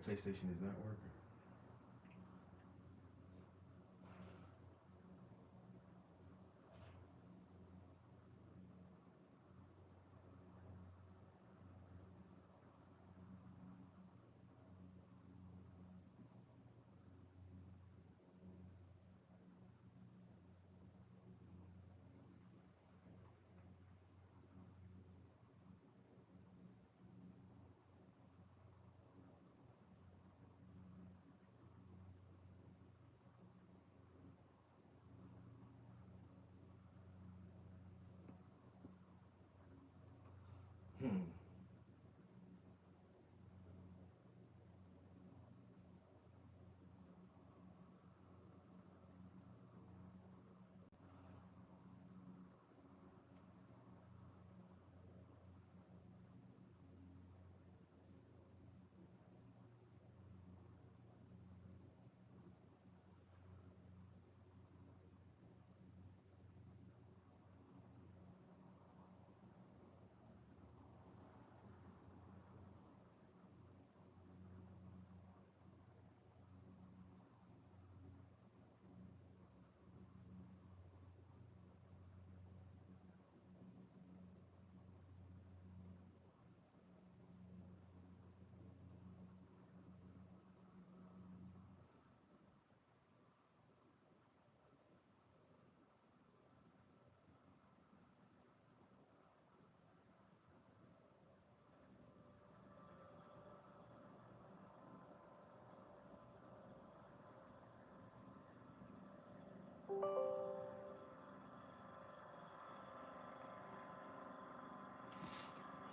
PlayStation is not working. Hmm.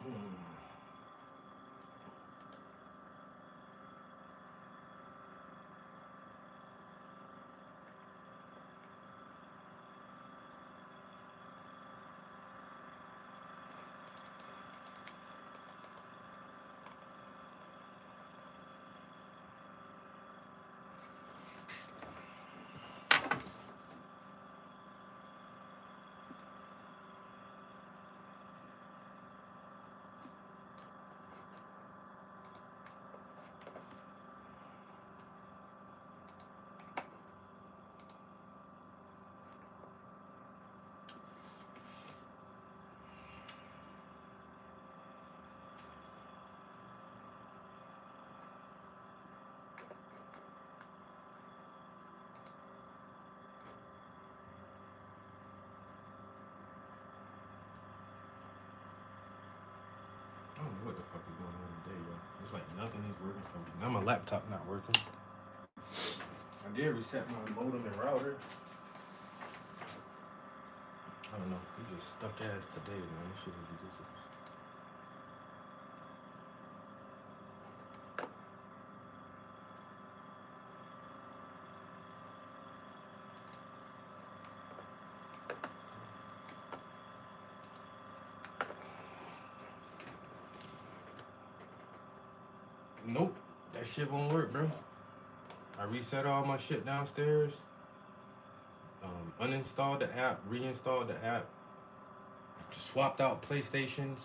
Hmm. I don't know what the fuck is going on today, yo. It's like nothing is working for me. Now my laptop not working. I did reset my modem and router. I don't know. We just stuck ass today, man. This shit is ridiculous. Nope. That shit won't work, bro. I reset all my shit downstairs. Uninstalled the app, reinstalled the app, just swapped out PlayStations.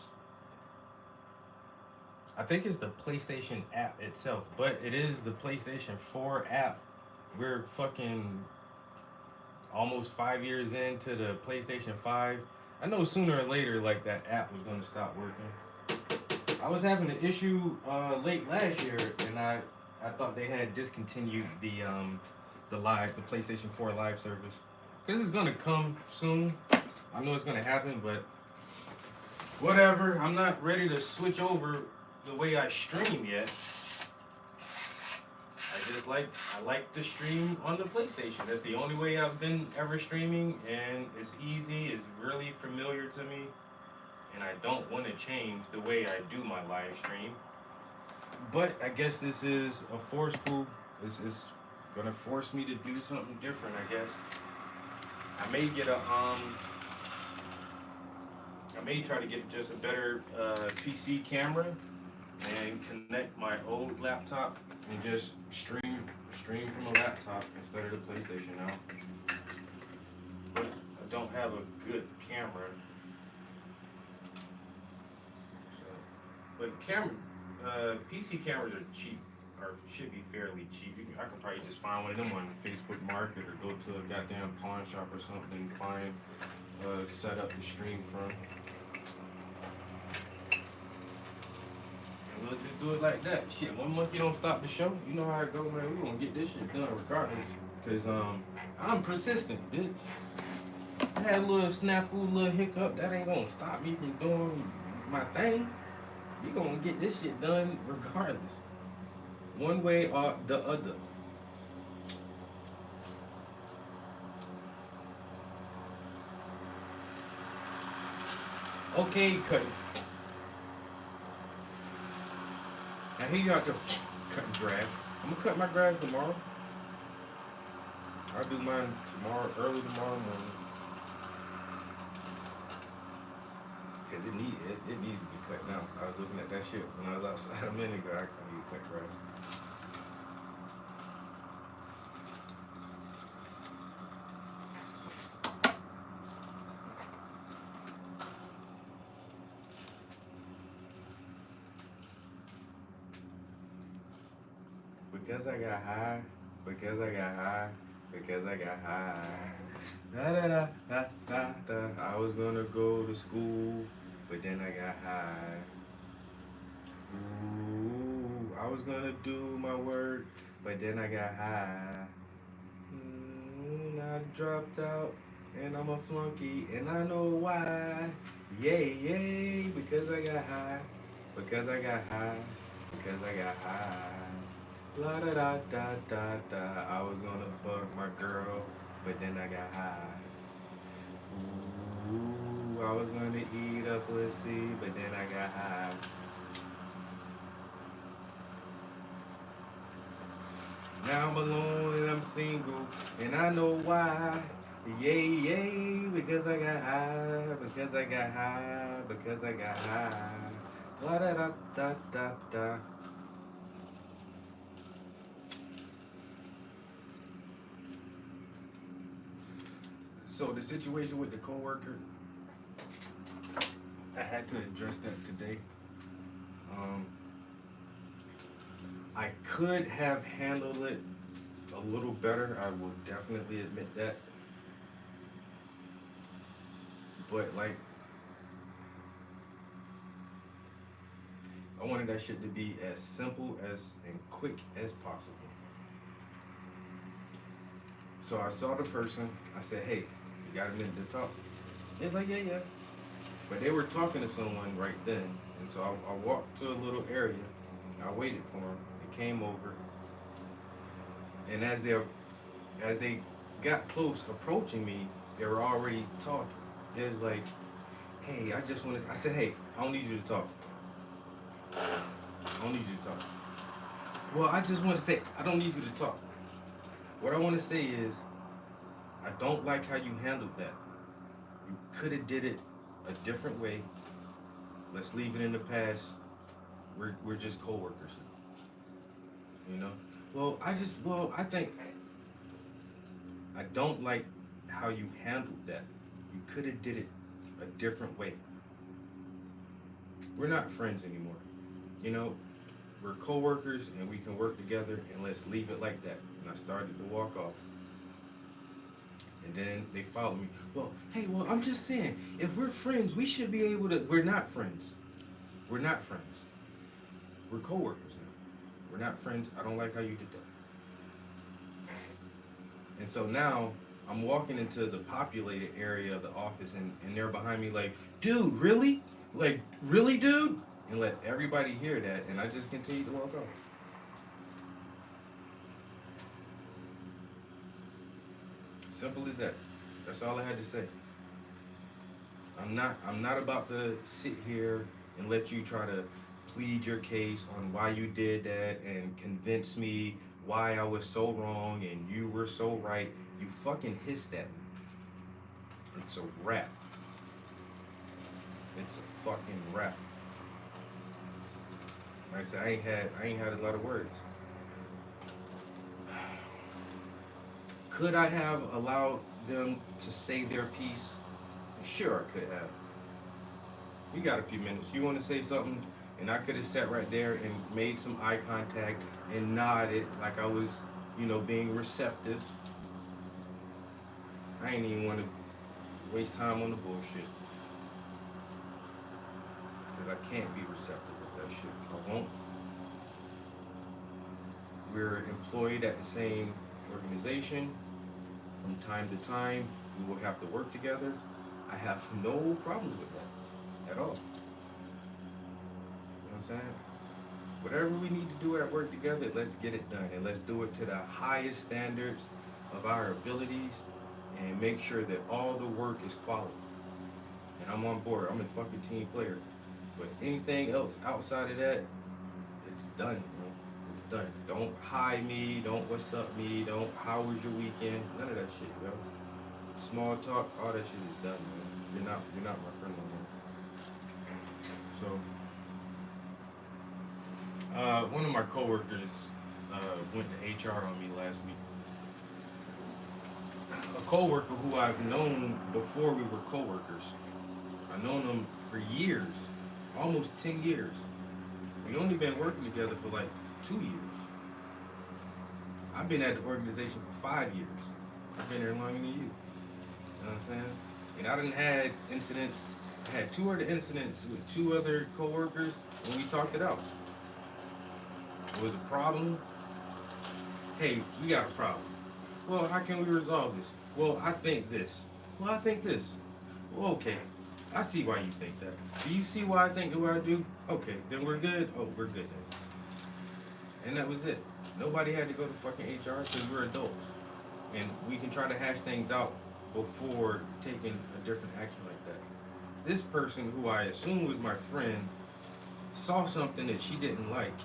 I think it's the PlayStation app itself, but it is the PlayStation 4 app. We're fucking almost 5 years into the PlayStation 5. I know sooner or later, like, that app was gonna stop working. I was having an issue late last year, and I thought they had discontinued the PlayStation 4 live service, because it's gonna come soon. I know it's gonna happen, but whatever. I'm not ready to switch over the way I stream yet. I like to stream on the PlayStation. That's the only way I've been ever streaming, and it's easy. It's really familiar to me, and I don't want to change the way I do my live stream. But I guess this is a forceful. This is gonna force me to do something different. I guess I may get a I may try to get just a better PC camera and connect my old laptop and just stream from a laptop instead of the PlayStation now. But I don't have a good camera. So, but PC cameras are cheap, are should be fairly cheap. I can probably just find one of them on Facebook Market or go to a goddamn pawn shop or something and find set up the stream from. And we'll just do it like that. Shit, one monkey don't stop the show. You know how it go, man. We gonna get this shit done regardless. Cause I'm persistent, bitch. I had a little snafu, little hiccup. That ain't gonna stop me from doing my thing. We gonna get this shit done regardless. One way or the other. Okay, cut. I hear you out there cutting grass. I'm gonna cut my grass tomorrow. I'll do mine tomorrow, early tomorrow morning. Cause it needs to be cut now. I was looking at that shit when I was outside a minute ago. I need to cut grass. Because I got high, because I got high, because I got high. Da da da da da da. I was gonna go to school, but then I got high. Ooh, I was gonna do my work, but then I got high. I dropped out, and I'm a flunky, and I know why. Yay, yay, because I got high, because I got high, because I got high. La da da da da da. I was gonna fuck my girl, but then I got high. Ooh, I was gonna eat a pussy, but then I got high. Now I'm alone and I'm single, and I know why. Yay, yay, because I got high, because I got high, because I got high. La da da da da da. So the situation with the coworker, I had to address that today. I could have handled it a little better. I will definitely admit that. But like, I wanted that shit to be as simple as and quick as possible. So I saw the person. I said, "Hey, you got a minute to talk?" It's like, "Yeah, yeah." But they were talking to someone right then, and so I walked to a little area. I waited for them. They came over, and as they got close, approaching me, they were already talking. It was like, "Hey, I just want to." I said, "Hey, I don't need you to talk. I don't need you to talk." Well, I just want to say, I don't need you to talk. What I want to say is, I don't like how you handled that. You could have did it a different way. Let's leave it in the past. We're just coworkers now. You know? I think I don't like how you handled that. You could have did it a different way. We're not friends anymore. You know, we're coworkers and we can work together, and let's leave it like that. And I started to walk off. And then they followed me. Well, hey, I'm just saying, if we're friends, we should be able to. We're not friends. We're not friends. We're coworkers now. We're not friends. I don't like how you did that. And so now I'm walking into the populated area of the office, and they're behind me like, "Dude, really? Like, really, dude?" And let everybody hear that, and I just continued to walk off. Simple as that. That's all I had to say. I'm not about to sit here and let you try to plead your case on why you did that and convince me why I was so wrong and you were so right. You fucking hissed at me. It's a wrap. It's a fucking wrap. Like I said, I ain't had a lot of words. Could I have allowed them to say their piece? Sure, I could have. We got a few minutes. You want to say something? And I could have sat right there and made some eye contact and nodded like I was, being receptive. I ain't even want to waste time on the bullshit because I can't be receptive with that shit. I won't. We're employed at the same organization. From time to time, we will have to work together. I have no problems with that at all. You know what I'm saying? Whatever we need to do at work together, let's get it done. And let's do it to the highest standards of our abilities and make sure that all the work is quality. And I'm on board. I'm a fucking team player. But anything else outside of that, it's done, bro. It's done. Don't hi me. Don't what's up me. Don't how was your weekend. None of that shit, yo. Small talk, all that shit is done, man. You're not my friend no more. So, one of my coworkers went to HR on me last week. A coworker who I've known before we were coworkers. I've known him for years, almost 10 years. We only been working together for like 2 years. I've been at the organization for 5 years. I've been there longer than you. You know what I'm saying? And I done had incidents, I had 2 other incidents with 2 other coworkers, and we talked it out. It was a problem. Hey, we got a problem. Well, how can we resolve this? Well, I think this. Well, I think this. Well, okay. I see why you think that. Do you see why I think the way I do? Okay, then we're good. Oh, we're good then. And that was it. Nobody had to go to fucking HR because we're adults. And we can try to hash things out before taking a different action like that. This person, who I assumed was my friend, saw something that she didn't like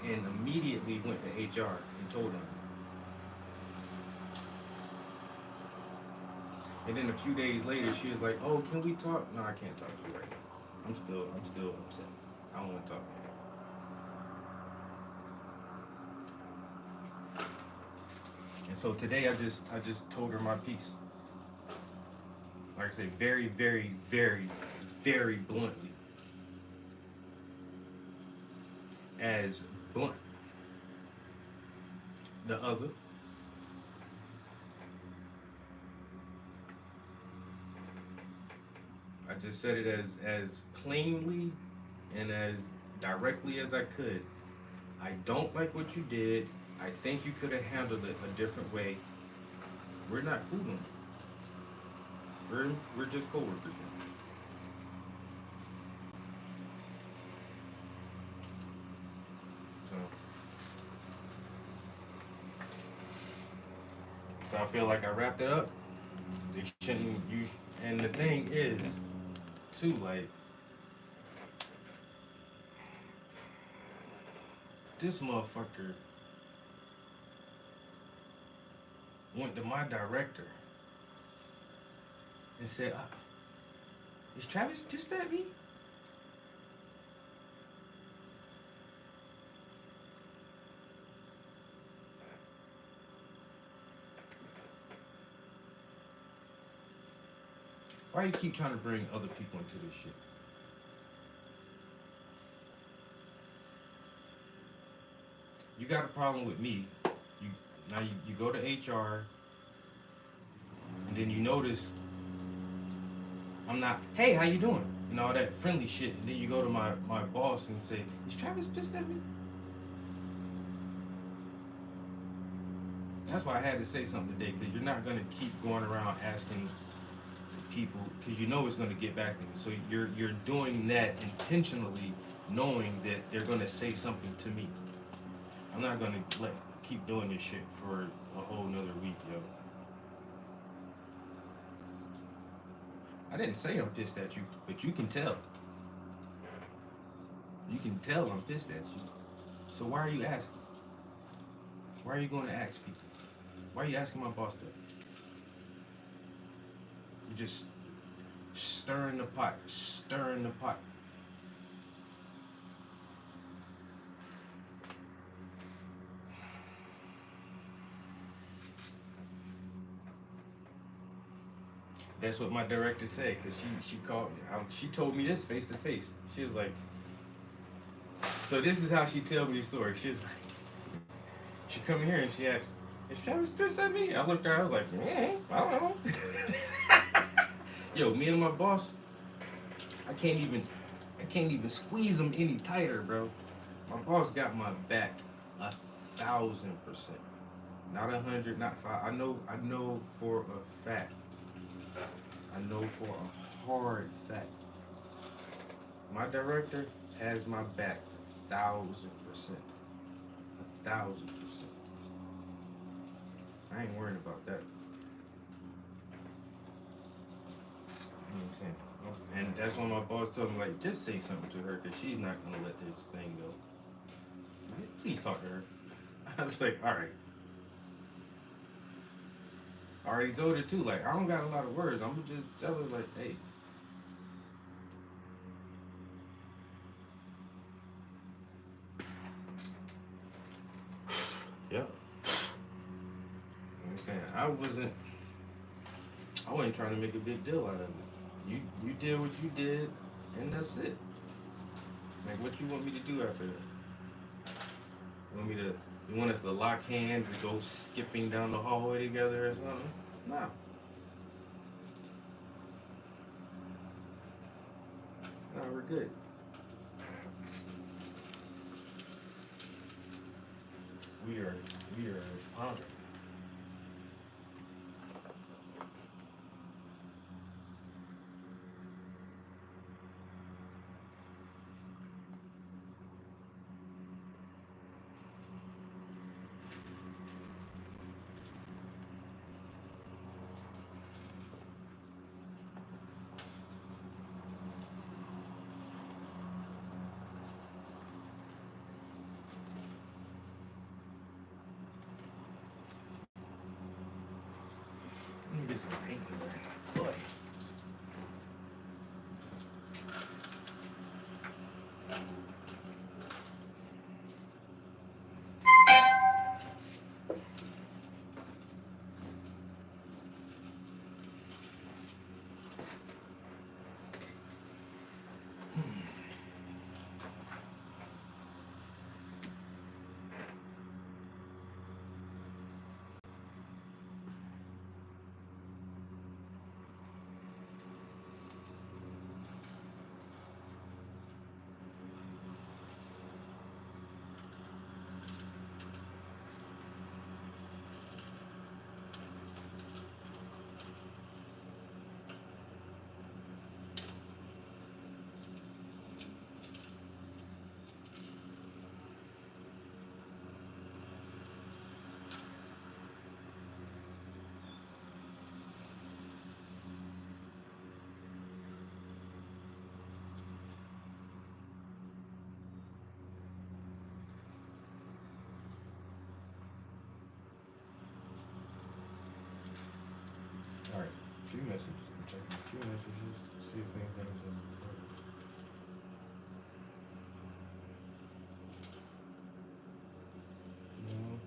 and immediately went to HR and told them. And then a few days later, she was like, "Oh, can we talk?" No, I can't talk to you right now. I'm still upset. I don't want to talk. And so today, I just told her my piece. Like I say, very, very, very, very bluntly, as blunt. The other. I just said it as plainly and as directly as I could. I don't like what you did. I think you could have handled it a different way. We're not cool no more. We're just coworkers now. So I feel like I wrapped it up. They shouldn't use. And the thing is, too, like, this motherfucker went to my director and said, "Is Travis pissed at me?" Why you keep trying to bring other people into this shit? You got a problem with me. You go to HR, and then you notice I'm not, "Hey, how you doing?" And all that friendly shit. And then you go to my boss and say, "Is Travis pissed at me?" That's why I had to say something today, because you're not gonna keep going around asking people, because you know it's gonna get back to me. So you're doing that intentionally, knowing that they're gonna say something to me. I'm not gonna keep doing this shit for a whole nother week, yo. I didn't say I'm pissed at you, but you can tell. You can tell I'm pissed at you. So why are you asking? Why are you going to ask people? Why are you asking my boss that? You're just stirring the pot, stirring the pot. That's what my director said, because she called me. She told me this face to face. She was like, So this is how she tell me the story. She was like, she come here and she asked, "Is Travis pissed at me?" I looked at her. I was like, I don't know. Yo, me and my boss, I can't even, I can't even squeeze him any tighter, bro. My boss got my back 1,000%. Not 100, not five. I know for a fact. I know for a hard fact. My director has my back 1,000%. 1,000%. I ain't worried about that. You know what I'm saying? And that's when my boss told me, like, just say something to her because she's not gonna let this thing go. Like, please talk to her. I was like, all right. I already told her too. Like, I don't got a lot of words. I'm gonna just tell her, like, hey, yeah. You know what I'm saying? I wasn't trying to make a big deal out of it. You did what you did, and that's it. Like, what you want me to do after that? You want us to lock hands and go skipping down the hallway together or something? No. No, we're good. We are, we are fine. Let me get some paint in there. Boy. All right. A few messages. I'm checking a few messages to see if anything's in the no, no.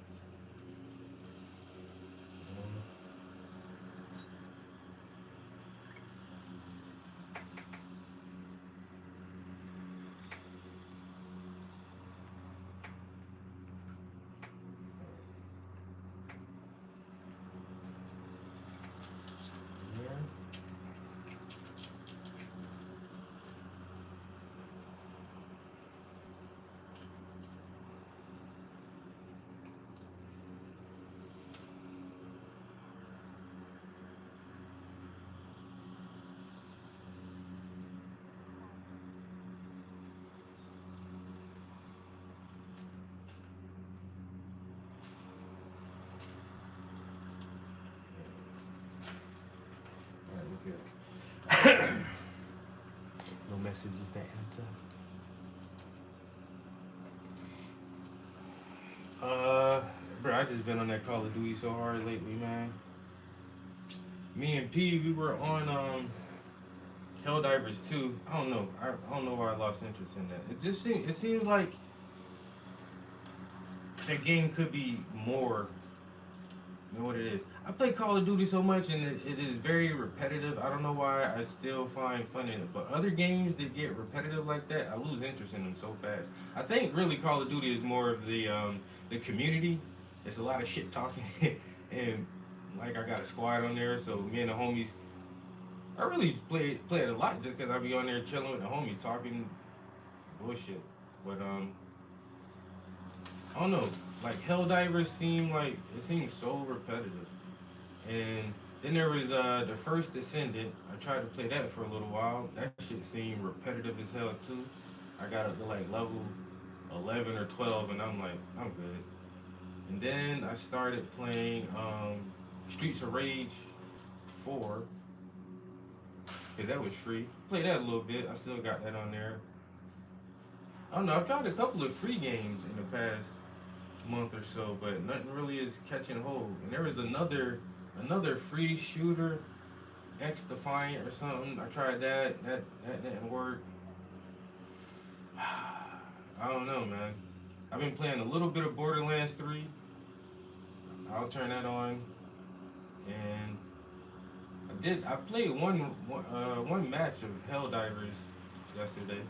Yeah. All right, we're good. No messages to answer. Bro, I just been on that Call of Duty so hard lately, man. Me and P, we were on Helldivers 2. I don't know. I don't know why I lost interest in that. It seems like that game could be more You know what it is? I play Call of Duty so much and it is very repetitive. I don't know why I still find fun in it. But other games that get repetitive like that, I lose interest in them so fast. I think really Call of Duty is more of the community. It's a lot of shit talking and like I got a squad on there, so me and the homies. I really play it a lot just because I be on there chilling with the homies talking bullshit. But I don't know. Like Helldivers seem like it seems so repetitive. And then there was the first Descendant. I tried to play that for a little while. That shit seemed repetitive as hell too. I got up to like level 11 or 12, and I'm like, I'm good. And then I started playing Streets of Rage 4 because that was free. Played that a little bit. I still got that on there. I don't know. I've tried a couple of free games in the past month or so, but nothing really is catching hold. And there was another free shooter, X Defiant or something. I tried that. That didn't work. I don't know, man. I've been playing a little bit of Borderlands 3. I'll turn that on. And I played one match of Helldivers yesterday.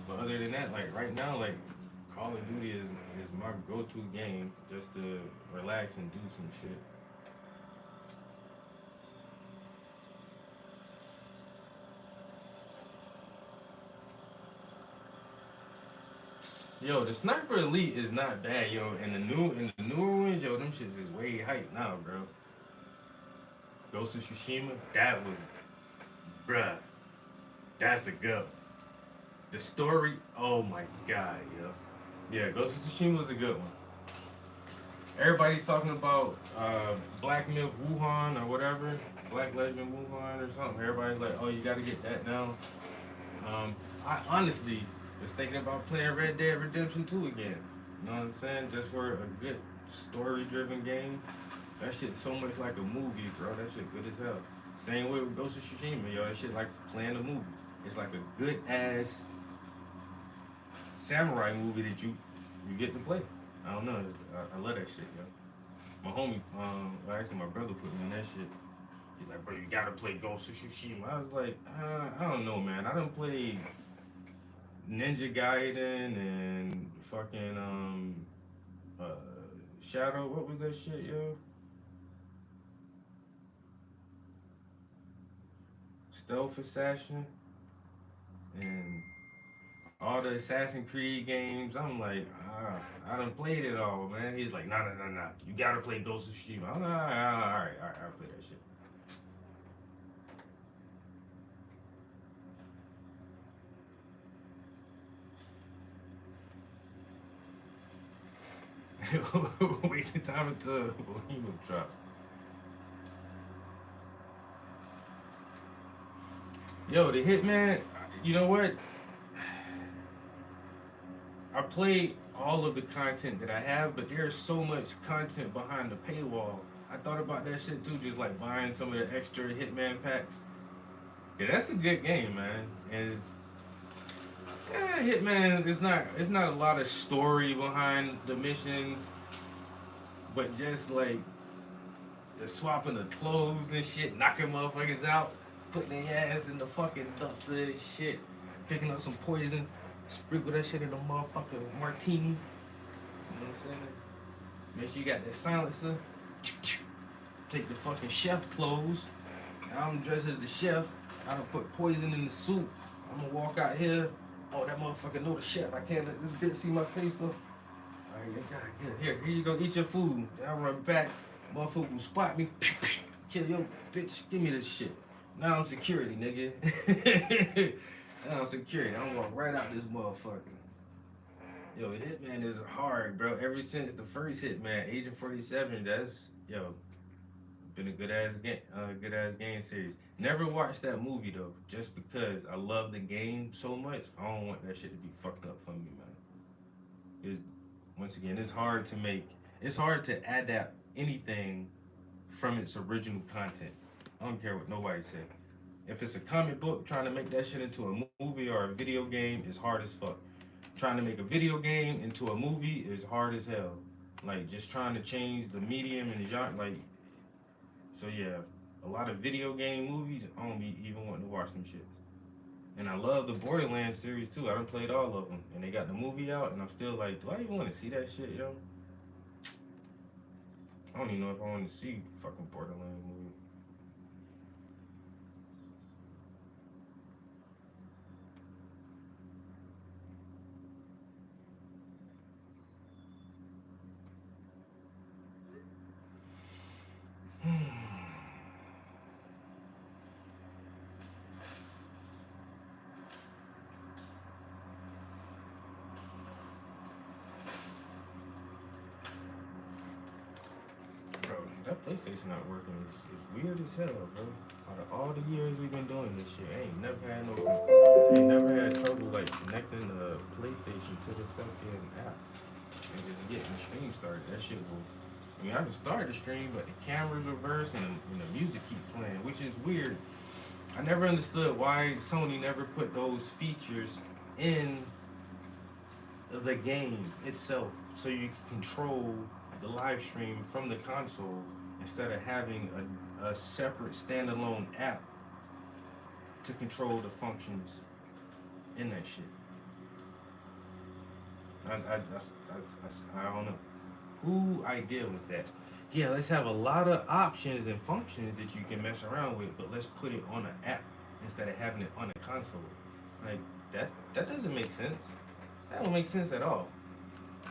But other than that, like right now, like Call of Duty is my go-to game just to relax and do some shit. Yo, the Sniper Elite is not bad, yo. And the newer ones, yo, them shits is way hype now, bro. Ghost of Tsushima, that was, bruh, that's a go. The story, oh my god, yo. Yeah, Ghost of Tsushima was a good one. Everybody's talking about Black Myth Wuhan or whatever, Black Legend Wuhan or something. Everybody's like, oh, you got to get that now. I honestly was thinking about playing Red Dead Redemption 2 again. You know what I'm saying? Just for a good story-driven game. That shit so much like a movie, bro. That shit good as hell. Same way with Ghost of Tsushima, yo. That shit like playing a movie. It's like a good ass samurai movie that you get to play. I don't know. I love that shit, yo. My homie, well, actually my brother put me on that shit. He's like, bro, you gotta play Ghost of Tsushima. I was like, I don't know, man. I done played Ninja Gaiden and fucking uh Shadow. What was that shit, yo? Stealth Assassin and all the Assassin's Creed games. I'm like, I done played it all, man. He's like, nah. You gotta play Ghost of Tsushima. I'm like, all right, I'll play that shit. Wasting time until Bohemian drops. Yo, the Hitman, you know what? I played all of the content that I have, but there's so much content behind the paywall. I thought about that shit too, just like buying some of the extra Hitman packs. Yeah, that's a good game, man. Yeah, Hitman. It's not a lot of story behind the missions, but just like the swapping the clothes and shit, knocking motherfuckers out, putting their ass in the fucking dumpster and shit, picking up some poison, sprinkle that shit in the motherfucking martini. You know what I'm saying? Make sure you got that silencer. Take the fucking chef clothes. Now I'm dressed as the chef. I done put poison in the soup. I'm gonna walk out here. Oh, that motherfucker know the chef. I can't let this bitch see my face though. Alright, God, good. Here you go, eat your food. I run back. Motherfucker will spot me. Kill your bitch. Give me this shit. Now I'm security, nigga. Now I'm security. I'm gonna walk right out this motherfucker. Yo, Hitman is hard, bro. Ever since the first Hitman, Agent 47, that's been a good ass game series. Never watched that movie though, just because I love the game so much. I don't want that shit to be fucked up for me, man. It's once again, it's hard to make. It's hard to adapt anything from its original content. I don't care what nobody say. If it's a comic book, trying to make that shit into a movie or a video game is hard as fuck. Trying to make a video game into a movie is hard as hell. like just trying to change the medium and the genre. Like, so yeah, a lot of video game movies. I don't be even wanting to watch them shit. And I love the Borderlands series too. I done played all of them, and they got the movie out, and I'm still like, do I even want to see that shit, yo? I don't even know if I want to see fucking Borderlands movie. Bro, that PlayStation not working is weird as hell, bro. Out of all the years we've been doing this shit, I ain't never had trouble like connecting the PlayStation to the fucking app and just getting the stream started. That shit will. I mean, I can start the stream, but the camera's reversed and the music keep playing, which is weird. I never understood why Sony never put those features in the game itself so you can control the live stream from the console instead of having a separate standalone app to control the functions in that shit. I don't know. Who idea was that? Yeah, let's have a lot of options and functions that you can mess around with, but let's put it on an app instead of having it on a console. Like that doesn't make sense. That don't make sense at all.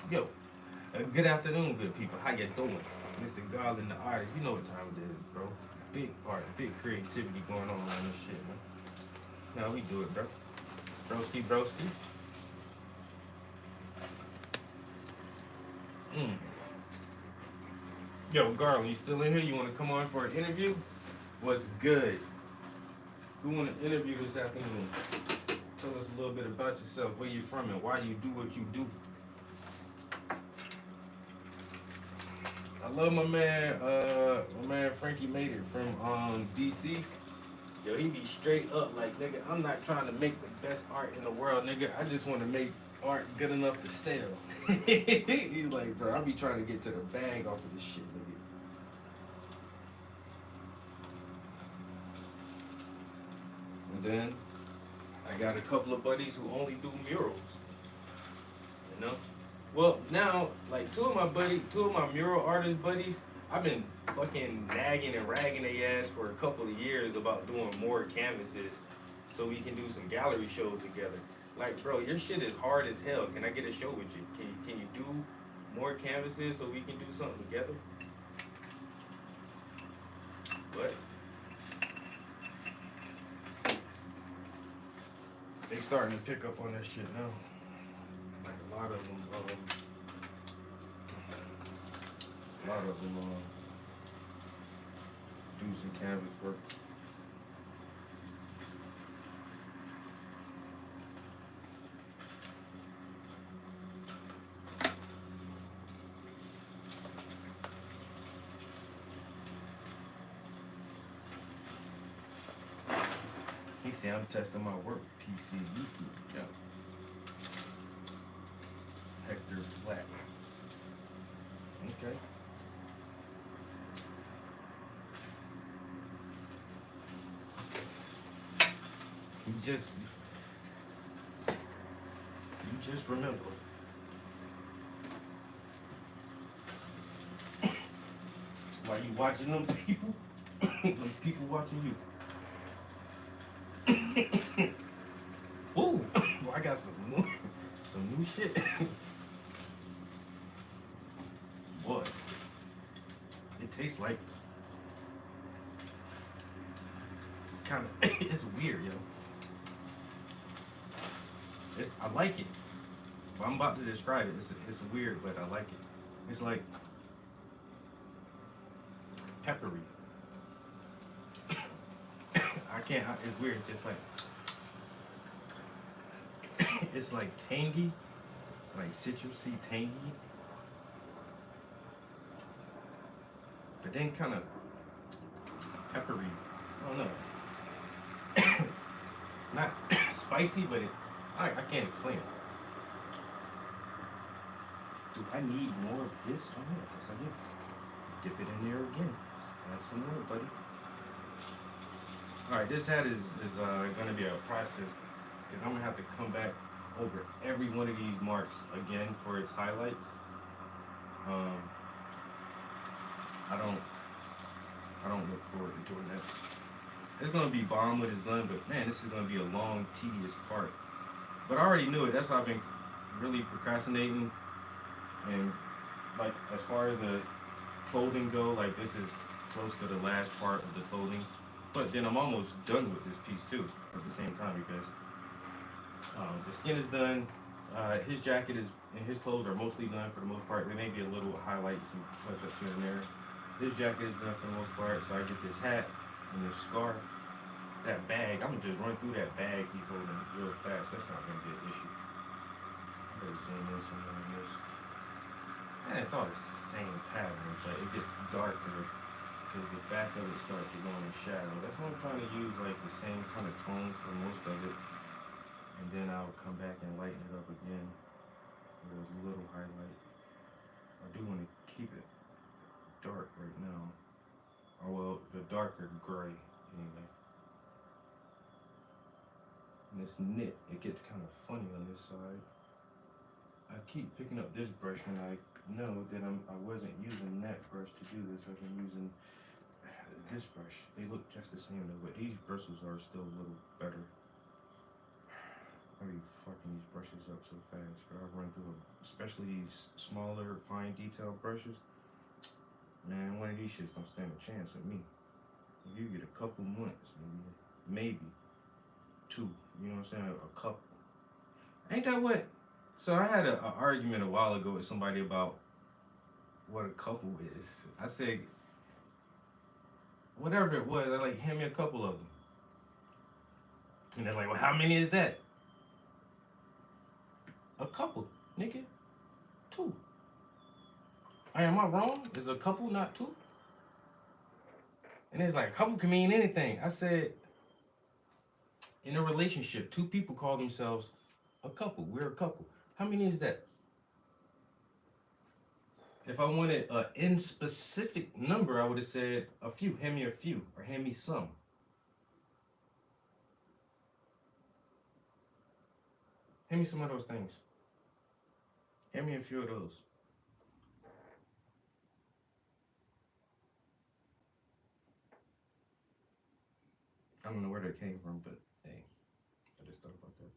Yo, good afternoon, good people. How you doing? Mr. Garland, the artist. You know what time it is, bro. Big art, big creativity going on this shit, man. Now we do it, bro. Broski, broski. Mm. Yo, Garland, you still in here? You want to come on for an interview? What's good? Who want to interview this afternoon? Tell us a little bit about yourself, where you from, and why you do what you do. I love my man Frankie made it from DC. Yo, he be straight up like, nigga, I'm not trying to make the best art in the world, nigga. I just want to make art good enough to sell. He's like, bro, I be trying to get to the bag off of this shit, nigga. And then I got a couple of buddies who only do murals. You know? Well, now, like two of my mural artist buddies, I've been fucking nagging and ragging their ass for a couple of years about doing more canvases so we can do some gallery shows together. Like, bro, your shit is hard as hell. Can I get a show with you? Can you do more canvases so we can do something together? But they starting to pick up on that shit now. Like a lot of them, do some canvas work. He said I'm testing my work. PC YouTube account. Hector Black. Okay. You just remember. While you watching them people, them people watching you. Ooh, well, I got some new shit. Boy, it tastes like kind of. It's weird, yo. I like it. But I'm about to describe it. It's weird, but I like it. It's like peppery. It's weird. Just like it's like tangy, like citrusy, tangy, but then kind of peppery. I don't know. Not spicy, but I can't explain it. Do I need more of this? Oh yeah, I guess I do. Dip it in there again. Add some more, buddy. All right, this hat is gonna be a process because I'm gonna have to come back over every one of these marks again for its highlights. Um, I don't I don't look forward to doing that. It's gonna be bomb when it's done, but man, this is gonna be a long, tedious part. But I already knew it. That's why I've been really procrastinating. And like as far as the clothing go, like this is close to the last part of the clothing. But then I'm almost done with this piece too at the same time because the skin is done. His jacket is and his clothes are mostly done for the most part. There may be a little highlights and touch ups here and there. His jacket is done for the most part. So I get this hat and this scarf, that bag. I'm gonna just run through that bag he's holding real fast. That's not gonna be an issue. Better zoom in somewhere on this. And it's all the same pattern, but it gets darker because the back of it starts to go in shadow. That's why I'm trying to use like the same kind of tone for most of it. And then I'll come back and lighten it up again with a little highlight. I do want to keep it dark right now. Or well, the darker gray anyway. And this knit, it gets kind of funny on this side. I keep picking up this brush when I know that I wasn't using that brush to do this. I've been using this brush. They look just the same though, but these bristles are still a little better. I be fucking these brushes up so fast, but I run through them, especially these smaller, fine detail brushes. Man, one of these shits don't stand a chance with me. If you get a couple months, maybe two, you know what I'm saying? A couple. Ain't that what? So I had an argument a while ago with somebody about what a couple is. I said, whatever it was, I like, hand me a couple of them. And they're like, well, how many is that? A couple, nigga. Two. Am I wrong? Is a couple not two? And it's like, a couple can mean anything. I said, in a relationship, two people call themselves a couple. We're a couple. How many is that? If I wanted an in specific number, I would have said a few. Hand me a few, or hand me some. Hand me some of those things. Hand me a few of those. I don't know where that came from, but hey, I just thought about that.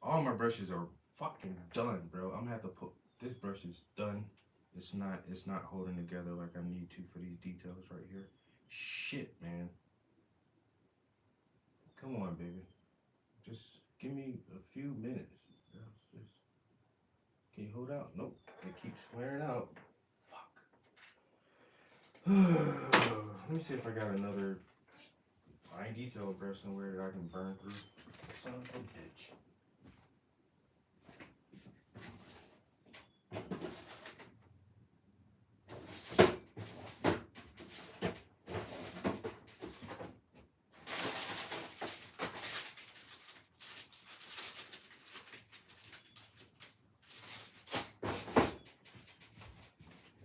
All my brushes are fucking done, bro. I'm gonna have to put this brush is done. It's not holding together like I need to for these details right here. Shit, man. Come on, baby. Just give me a few minutes. Just can you hold out? Nope. It keeps flaring out. Fuck. Let me see if I got another fine detail brush somewhere that I can burn through. Son of a bitch.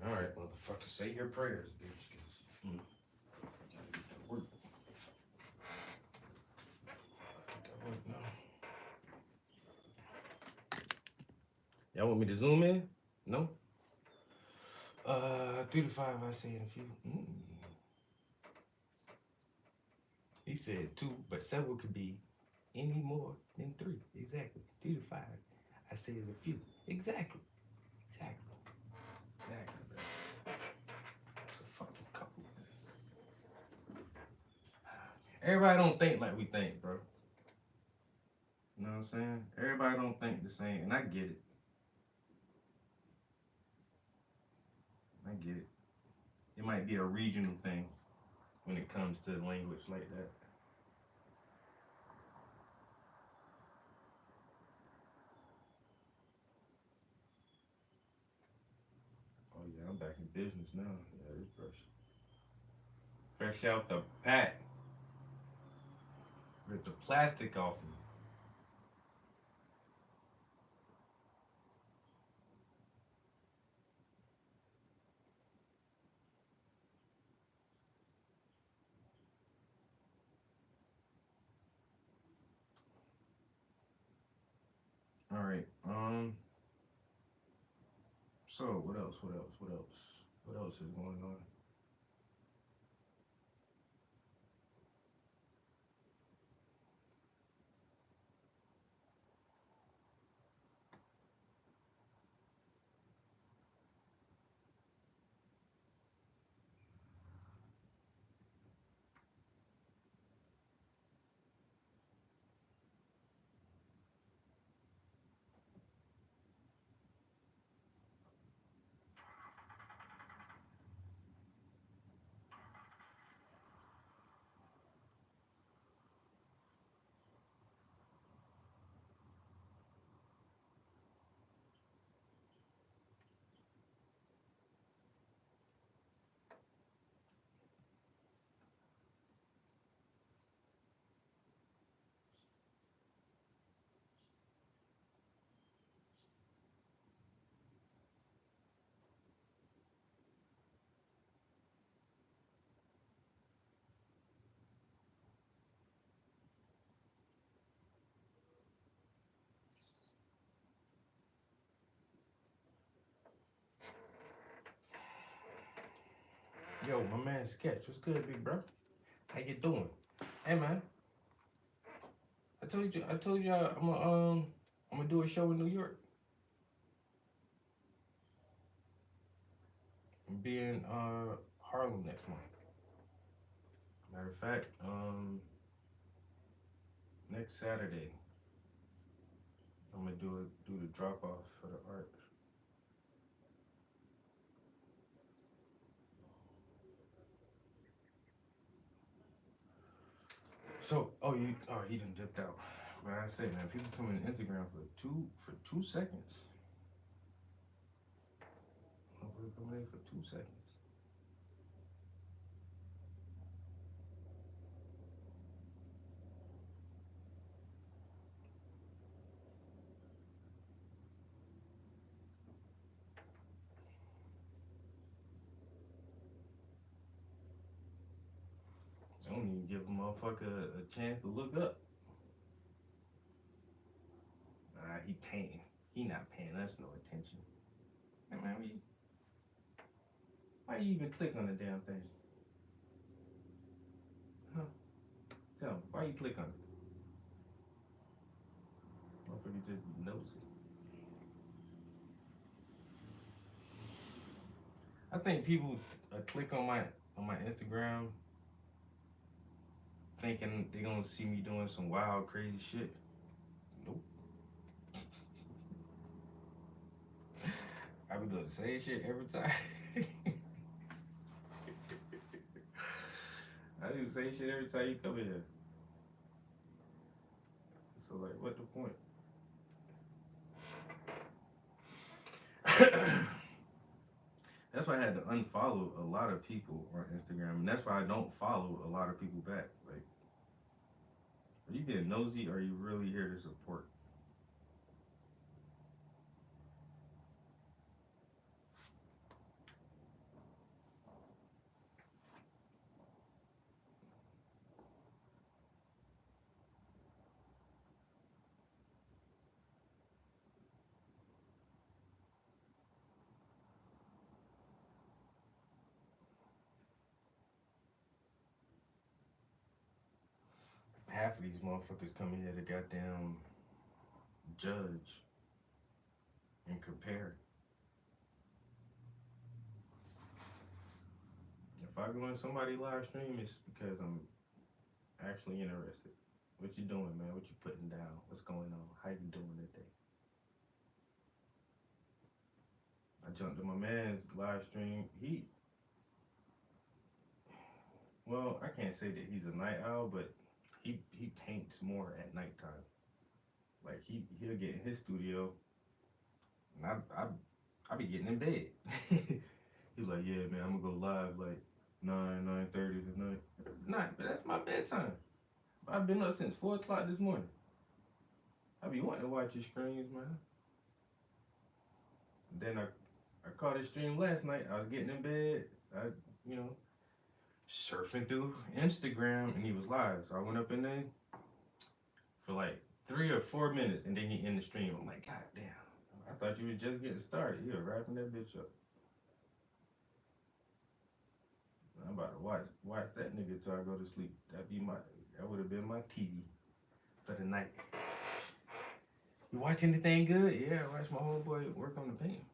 Alright, motherfucker, say your prayers, bitch. Gotta get to work. Get to work now. Y'all want me to zoom in? No? 3 to 5, I say in a few. He said 2, but several could be any more than 3. Exactly. 3 to 5, I say is a few. Exactly. Exactly. Exactly, bro. It's a fucking couple. Everybody don't think like we think, bro. You know what I'm saying? Everybody don't think the same, and I get it. I get it. It might be a regional thing when it comes to language like that. Oh yeah, I'm back in business now. Yeah, this brush. Fresh out the pack. Rip the plastic off me. So what else? What else? What else? What else is going on? Yo, my man Sketch, what's good, big bro? How you doing? Hey man, I told you I'm gonna do a show in New York. I'm be in Harlem next month. Matter of fact, next Saturday I'm gonna do the drop off for the art. So, he done dipped out. But I say, man, people come in Instagram for 2 seconds. Motherfucker come in for 2 seconds. I don't even give a motherfucker a chance to look up. He painting. He not paying us no attention. Hey, man, why you even click on the damn thing? Huh? Tell me, why you click on it? Motherfucker just be nosy. I think people click on my Instagram thinking they gonna see me doing some wild, crazy shit. Nope. I be doing the same shit every time. I do the same shit every time you come in here. So like, what the point? That's why I had to unfollow a lot of people on Instagram, and that's why I don't follow a lot of people back. Like, are you being nosy, or are you really here to support? Half of these motherfuckers come in here to goddamn judge and compare. If I go in somebody live stream, it's because I'm actually interested. What you doing, man? What you putting down? What's going on? How you doing today? I jumped to my man's live stream. Well, I can't say that he's a night owl, but he paints more at nighttime. Like he'll get in his studio, and I be getting in bed. He's like, yeah, man, I'm gonna go live like 9:30 tonight. Nah, but that's my bedtime. I've been up since 4 o'clock this morning. I be wanting to watch your streams, man. Then I caught his stream last night. I was getting in bed. I you know surfing through Instagram, and he was live. So I went up in there for like 3 or 4 minutes, and then he ended the stream. I'm like, God damn. thought you was just getting started. You were wrapping that bitch up. I'm about to watch that nigga till I go to sleep. That would have been my TV for the night. You watch anything good? Yeah, I watch my homeboy work on the paint.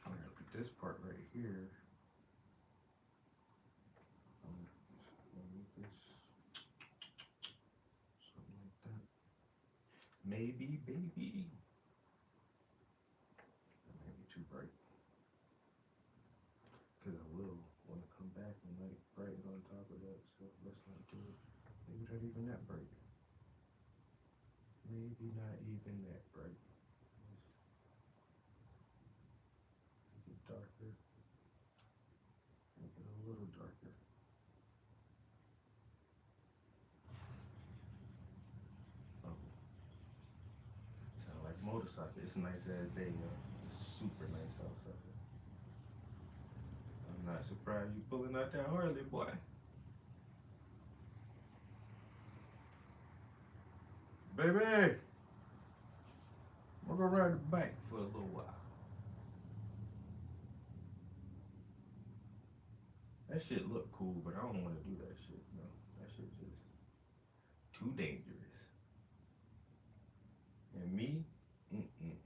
I'm gonna put this part right here. Make this something like that. Maybe, baby. That might be too bright. Because I will want to come back and like brighten on top of that. So let's not do it. Maybe not even that bright. Maybe not even that bright. Make it darker. Make it a little darker. Oh. Sound like motorcycle. It's a nice ass day, yo. It's super nice outside. I'm not surprised you pulling out that Harley, boy. Baby! We're gonna ride the bike for a little while. That shit look cool, but I don't want to do that shit. No, that shit just too dangerous. And me, mm-mm.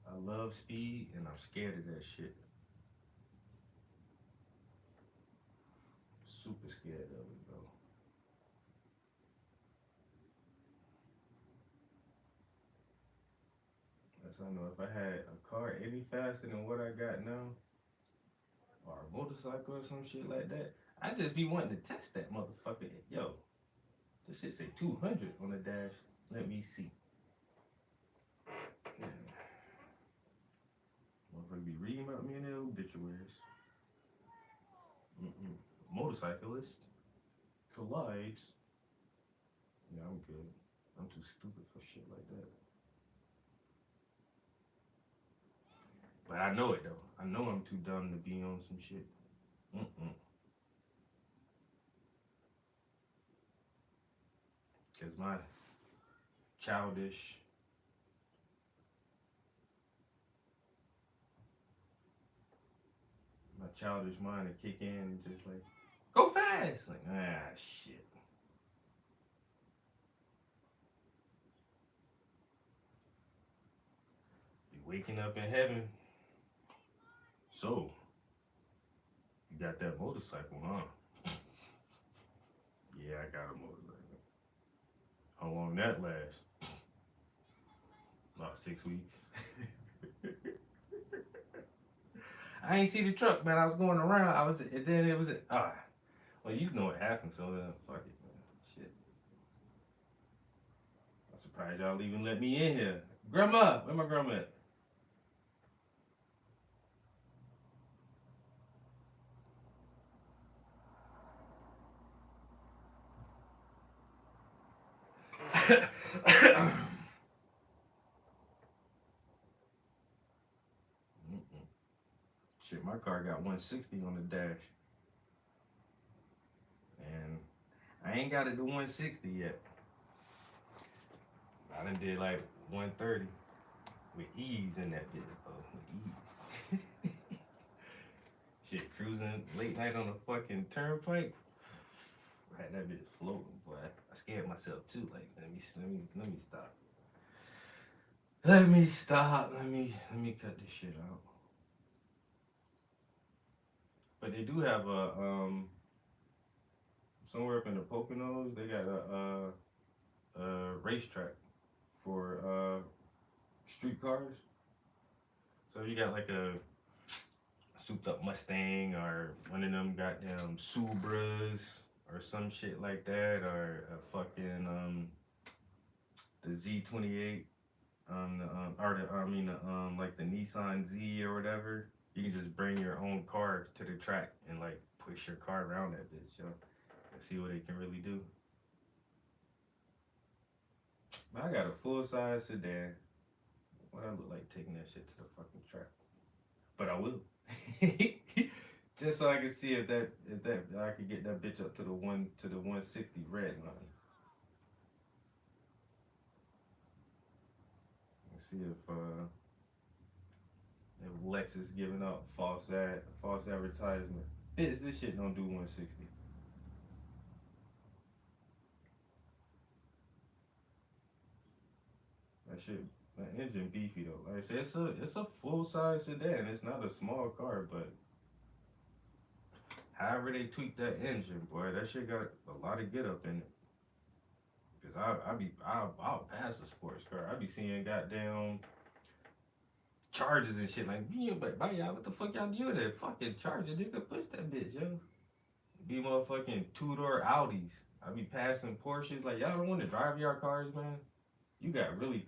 I love speed, and I'm scared of that shit. Super scared of it, though. That's I know if I had a car any faster than what I got now, or a motorcycle or some shit like that, I'd just be wanting to test that motherfucker. Yo, this shit say 200 on the dash. Let me see. Yeah. Motherfucker be reading about me in their obituaries. Mm-mm. Motorcyclist collides. Yeah, I'm good. I'm too stupid for shit like that. But I know it though. I know I'm too dumb to be on some shit. Mm-mm. Cause childish, my childish mind to kick in and just like go fast. Like shit. Be waking up in heaven. So you got that motorcycle, huh? Yeah, I got a motorcycle. How long that last? About 6 weeks. I ain't see the truck, man. I was going around. And then it was, well, you know what happened, so fuck it, man. Shit. I'm surprised y'all even let me in here. Grandma, where my grandma at? Shit, my car got 160 on the dash. And I ain't got it to 160 yet. I done did like 130 with ease in that bitch, bro. With ease. Shit, cruising late night on the fucking turnpike. I had that bitch floating, boy. I scared myself too. Like, let me stop. Let me stop. Let me cut this shit out. But they do have somewhere up in the Poconos. They got a racetrack for street cars. So you got like a souped up Mustang or one of them goddamn Supras or some shit like that, or a fucking the Z28, like the Nissan Z or whatever. You can just bring your own car to the track and like push your car around that bitch, yo, and see what it can really do. But I got a full size sedan. What I look like taking that shit to the fucking track. But I will. Just so I can see if that I could get that bitch up to the 160 red line. And see if Lexus giving out false advertisement. This shit don't do 160. That shit, that engine beefy though. Like I said, it's a full size sedan. It's not a small car, but however they tweak that engine, boy, that shit got a lot of get up in it. Cause I'll pass a sports car. I be seeing goddamn charges and shit like, yeah, but by y'all, what the fuck y'all doing there? Fucking charger, nigga, push that bitch, yo. Be motherfucking two-door Audis. I be passing Porsches like y'all don't want to drive your cars, man. You got really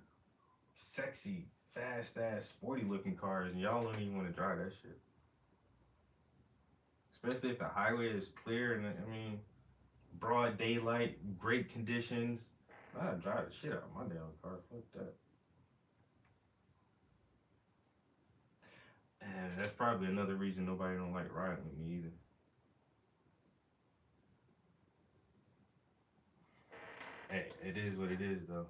sexy, fast ass, sporty looking cars, and y'all don't even want to drive that shit. Especially if the highway is clear and I mean, broad daylight, great conditions. I'd drive the shit out of my damn car. Fuck that. And that's probably another reason nobody don't like riding with me either. Hey, it is what it is though.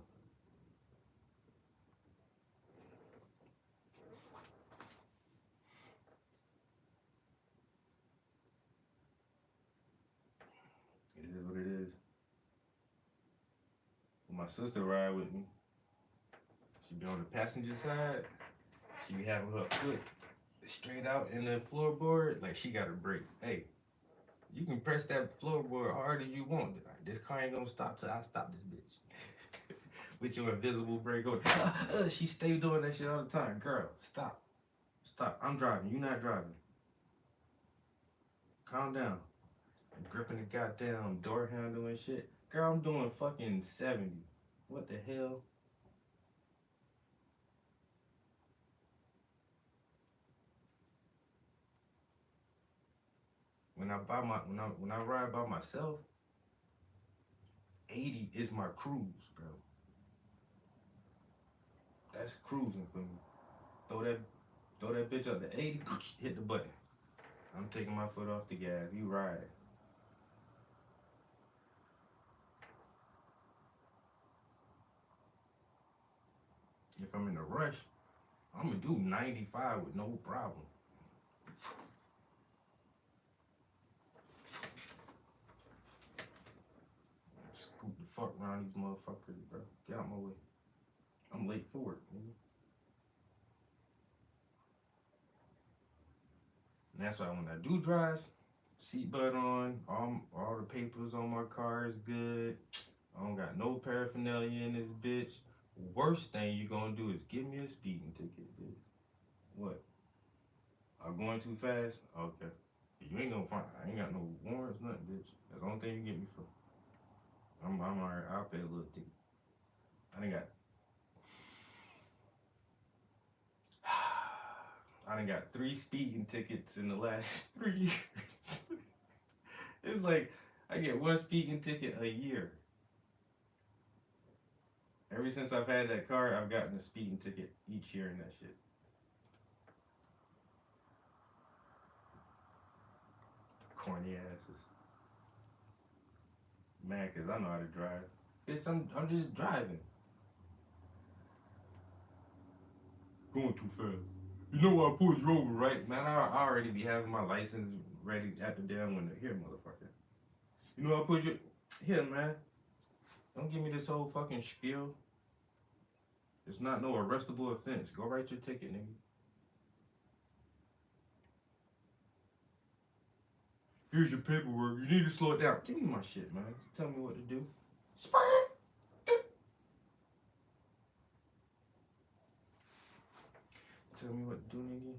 It is what it is. When my sister ride with me, she be on the passenger side. She be having her foot straight out in the floorboard, like she got a brake. Hey, you can press that floorboard hard as you want. Like, this car ain't gonna stop till I stop this bitch. With your invisible brake on. She stay doing that shit all the time. Girl, stop. Stop. I'm driving. You not driving. Calm down. I'm gripping the goddamn door handle and shit. Girl, I'm doing fucking 70. What the hell? When I ride by myself, 80 is my cruise, bro. That's cruising for me. Throw that throw that bitch up to 80, hit the button. I'm taking my foot off the gas. You ride. If I'm in a rush, I'm gonna do 95 with no problem. Scoot the fuck around these motherfuckers, bro. Get out my way. I'm late for work, nigga. And that's why when I do drive, seatbelt on, all the papers on my car is good. I don't got no paraphernalia in this bitch. Worst thing you gonna do is give me a speeding ticket, bitch. What? I'm going too fast? Okay. You ain't gonna find. I ain't got no warrants, nothing, bitch. That's the only thing you get me for. I'm alright. I'll pay a little ticket. I done got. I done got 3 speeding tickets in the last 3 years. It's like I get 1 speeding ticket a year. Ever since I've had that car, I've gotten a speeding ticket each year in that shit. Corny asses. Man, cause I know how to drive. Bitch, I'm just driving. Going too fast. You know why I pulled you over, right? Man, I already be having my license ready at the damn window. Here, motherfucker. You know I put you here, man. Don't give me this whole fucking spiel. It's not no arrestable offense. Go write your ticket, nigga. Here's your paperwork. You need to slow it down. Give me my shit, man. Tell me what to do. Tell me what to do, nigga.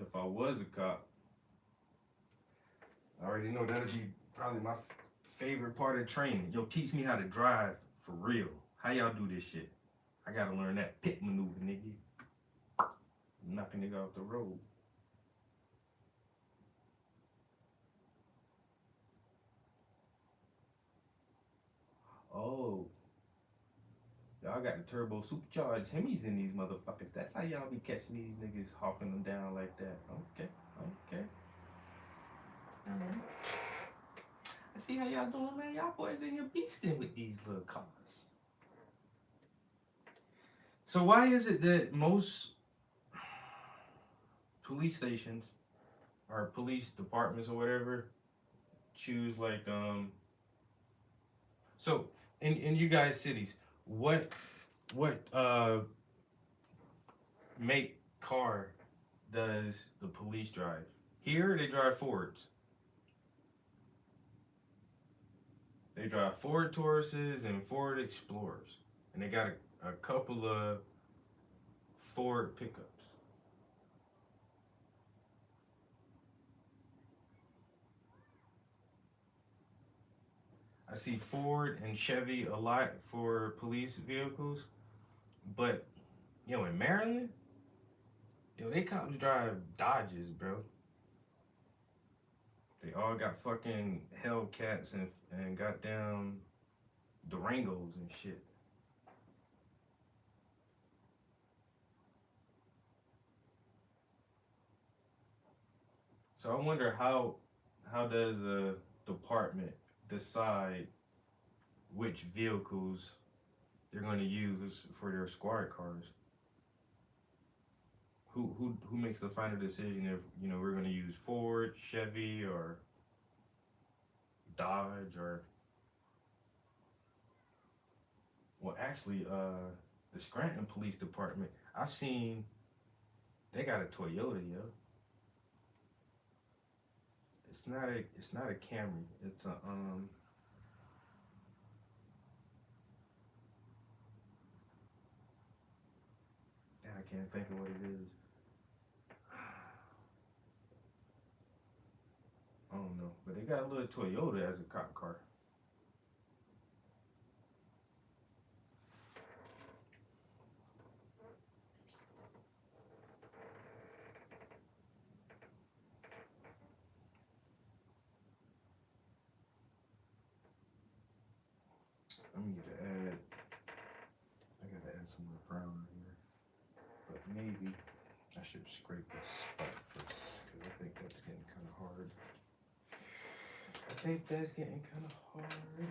If I was a cop, I already know that'd be probably my favorite part of training. Yo, teach me how to drive for real. How y'all do this shit? I gotta learn that pit maneuver, nigga. Knock a nigga off the road. Y'all got the turbo supercharged Hemis in these motherfuckers. That's how y'all be catching these niggas hawking them down like that. Okay, okay. Alright. I see how y'all doing, man. Y'all boys in here beasting with these little cars. So why is it that most police stations or police departments or whatever choose like so in you guys cities, what make car does the police drive? Here they drive Fords. They drive Ford Tauruses and Ford Explorers, and they got a couple of Ford pickups. I see Ford and Chevy a lot for police vehicles, but in Maryland, they cops drive Dodges, bro. They all got fucking Hellcats and goddamn Durangos and shit. So I wonder how does a department decide which vehicles they're going to use for their squad cars? Who makes the final decision if we're going to use Ford, Chevy, or Dodge, or well, actually, the Scranton Police Department, I've seen they got a Toyota, yo. It's not a Camry. It's a I can't think of what it is. I don't know, but they got a little Toyota as a cop car. I'm gonna add. I gotta add some more brown here, but maybe I should scrape this spot first because I think that's getting kind of hard. I think that's getting kind of hard.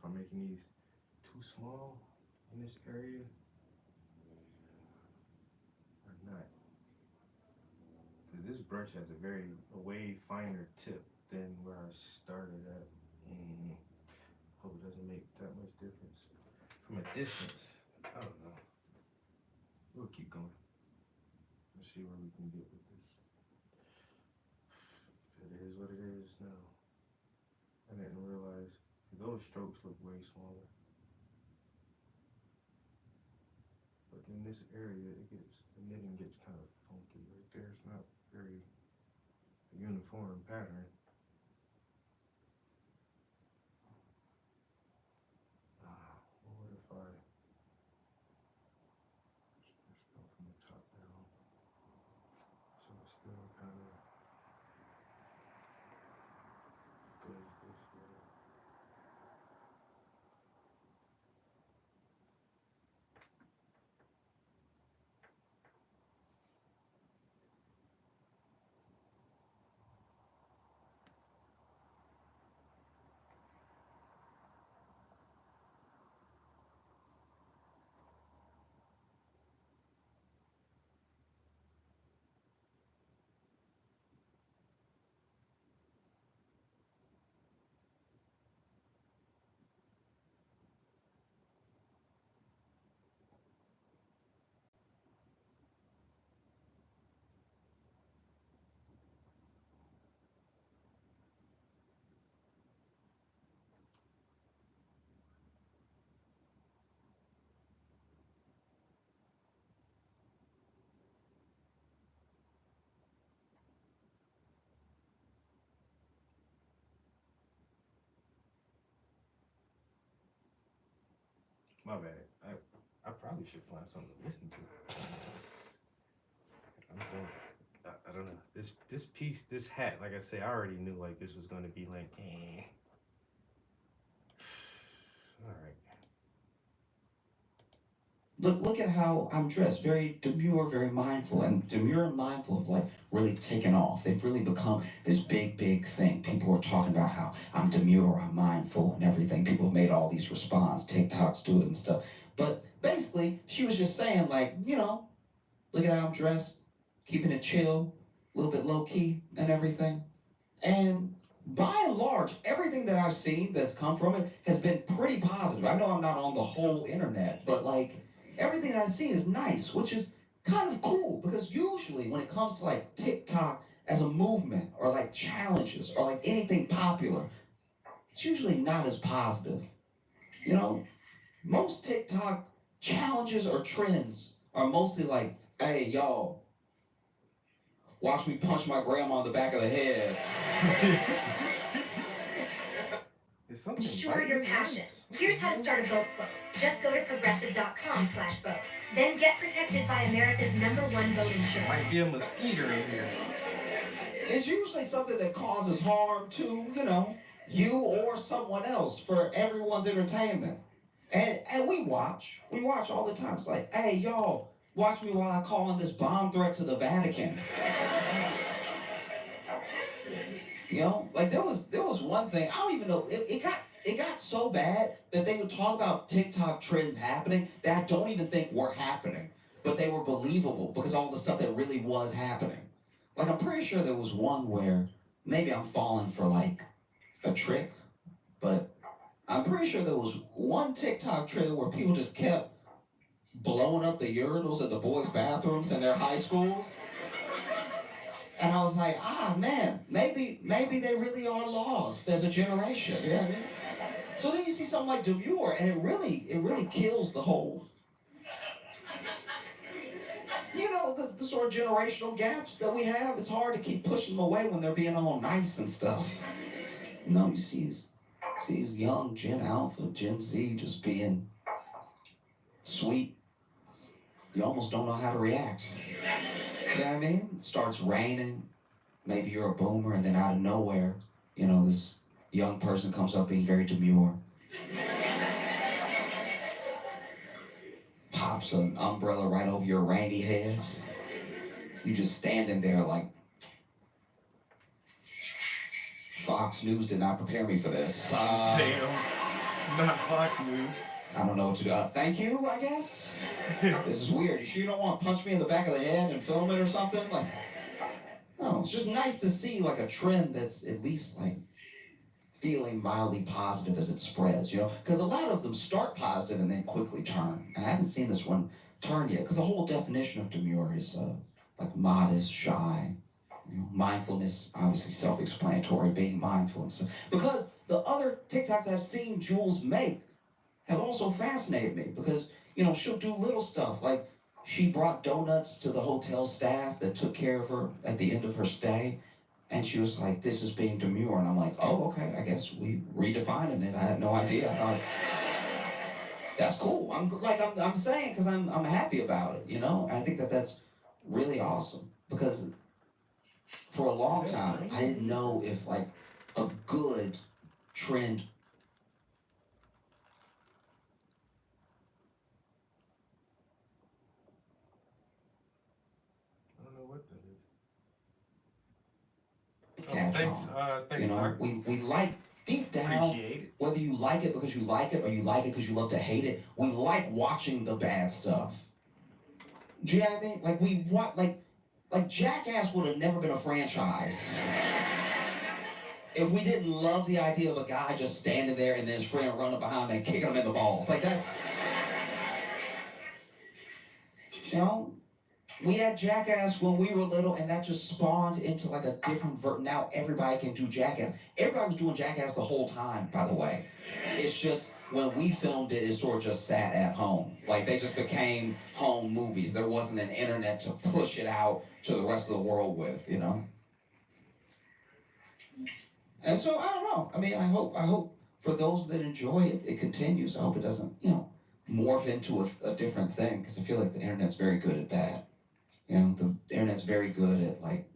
I'm making these too small in this area or not. Because this brush has a way finer tip than where I started at. Hope it doesn't make that much difference. From a distance, I don't know. We'll keep going. Let's see where we can get with this. It is what it is now. I didn't realize those strokes look way smaller. But in this area, the knitting gets kind of funky right there. It's not very uniform pattern. What if I just go from the top down? So it's still kind of goes this way. My bad. I probably should find something to listen to. I'm saying, I don't know. This piece, this hat, like I say, I already knew like this was gonna be like, All right. Look at how I'm dressed. Very demure, very mindful, and demure and mindful have like really taken off. They've really become this big thing. People are talking about how I'm demure, I'm mindful, and everything. People have made all these responses. TikToks do it and stuff. But basically, she was just saying like, look at how I'm dressed, keeping it chill, a little bit low key, and everything. And by and large, everything that I've seen that's come from it has been pretty positive. I know I'm not on the whole internet, but like everything I see is nice, which is kind of cool because usually when it comes to like TikTok as a movement or like challenges or like anything popular, it's usually not as positive. You know, most TikTok challenges or trends are mostly like, hey, y'all, watch me punch my grandma in the back of the head. Sure your passion. Here's how to start a boat club. Just go to progressive.com/boat. Then get protected by America's #1 boat insurance. Might be a mosquito in here. It's usually something that causes harm to, you or someone else for everyone's entertainment. And we watch all the time. It's like, hey, y'all, watch me while I call in this bomb threat to the Vatican. Like there was one thing, I don't even know, it got so bad that they would talk about TikTok trends happening that I don't even think were happening, but they were believable because all the stuff that really was happening. Like I'm pretty sure there was one where maybe I'm falling for like a trick, but I'm pretty sure there was one TikTok trend where people just kept blowing up the urinals at the boys' bathrooms in their high schools. And I was like, man, maybe they really are lost as a generation. You know what I mean? So then you see something like Demure, and it really kills the whole, the sort of generational gaps that we have. It's hard to keep pushing them away when they're being all nice and stuff. You see these young Gen Alpha, Gen Z just being sweet. You almost don't know how to react. You know what I mean? It starts raining. Maybe you're a boomer, and then out of nowhere, this young person comes up being very demure. Pops an umbrella right over your rainy head. You just standing there like, Fox News did not prepare me for this. Damn. Not Fox News. I don't know what to do. Thank you, I guess. This is weird. You sure you don't want to punch me in the back of the head and film it or something? Like, no, it's just nice to see like a trend that's at least like feeling mildly positive as it spreads, you know? Because a lot of them start positive and then quickly turn. And I haven't seen this one turn yet, because the whole definition of demure is like modest, shy, you know, mindfulness, obviously self-explanatory, being mindful and stuff. Because the other TikToks I've seen Jules make have also fascinated me, because, you know, she'll do little stuff like she brought donuts to the hotel staff that took care of her at the end of her stay. And she was like, this is being demure. And I'm like, oh, okay, I guess we redefining it. I had no idea. I thought, that's cool. I'm saying, because I'm happy about it, you know? I think that that's really awesome, because for a long time, I didn't know if like a good trend. I don't know what that is. Catch Thanks, on. thanks, You know, Doc. we like deep down, Appreciate it. whether you like it because you like it or you like it because you love to hate it, we like watching the bad stuff. Do you know what I mean? Like we want like Jackass would have never been a franchise if we didn't love the idea of a guy just standing there and his friend running behind and kicking him in the balls. Like that's, you know, we had Jackass when we were little, and that just spawned into like a different now everybody can do Jackass. Everybody was doing Jackass the whole time, by the way. It's just when we filmed it, it sort of just sat at home. Like they just became home movies. There wasn't an internet to push it out to the rest of the world with, you know? And so I don't know. I mean, I hope for those that enjoy it, it continues. I hope it doesn't, you know, morph into a different thing, because I feel like the internet's very good at that. You know, the internet's very good at like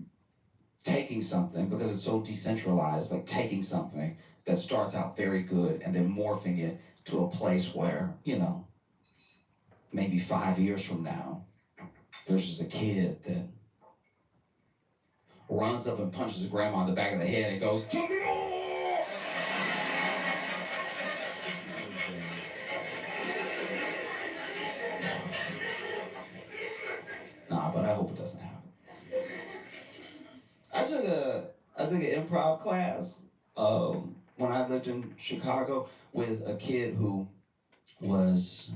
taking something, because it's so decentralized, like taking something that starts out very good and then morphing it to a place where, you know, maybe 5 years from now, there's just a kid that runs up and punches his grandma in the back of the head and goes, "Give me all!" Nah, but I hope it doesn't happen. I took an improv class when I lived in Chicago with a kid who was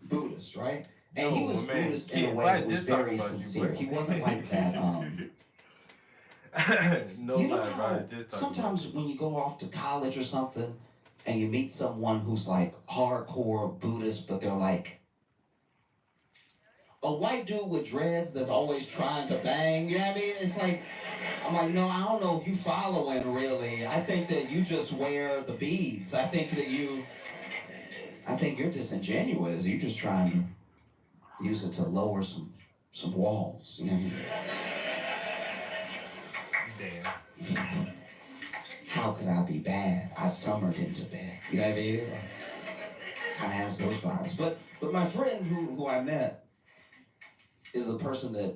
Buddhist, right? And he was Buddhist in a way that was very sincere. He wasn't like that. No You know lie, how bro. Just sometimes when you go off to college or something and you meet someone who's like hardcore Buddhist, but they're like a white dude with dreads that's always trying to bang, you know what I mean? It's like, I'm like, no, I don't know if you following really. I think that you just wear the beads. I think you're disingenuous. You're just trying to use it to lower some walls, you know what I mean? damn. How could I be bad? I summered into bed. You know what I mean? Kind of has those vibes. But my friend who I met is the person that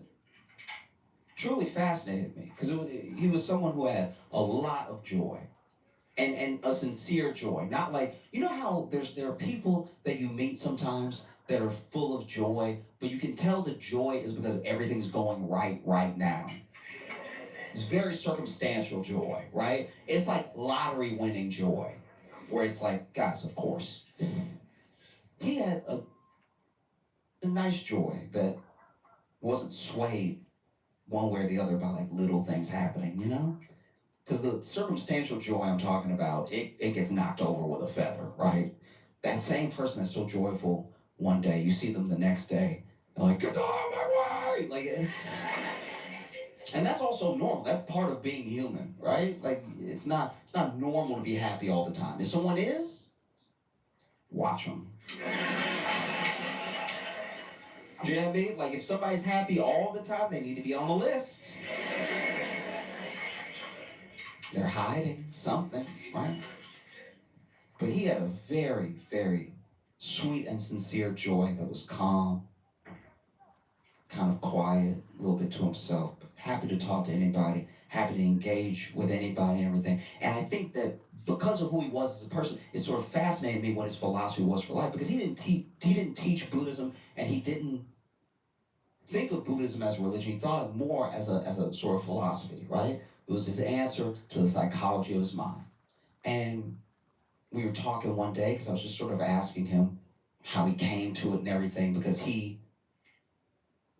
truly fascinated me, because he was someone who had a lot of joy, and a sincere joy. Not like, you know how there are people that you meet sometimes that are full of joy, but you can tell the joy is because everything's going right now. It's very circumstantial joy, right? It's like lottery winning joy, where it's like, guys, of course. He had a nice joy that wasn't swayed one way or the other by like little things happening, you know? Because the circumstantial joy I'm talking about, it gets knocked over with a feather, right? That same person that's so joyful one day, you see them the next day, they're like, get out of my way! Like, and that's also normal. That's part of being human, right? Like, it's not normal to be happy all the time. If someone is, watch them. Do you know what I mean? Like, if somebody's happy all the time, they need to be on the list. They're hiding something, right? But he had a very, very sweet and sincere joy that was calm, kind of quiet, a little bit to himself, but happy to talk to anybody, happy to engage with anybody and everything. And I think that because of who he was as a person, it sort of fascinated me what his philosophy was for life, because he didn't teach Buddhism, and he didn't think of Buddhism as a religion. He thought of more as a sort of philosophy, right? It was his answer to the psychology of his mind. And we were talking one day, because I was just sort of asking him how he came to it and everything, because he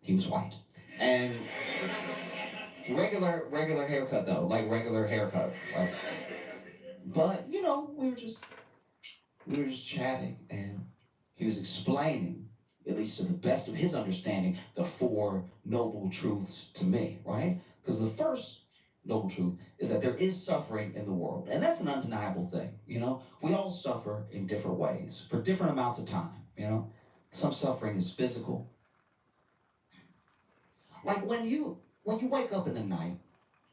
was white. And regular haircut though, like regular haircut. Like, but you know, we were just chatting, and he was explaining, at least to the best of his understanding, the four noble truths to me, right? Because the first noble truth is that there is suffering in the world, and that's an undeniable thing. You know, we all suffer in different ways for different amounts of time. You know, some suffering is physical, like when you wake up in the night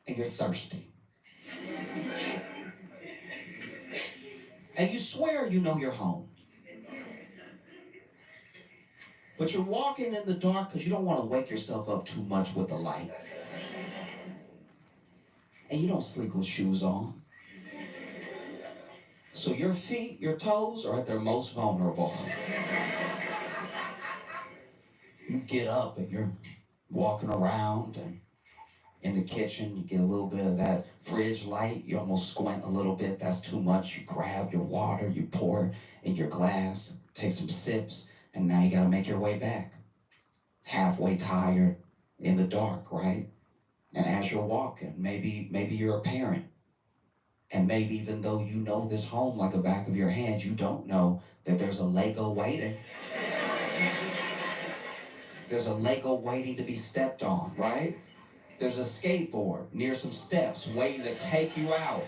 and you're thirsty, and you swear you know you're home, but you're walking in the dark because you don't want to wake yourself up too much with the light. And you don't sleep with shoes on. So your feet, your toes are at their most vulnerable. You get up and you're walking around, and in the kitchen, you get a little bit of that fridge light. You almost squint a little bit. That's too much. You grab your water, you pour it in your glass, take some sips, and now you got to make your way back. Halfway tired, in the dark, right? And as you're walking, maybe you're a parent, and maybe even though you know this home like the back of your hand, you don't know that there's a Lego waiting. There's a Lego waiting to be stepped on, right? There's a skateboard near some steps waiting to take you out,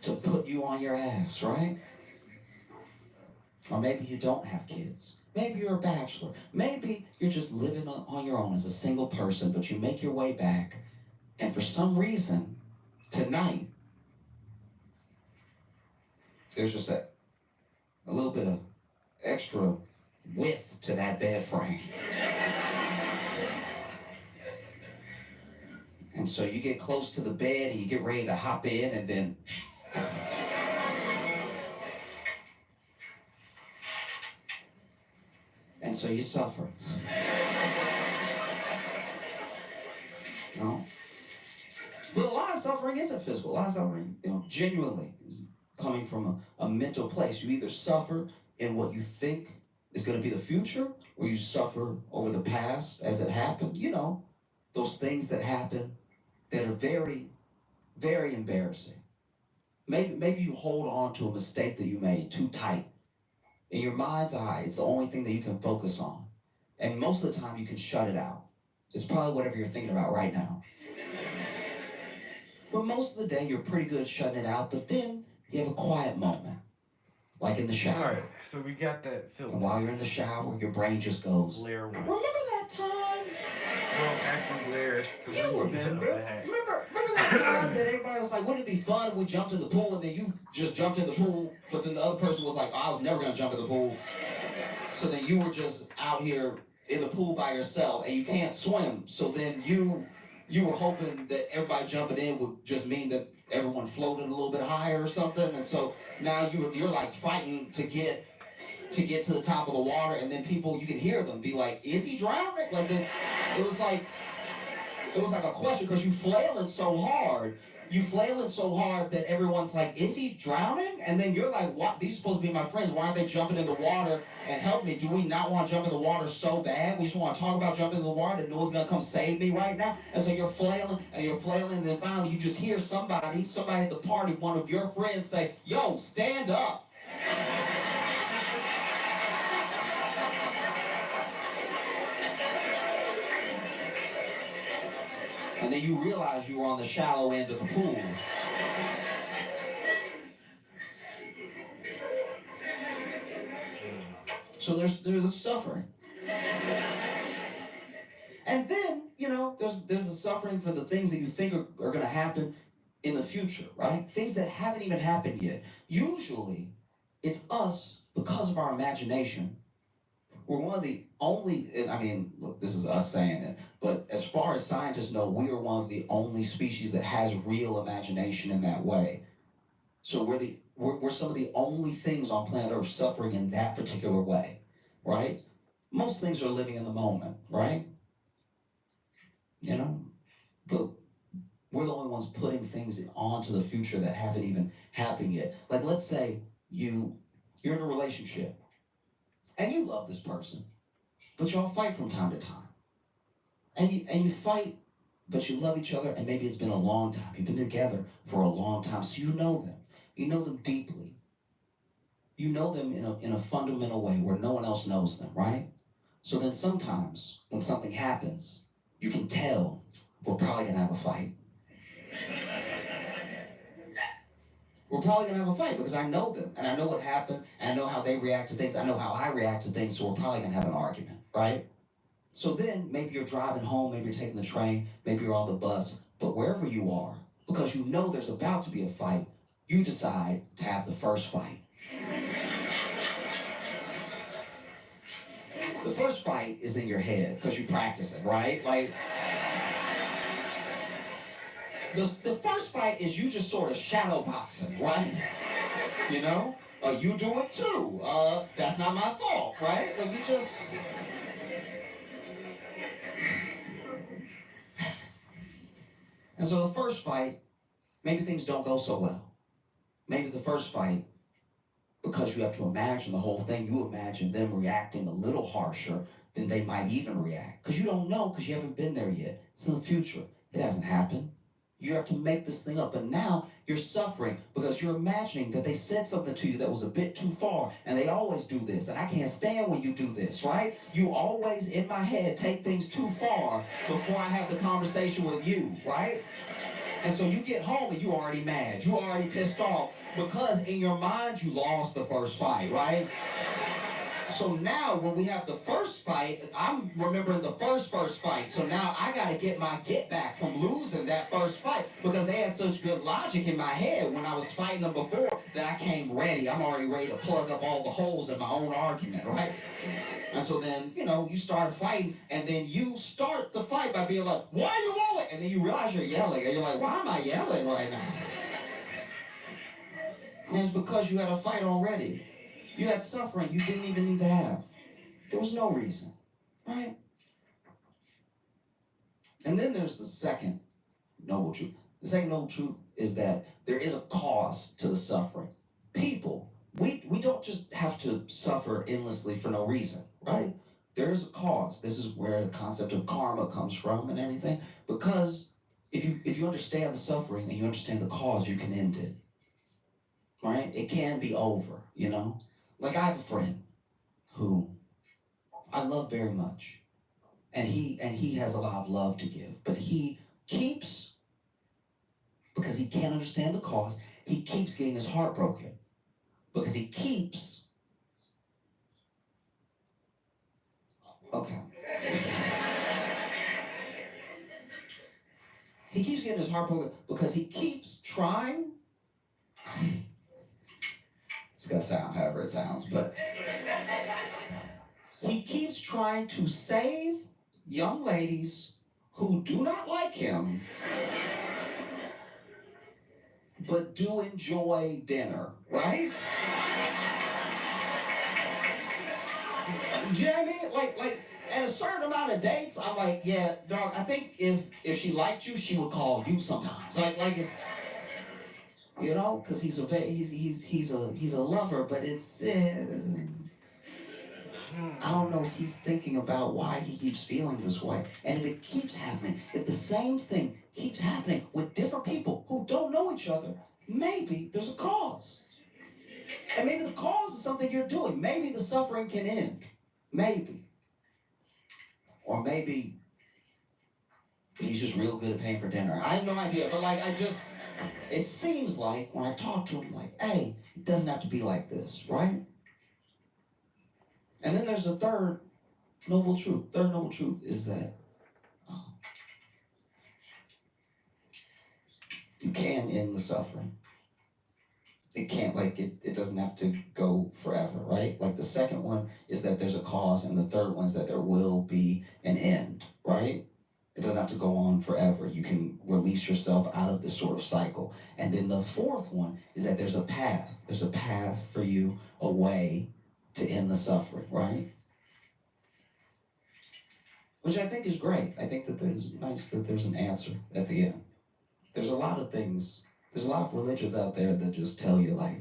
to put you on your ass, right? Or maybe you don't have kids. Maybe you're a bachelor. Maybe you're just living on your own as a single person, but you make your way back, and for some reason, tonight, there's just a little bit of extra width to that bed frame. And so you get close to the bed and you get ready to hop in, and then and so you suffer. No? But a lot of suffering isn't physical. A lot of suffering, genuinely is coming from a mental place. You either suffer in what you think is going to be the future, or you suffer over the past as it happened. You know, those things that happen that are very, very embarrassing. Maybe you hold on to a mistake that you made too tight. In your mind's eye, it's the only thing that you can focus on. And most of the time, you can shut it out. It's probably whatever you're thinking about right now. But most of the day, you're pretty good at shutting it out. But then you have a quiet moment, like in the shower. All right, so we got that filter. And while you're in the shower, your brain just goes, Layer one. remember that time? Well, actually, layer three. You remember that time that everybody was like, wouldn't it be fun if we jumped in the pool, and then you just jumped in the pool, but then the other person was like, I was never going to jump in the pool. So then you were just out here in the pool by yourself, and you can't swim. So then you were hoping that everybody jumping in would just mean that everyone floated a little bit higher or something. And so now you're like fighting to get to the top of the water, and then people, you can hear them be like, is he drowning? Like, it was like a question, because you flailing so hard that everyone's like, is he drowning? And then you're like, what? These are supposed to be my friends. Why aren't they jumping in the water and help me? Do we not want to jump in the water so bad? We just want to talk about jumping in the water, that no one's going to come save me right now. And so you're flailing, and then finally you just hear somebody at the party, one of your friends, say, yo, stand up. And then you realize you were on the shallow end of the pool. So there's a suffering. And then, there's a suffering for the things that you think are going to happen in the future, right? Things that haven't even happened yet. Usually, it's us, because of our imagination, we're one of the only, and I mean, look, this is us saying it, but as far as scientists know, we are one of the only species that has real imagination in that way. So we're some of the only things on planet Earth suffering in that particular way, right? Most things are living in the moment, right? You know, but we're the only ones putting things onto the future that haven't even happened yet. Like, let's say you're in a relationship and you love this person, but y'all fight from time to time, and you fight, but you love each other, and maybe it's been a long time. You've been together for a long time, so you know them. You know them deeply. You know them in a fundamental way where no one else knows them, right? So then sometimes when something happens, you can tell we're probably gonna have a fight. We're probably gonna have a fight because I know them and I know what happened and I know how they react to things. I know how I react to things, so we're probably gonna have an argument, right? So then maybe you're driving home, maybe you're taking the train, maybe you're on the bus, but wherever you are, because you know there's about to be a fight, you decide to have the first fight. The first fight is in your head because you practice it, right? Like, the first fight is you just sort of shadow boxing, right? You know? You do it too. That's not my fault, right? Like, you just... And so the first fight, maybe things don't go so well. Maybe the first fight, because you have to imagine the whole thing, you imagine them reacting a little harsher than they might even react. Because you don't know, because you haven't been there yet. It's in the future. It hasn't happened. You have to make this thing up. And now you're suffering because you're imagining that they said something to you that was a bit too far. And they always do this. And I can't stand when you do this, right? You always, in my head, take things too far before I have the conversation with you, right? And so you get home and you already mad. You already pissed off because in your mind you lost the first fight, right? So now when we have the first fight, I'm remembering the first fight. So now I got to get my get back from losing that first fight because they had such good logic in my head when I was fighting them before that I came ready. I'm already ready to plug up all the holes in my own argument, right? And so then, you start fighting, and then you start the fight by being like, why are you yelling? And then you realize you're yelling, and you're like, why am I yelling right now? And it's because you had a fight already. You had suffering you didn't even need to have. There was no reason, right? And then there's the second noble truth. The second noble truth is that there is a cause to the suffering. People, we don't just have to suffer endlessly for no reason, right? There is a cause. This is where the concept of karma comes from and everything. Because if you understand the suffering and you understand the cause, you can end it, right? It can be over, Like I have a friend who I love very much, and he has a lot of love to give, but he keeps, because he can't understand the cause, he keeps getting his heart broken because he keeps he keeps getting his heart broken because he keeps trying. It's gonna sound however it sounds, but he keeps trying to save young ladies who do not like him, but do enjoy dinner, right? Do you know what I mean? Like at a certain amount of dates, I'm like, yeah, dog, I think if she liked you, she would call you sometimes. Like because he's a lover, but it's I don't know if he's thinking about why he keeps feeling this way. And if it keeps happening, if the same thing keeps happening with different people who don't know each other, maybe there's a cause. And maybe the cause is something you're doing. Maybe the suffering can end. Maybe. Or maybe he's just real good at paying for dinner. I have no idea, but it seems like when I talk to him, like, hey, it doesn't have to be like this, right? And then there's a third noble truth. Third noble truth is that you can end the suffering. it can't, like, it doesn't have to go forever, right? Like the second one is that there's a cause, and the third one is that there will be an end, right? It doesn't have to go on forever. You can release yourself out of this sort of cycle. And then the fourth one is that there's a path. There's a path for you, a way to end the suffering, right? Which I think is great. I think that there's nice that there's an answer at the end. There's a lot of things, there's a lot of religions out there that just tell you, like,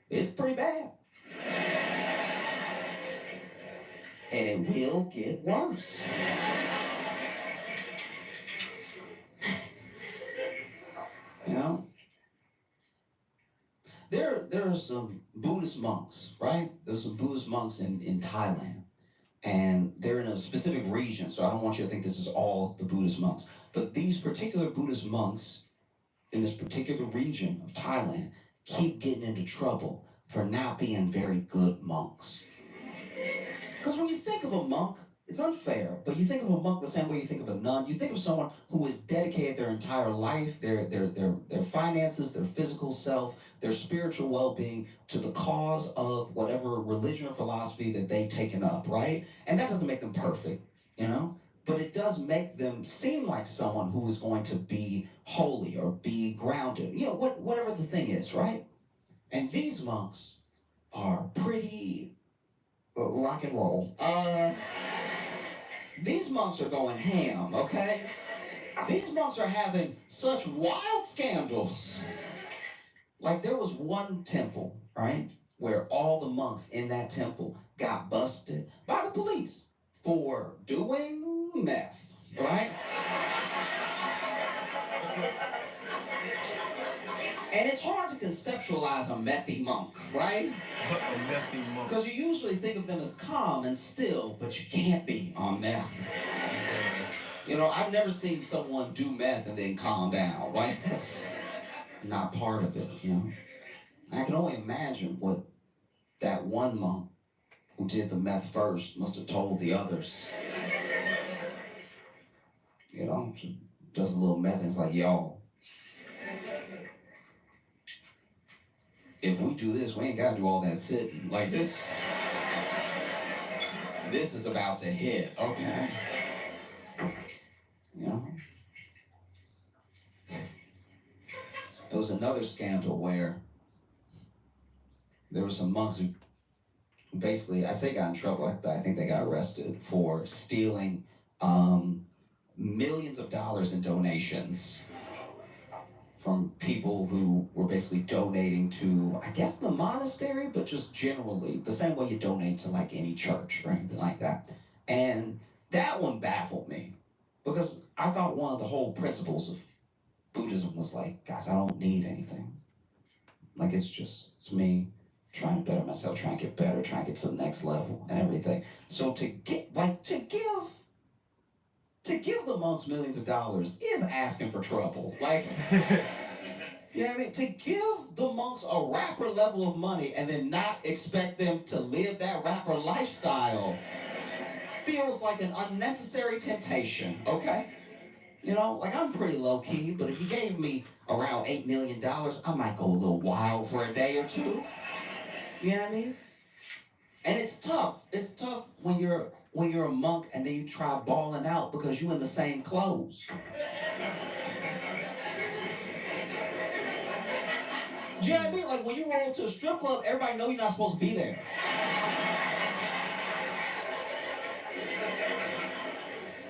it's pretty bad. And it will get worse. You know? There are some Buddhist monks, right? There's some Buddhist monks in Thailand. And they're in a specific region, so I don't want you to think this is all the Buddhist monks. But these particular Buddhist monks in this particular region of Thailand keep getting into trouble for not being very good monks. Because when you think of a monk, it's unfair, but you think of a monk the same way you think of a nun. You think of someone who has dedicated their entire life, their finances, their physical self, their spiritual well-being to the cause of whatever religion or philosophy that they've taken up, right? And that doesn't make them perfect, you know? But it does make them seem like someone who is going to be holy or be grounded, you know, whatever the thing is, right? And these monks are pretty rock and roll. These monks are going ham, okay? These monks are having such wild scandals. Like there was one temple, right, where all the monks in that temple got busted by the police for doing meth, right? And it's hard to conceptualize a methy monk, right? A methy monk. Because you usually think of them as calm and still, but you can't be on meth. You know, I've never seen someone do meth and then calm down, right? That's not part of it, you know? I can only imagine what that one monk who did the meth first must have told the others. You know, does a little meth and it's like, yo, if we do this, we ain't gotta do all that sitting. Like this is about to hit, okay? You know? There was another scandal where there were some monks who basically, I say got in trouble, I think they got arrested for stealing millions of dollars in donations from people who were basically donating to, I guess, the monastery, but just generally, the same way you donate to like any church or anything like that. And that one baffled me because I thought one of the whole principles of Buddhism was like, guys, I don't need anything. Like it's me trying to better myself, trying to get better, trying to get to the next level and everything. So to give the monks millions of dollars is asking for trouble. Like, you know what I mean? To give the monks a rapper level of money and then not expect them to live that rapper lifestyle feels like an unnecessary temptation, okay? You know, like I'm pretty low key, but if you gave me around $8 million, I might go a little wild for a day or two. You know what I mean? And it's tough. It's tough when you're a monk and then you try balling out because you in the same clothes. Do you know what I mean? Like when you roll to a strip club, everybody know you're not supposed to be there.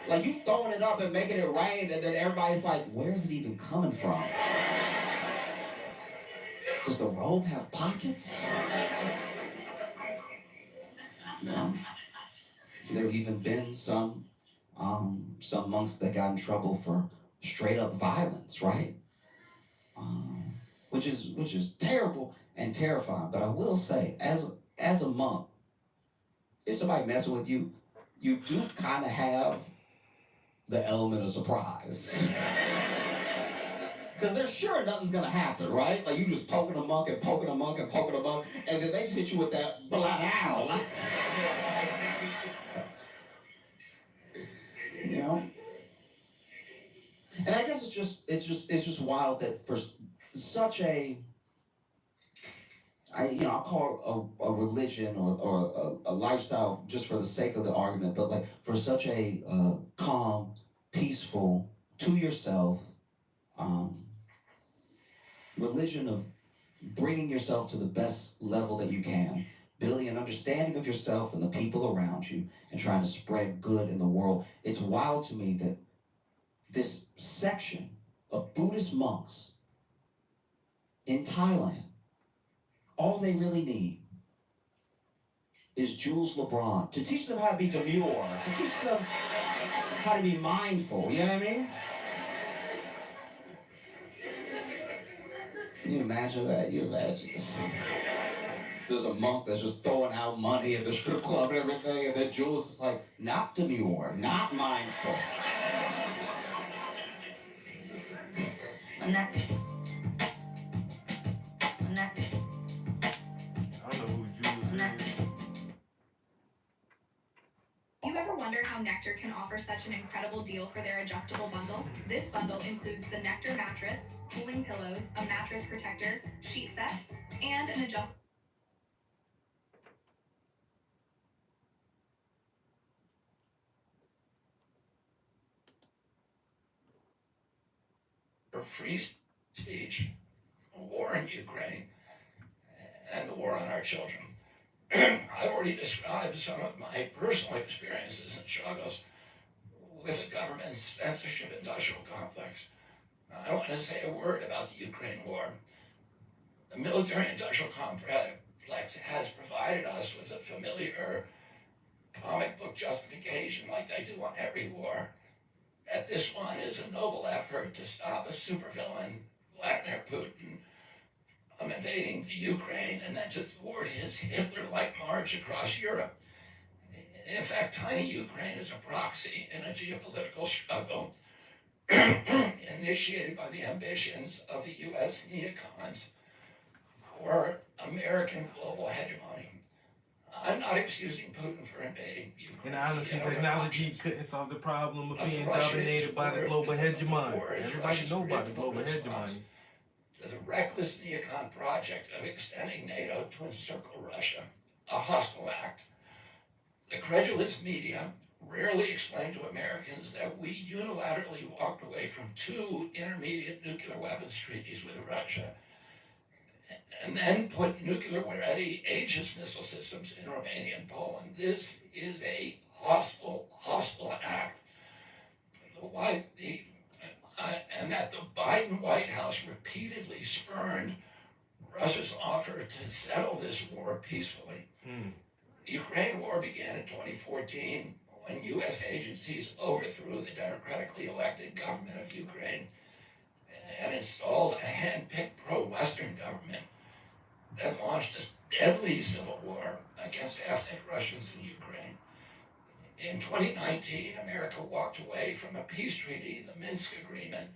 Like you throwing it up and making it rain, and then everybody's like, where's it even coming from? Does the robe have pockets? No. There have even been some monks that got in trouble for straight up violence, right? Which is terrible and terrifying. But I will say, as a monk, if somebody messing with you, you do kind of have the element of surprise. Because they're sure nothing's gonna happen, right? Like you just poking a monk and poking a monk and poking a monk, and then they just hit you with that blow. You know? And I guess it's just wild that for such a I'll call it a religion or a lifestyle just for the sake of the argument, but like for such a calm, peaceful, to yourself um, religion of bringing yourself to the best level that you can, building an understanding of yourself and the people around you, and trying to spread good in the world. It's wild to me that this section of Buddhist monks in Thailand, all they really need is Jules LeBron to teach them how to be demure, to teach them how to be mindful. You know what I mean? Can you imagine that? You imagine this? There's a monk that's just throwing out money at the strip club and everything, and then Jules is like, not demure, not mindful. I don't know who Jules is. You ever wonder how Nectar can offer such an incredible deal for their adjustable bundle? This bundle includes the Nectar mattress, cooling pillows, a mattress protector, sheet set, and an adjustable. Free speech, war in Ukraine, and the war on our children. I've already described some of my personal experiences and struggles with the government's censorship industrial complex. I want to say a word about the Ukraine war. The military industrial complex has provided us with a familiar comic book justification, like they do on every war, that this one is a noble effort to stop a supervillain, Vladimir Putin, from invading the Ukraine and then to thwart his Hitler-like march across Europe. In fact, tiny Ukraine is a proxy in a geopolitical struggle initiated by the ambitions of the U.S. neocons for American global hegemony. I'm not excusing Putin for invading Ukraine. And honestly, technology couldn't solve the problem of being dominated by the global hegemony. Everybody know about the global hegemony. To the reckless neocon project of extending NATO to encircle Russia, a hostile act. The credulous media rarely explain to Americans that we unilaterally walked away from 2 intermediate nuclear weapons treaties with Russia and then put nuclear-ready Aegis missile systems in Romania and Poland. This is a hostile act. And that the Biden White House repeatedly spurned Russia's offer to settle this war peacefully. The Ukraine war began in 2014 when U.S. agencies overthrew the democratically elected government of Ukraine and installed a hand-picked pro-Western government that launched a deadly civil war against ethnic Russians in Ukraine. In 2019, America walked away from a peace treaty, the Minsk Agreement,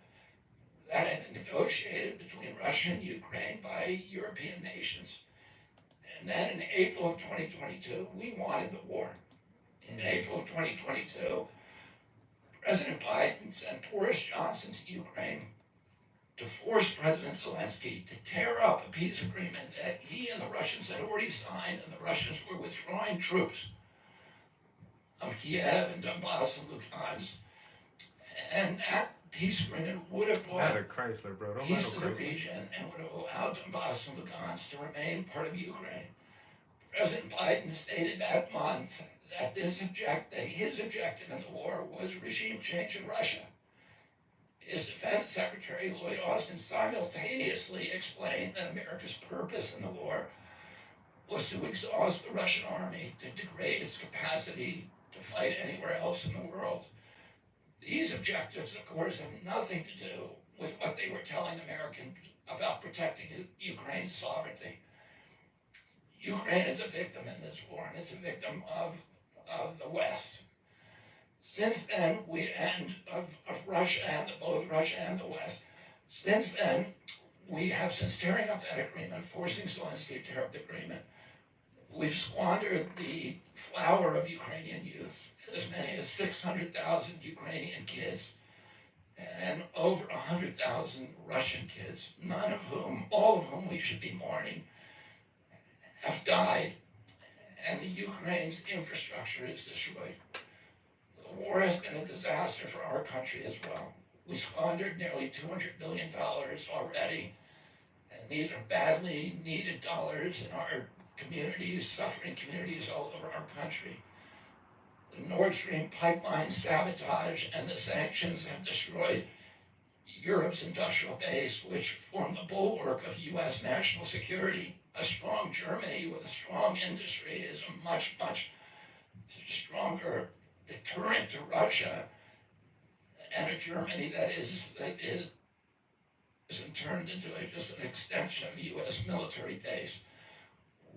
that had been negotiated between Russia and Ukraine by European nations. And then in April of 2022, we wanted the war. In April of 2022, President Biden sent Boris Johnson to Ukraine to force President Zelensky to tear up a peace agreement that he and the Russians had already signed, and the Russians were withdrawing troops of Kiev and Donbass and Luhansk. And that peace agreement would have brought Chrysler, bro. Don't peace to the region and would have allowed Donbass and Luhansk to remain part of Ukraine. President Biden stated that month that his objective in the war was regime change in Russia. His Defense Secretary Lloyd Austin simultaneously explained that America's purpose in the war was to exhaust the Russian army, to degrade its capacity to fight anywhere else in the world. These objectives, of course, have nothing to do with what they were telling Americans about protecting Ukraine's sovereignty. Ukraine is a victim in this war, and it's a victim of the West. Since then, of Russia and both Russia and the West. Since then, we have, since tearing up that agreement, forcing Zelensky to tear up the agreement, we've squandered the flower of Ukrainian youth, as many as 600,000 Ukrainian kids, and over 100,000 Russian kids, all of whom we should be mourning. have died, and the Ukraine's infrastructure is destroyed. The war has been a disaster for our country as well. We squandered nearly $200 billion already, and these are badly needed dollars in our communities, suffering communities all over our country. The Nord Stream pipeline sabotage and the sanctions have destroyed Europe's industrial base, which formed the bulwark of U.S. national security. A strong Germany with a strong industry is a much, much stronger deterrent to Russia, and a Germany that is turned into just an extension of U.S. military base.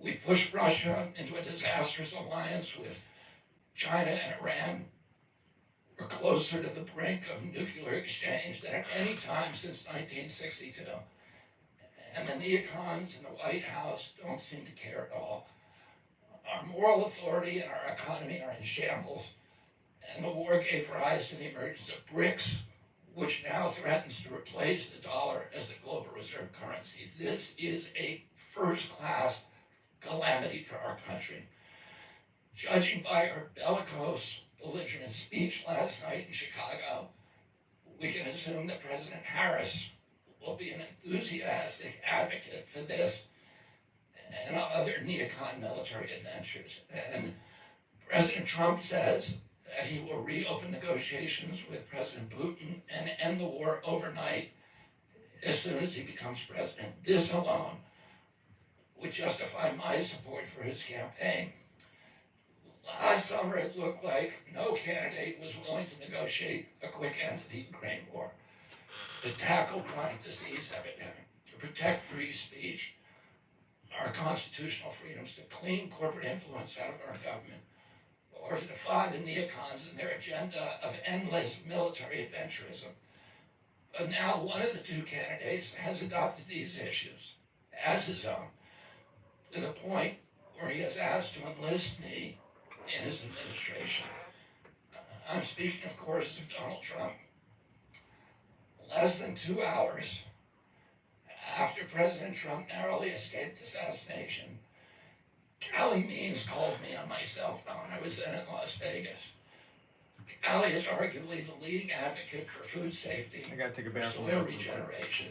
We pushed Russia into a disastrous alliance with China and Iran. We're closer to the brink of nuclear exchange than at any time since 1962. And the neocons in the White House don't seem to care at all. Our moral authority and our economy are in shambles, and the war gave rise to the emergence of BRICS, which now threatens to replace the dollar as the global reserve currency. This is a first-class calamity for our country. Judging by her bellicose, belligerent speech last night in Chicago, we can assume that President Harris will be an enthusiastic advocate for this and other neocon military adventures. And President Trump says that he will reopen negotiations with President Putin and end the war overnight as soon as he becomes president. This alone would justify my support for his campaign. Last summer, it looked like no candidate was willing to negotiate a quick end to the Ukraine war, to tackle chronic disease epidemic, to protect free speech, our constitutional freedoms, to clean corporate influence out of our government, or to defy the neocons and their agenda of endless military adventurism. But now one of the two candidates has adopted these issues as his own, to the point where he has asked to enlist me in his administration. I'm speaking, of course, of Donald Trump. Less than 2 hours after President Trump narrowly escaped assassination, Callie Means called me on my cell phone. I was then in Las Vegas. Callie is arguably the leading advocate for food safety, I gotta take a for bathroom. soil regeneration,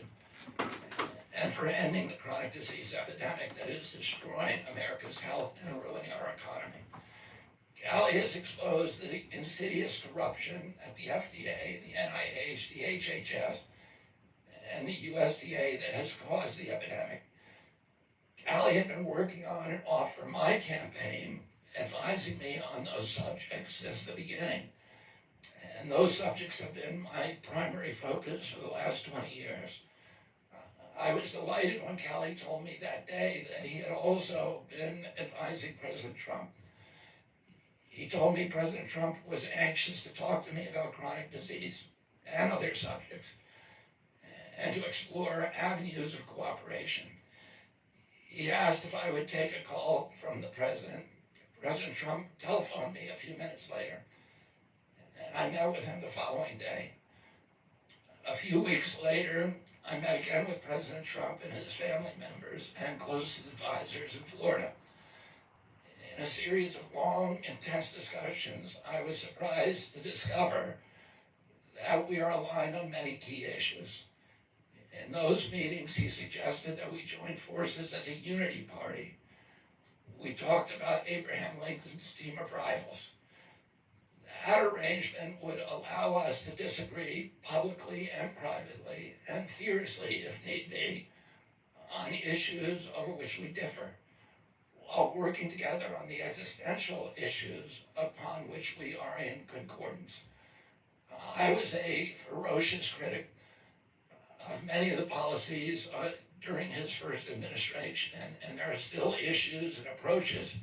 and for ending the chronic disease epidemic that is destroying America's health and ruining our economy. Callie has exposed the insidious corruption at the FDA, the NIH, the HHS, and the USDA that has caused the epidemic. Callie had been working on and off for my campaign, advising me on those subjects since the beginning. And those subjects have been my primary focus for the last 20 years. I was delighted when Callie told me that day that he had also been advising President Trump. He told me President Trump was anxious to talk to me about chronic disease and other subjects, and to explore avenues of cooperation. He asked if I would take a call from the president. President Trump telephoned me a few minutes later, and I met with him the following day. A few weeks later, I met again with President Trump and his family members and closest advisors in Florida. In a series of long, intense discussions, I was surprised to discover that we are aligned on many key issues. In those meetings, he suggested that we join forces as a unity party. We talked about Abraham Lincoln's team of rivals. That arrangement would allow us to disagree publicly and privately, and fiercely if need be, on issues over which we differ, while working together on the existential issues upon which we are in concordance. I was a ferocious critic of many of the policies during his first administration, and there are still issues and approaches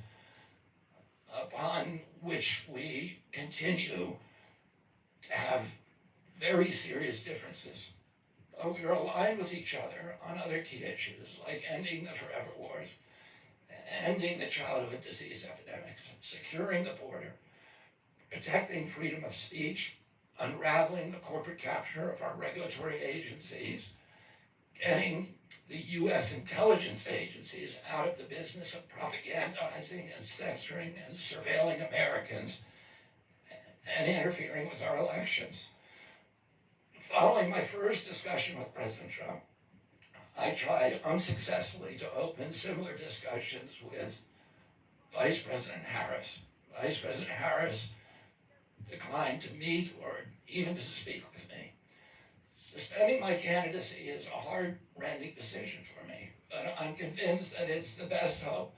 upon which we continue to have very serious differences. But we are aligned with each other on other key issues, like ending the forever wars, ending the childhood disease epidemics, securing the border, protecting freedom of speech, unraveling the corporate capture of our regulatory agencies, getting the U.S. intelligence agencies out of the business of propagandizing and censoring and surveilling Americans and interfering with our elections. Following my first discussion with President Trump, I tried unsuccessfully to open similar discussions with Vice President Harris. Vice President Harris declined to meet or even to speak with me. Suspending my candidacy is a heart-rending decision for me, but I'm convinced that it's the best hope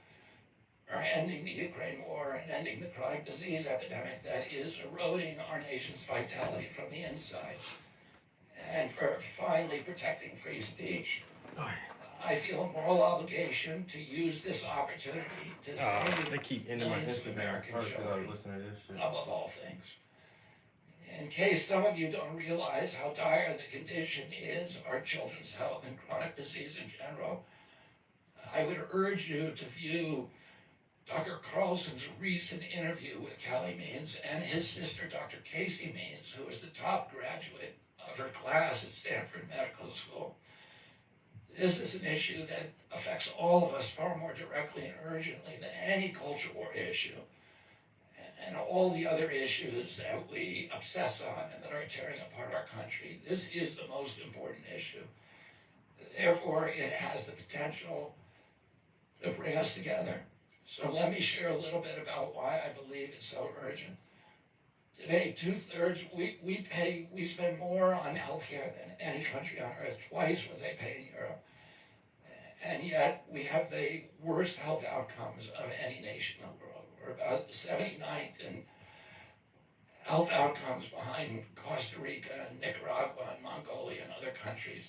for ending the Ukraine war and ending the chronic disease epidemic that is eroding our nation's vitality from the inside, and for finally protecting free speech. I feel a moral obligation to use this opportunity to save They keep ending my millions of Instagram American part because I was children listening to this shit. above all things. In case some of you don't realize how dire the condition is, our children's health and chronic disease in general, I would urge you to view Dr. Carlson's recent interview with Kelly Means and his sister, Dr. Casey Means, who is the top graduate of her class at Stanford Medical School. This is an issue that affects all of us far more directly and urgently than any culture war issue and all the other issues that we obsess on and that are tearing apart our country. This is the most important issue. Therefore, it has the potential to bring us together. So let me share a little bit about why I believe it's so urgent. Today, 2/3, we spend more on healthcare than any country on earth, twice what they pay in Europe. And yet we have the worst health outcomes of any nation in the world. We're about 79th in health outcomes behind Costa Rica, and Nicaragua, and Mongolia, and other countries.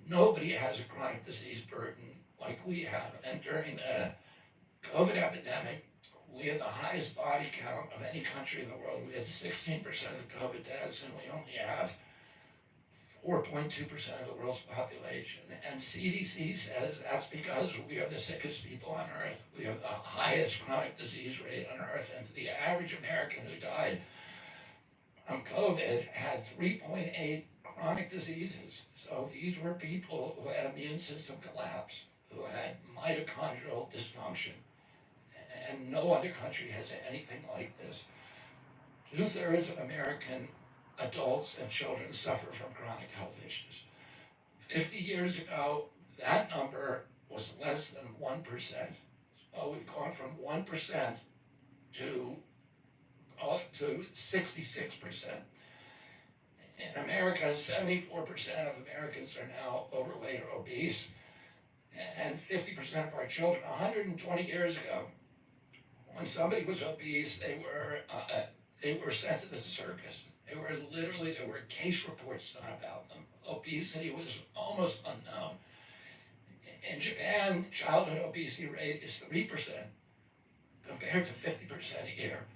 Nobody has a chronic disease burden like we have. And during the COVID epidemic, we had the highest body count of any country in the world. We had 16% of the COVID deaths, and we only have 4.2% of the world's population. And CDC says that's because we are the sickest people on earth. We have the highest chronic disease rate on earth. And the average American who died from COVID had 3.8 chronic diseases. So these were people who had immune system collapse, who had mitochondrial dysfunction. And no other country has anything like this. 2/3 of American adults and children suffer from chronic health issues. 50 years ago, that number was less than 1%. So we've gone from 1% to 66%. In America, 74% of Americans are now overweight or obese, and 50% of our children. 120 years ago, when somebody was obese, they were sent to the circus. There were case reports done about them. Obesity was almost unknown. In Japan, the childhood obesity rate is 3% compared to 50% here.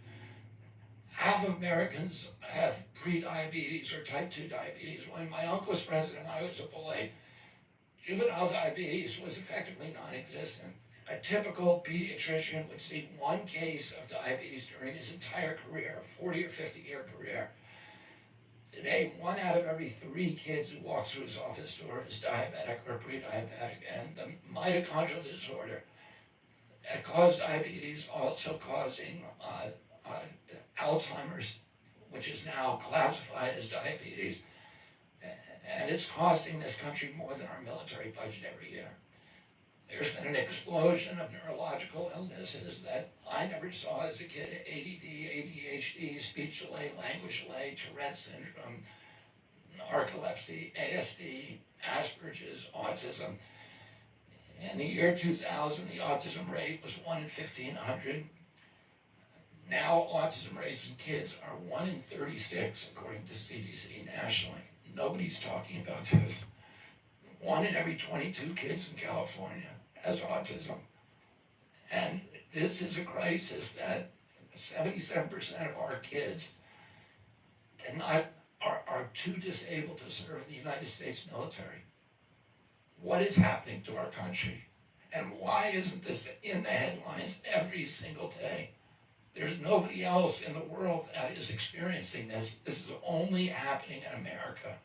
Half of Americans have pre-diabetes or type 2 diabetes. When my uncle was president, I was a boy, juvenile diabetes was effectively non-existent. A typical pediatrician would see one case of diabetes during his entire career, a 40 or 50-year career. Today, 1 out of every 3 kids who walks through his office door is diabetic or pre-diabetic, and the mitochondrial disorder that caused diabetes also causing Alzheimer's, which is now classified as diabetes, and it's costing this country more than our military budget every year. There's been an explosion of neurological illnesses that I never saw as a kid: ADD, ADHD, speech delay, language delay, Tourette syndrome, narcolepsy, ASD, Asperger's, autism. In the year 2000, the autism rate was 1 in 1,500. Now, autism rates in kids are 1 in 36, according to CDC nationally. Nobody's talking about this. 1 in every 22 kids in California has autism. And this is a crisis that 77% of our kids are too disabled to serve in the United States military. What is happening to our country? And why isn't this in the headlines every single day? There's nobody else in the world that is experiencing this. This is only happening in America.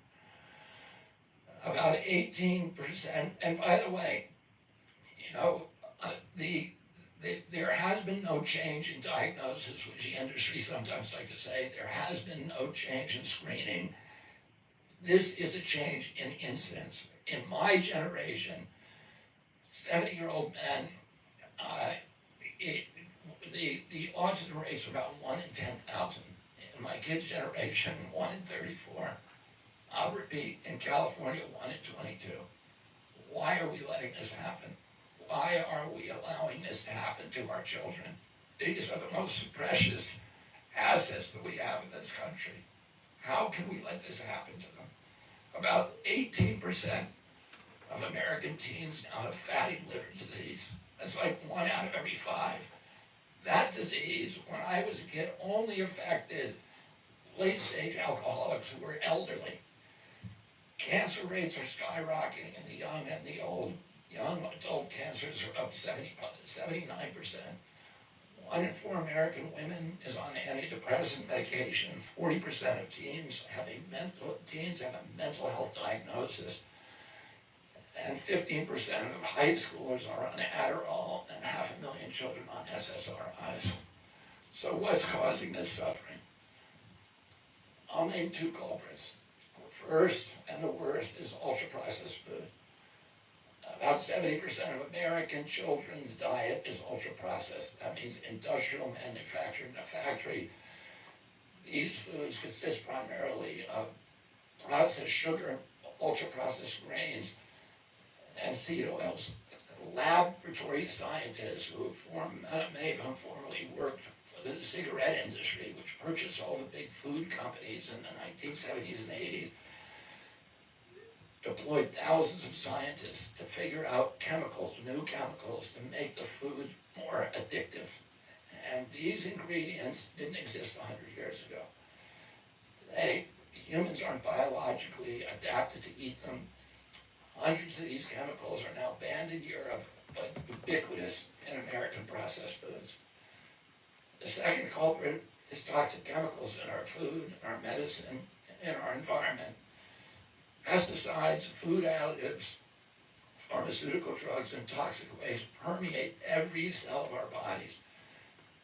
About 18%. And by the way, you know, there has been no change in diagnosis, which the industry sometimes like to say. There has been no change in screening. This is a change in incidence. In my generation, 70-year-old men, the autism rates are about 1 in 10,000. In my kids' generation, 1 in 34. I'll repeat, in California, 1 in 22. Why are we letting this happen? Why are we allowing this to happen to our children? These are the most precious assets that we have in this country. How can we let this happen to them? About 18% of American teens now have fatty liver disease. That's like 1 out of every 5. That disease, when I was a kid, only affected late-stage alcoholics who were elderly. Cancer rates are skyrocketing in the young and the old. Young adult cancers are up 79%. 1 in 4 American women is on antidepressant medication. 40% of teens have a mental health diagnosis. And 15% of high schoolers are on Adderall, and 500,000 children on SSRIs. So what's causing this suffering? I'll name 2 culprits. First, and the worst, is ultra-processed food. About 70% of American children's diet is ultra-processed. That means industrial manufactured in a factory. These foods consist primarily of processed sugar, ultra-processed grains, and seed oils. Laboratory scientists who many of whom formerly worked for the cigarette industry, which purchased all the big food companies in the 1970s and 80s, deployed thousands of scientists to figure out chemicals, new chemicals, to make the food more addictive. And these ingredients didn't exist 100 years ago. Humans aren't biologically adapted to eat them. Hundreds of these chemicals are now banned in Europe, but ubiquitous in American processed foods. The second culprit is toxic chemicals in our food, our medicine, in our environment. Pesticides, food additives, pharmaceutical drugs, and toxic waste permeate every cell of our bodies.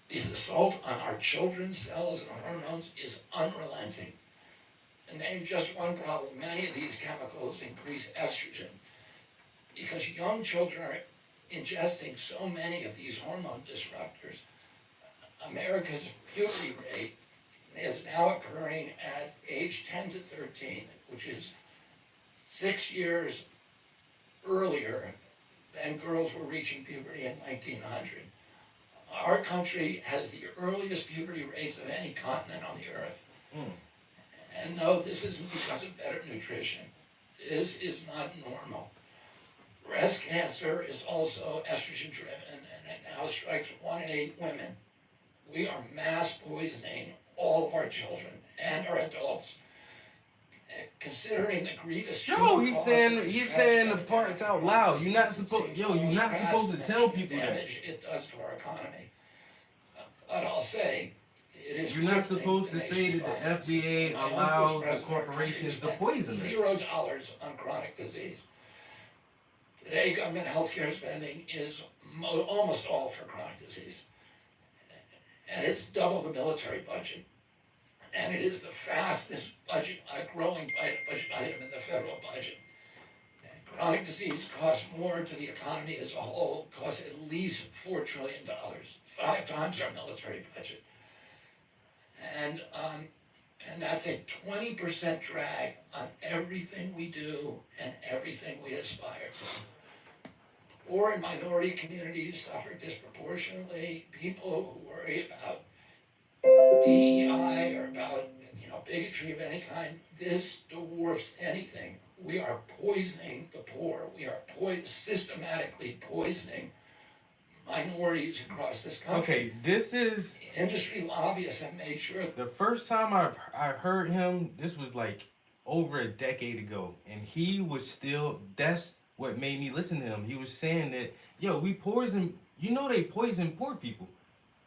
The assault on our children's cells and hormones is unrelenting. To name just one problem, many of these chemicals increase estrogen. Because young children are ingesting so many of these hormone disruptors, America's puberty rate is now occurring at age 10 to 13, which is 6 years earlier than girls were reaching puberty in 1900. Our country has the earliest puberty rates of any continent on the earth. And no, this isn't because of better nutrition. This is not normal. Breast cancer is also estrogen driven, and it now strikes 1 in 8 women. We are mass poisoning all of our children and our adults. Considering the grievous he's saying the parts out loud. You're not supposed to tell people that. It does to our economy. But I'll say, it is. You're not supposed to say that the FDA allows the corporations to poison us. $0 on chronic disease. Today, government healthcare spending is almost all for chronic disease. And it's double the military budget. And it is the fastest growing budget item in the federal budget. And chronic disease costs more to the economy as a whole, costs at least $4 trillion, 5 times our military budget. And that's a 20% drag on everything we do and everything we aspire to. Poor and minority communities suffer disproportionately. People who worry about DEI or about bigotry of any kind, this dwarfs anything. We are poisoning the poor. We are systematically poisoning minorities across this country. Okay, this is... Industry lobbyists have made sure... The first time I heard him, this was like over a decade ago. And he was still... That's what made me listen to him. He was saying that, we poison... they poison poor people.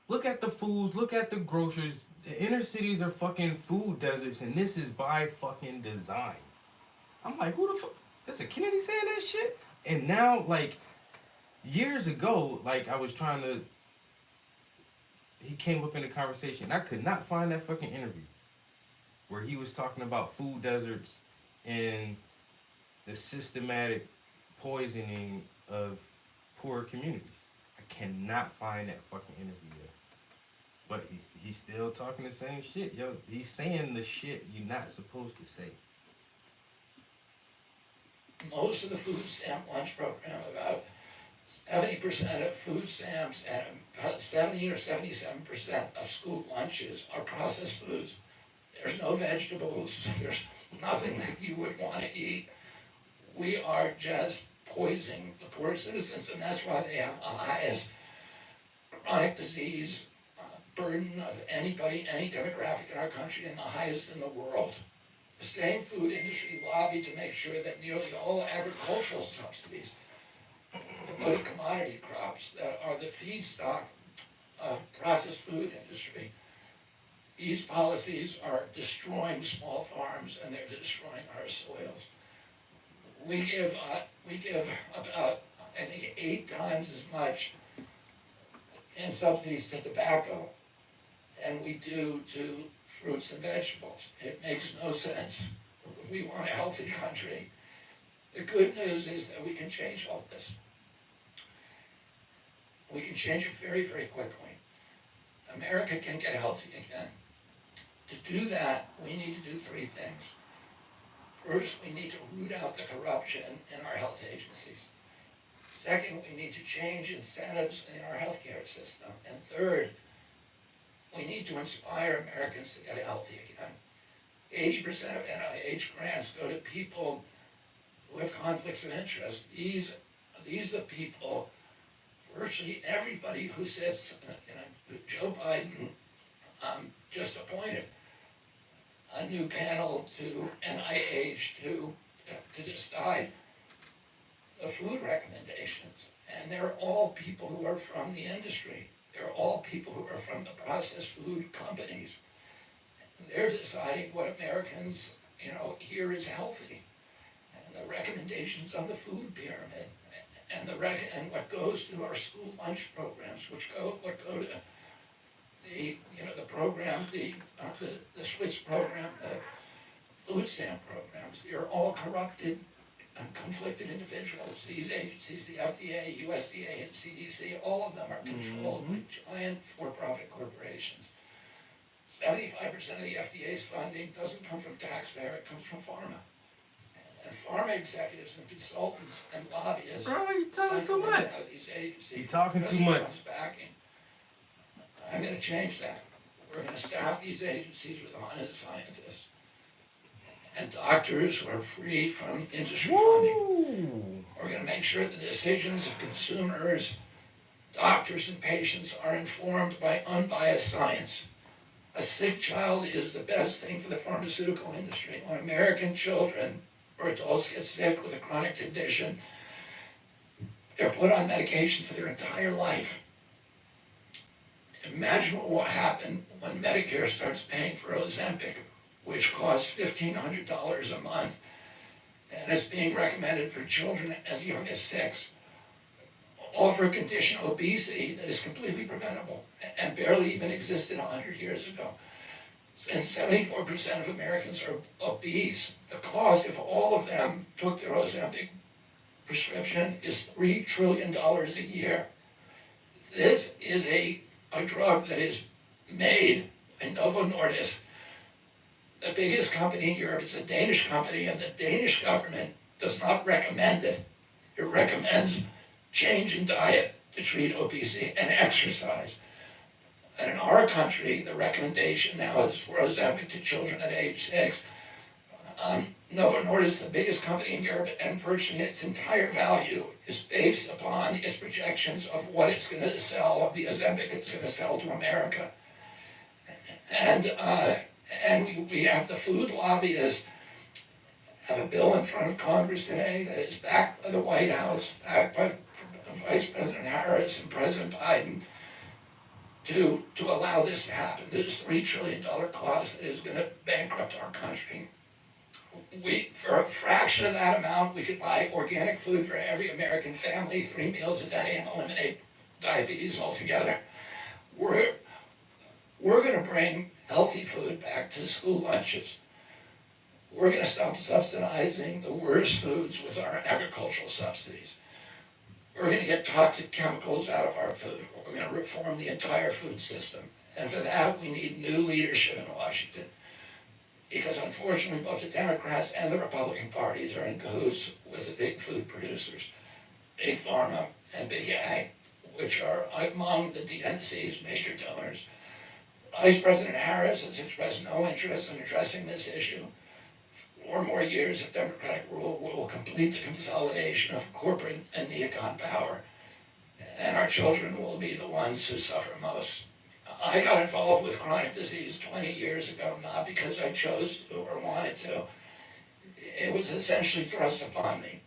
Look at the foods, look at the grocers. The inner cities are fucking food deserts, and this is by fucking design. I'm like, who the fuck? That's a Kennedy saying that shit. And now, like years ago, like I was trying to, he came up in the conversation. I could not find that fucking interview where he was talking about food deserts and the systematic poisoning of poor communities. I cannot find that fucking interview yet. But he's still talking the same shit, yo. He's saying the shit you're not supposed to say. Most of the food stamp lunch program, about 70% of food stamps and about 70 or 77% of school lunches are processed foods. There's no vegetables. There's nothing that you would want to eat. We are just poisoning the poor citizens, and that's why they have the highest chronic disease burden of anybody, any demographic in our country, and the highest in the world. The same food industry lobbied to make sure that nearly all agricultural subsidies go to commodity crops that are the feedstock of processed food industry. These policies are destroying small farms and they're destroying our soils. We give about, I think, 8 times as much in subsidies to tobacco than we do to fruits and vegetables. It makes no sense. If we want a healthy country, the good news is that we can change all this. We can change it very, very quickly. America can get healthy again. To do that, we need to do 3 things. First, we need to root out the corruption in our health agencies. Second, we need to change incentives in our healthcare system. And third, we need to inspire Americans to get healthy again. 80% of NIH grants go to people who have conflicts of interest. These are the people, virtually everybody who sits, Joe Biden just appointed a new panel to NIH to decide the food recommendations. And they're all people who are from the industry. They're all people who are from the processed food companies. They're deciding what Americans, here is healthy. And the recommendations on the food pyramid, and what goes to our school lunch programs, what go to the program, the Swiss program, the food stamp programs. They're all corrupted and conflicted individuals. These agencies, the FDA, USDA, and CDC, all of them are controlled by giant for-profit corporations. 75% of the FDA's funding doesn't come from taxpayer, it comes from pharma. And pharma executives and consultants and lobbyists. Bro, you talking too much. These agencies. You talking too much. Backing. I'm going to change that. We're going to staff these agencies with honest scientists and doctors who are free from industry funding. We're going to make sure the decisions of consumers, doctors, and patients are informed by unbiased science. A sick child is the best thing for the pharmaceutical industry. When American children or adults get sick with a chronic condition, they're put on medication for their entire life. Imagine what will happen when Medicare starts paying for Ozempic, which costs $1,500 a month, and is being recommended for children as young as 6, all for a condition, obesity, that is completely preventable and barely even existed 100 years ago. And 74% of Americans are obese. The cost, if all of them took their Ozempic prescription, is $3 trillion a year. This is a drug that is made by Novo Nordisk, the biggest company in Europe. It's a Danish company, and the Danish government does not recommend it. It recommends change in diet to treat obesity and exercise. And in our country, the recommendation now is for Ozempic to children at age 6. Novo Nordisk, the biggest company in Europe, and virtually its entire value is based upon its projections of what it's going to sell, of the Ozempic it's going to sell to America. And we have the food lobbyists have a bill in front of Congress today that is backed by the White House, backed by Vice President Harris and President Biden, to allow this to happen. This $3 trillion clause that is going to bankrupt our country. For a fraction of that amount, we could buy organic food for every American family, 3 meals a day, and eliminate diabetes altogether. We're going to bring healthy food back to school lunches. We're going to stop subsidizing the worst foods with our agricultural subsidies. We're going to get toxic chemicals out of our food. We're going to reform the entire food system. And for that, we need new leadership in Washington. Because unfortunately, both the Democrats and the Republican parties are in cahoots with the big food producers, Big Pharma and Big Ag, which are among the DNC's major donors. Vice President Harris has expressed no interest in addressing this issue. 4 more years of Democratic rule will complete the consolidation of corporate and neocon power, and our children will be the ones who suffer most. I got involved with chronic disease 20 years ago, not because I chose to or wanted to. It was essentially thrust upon me.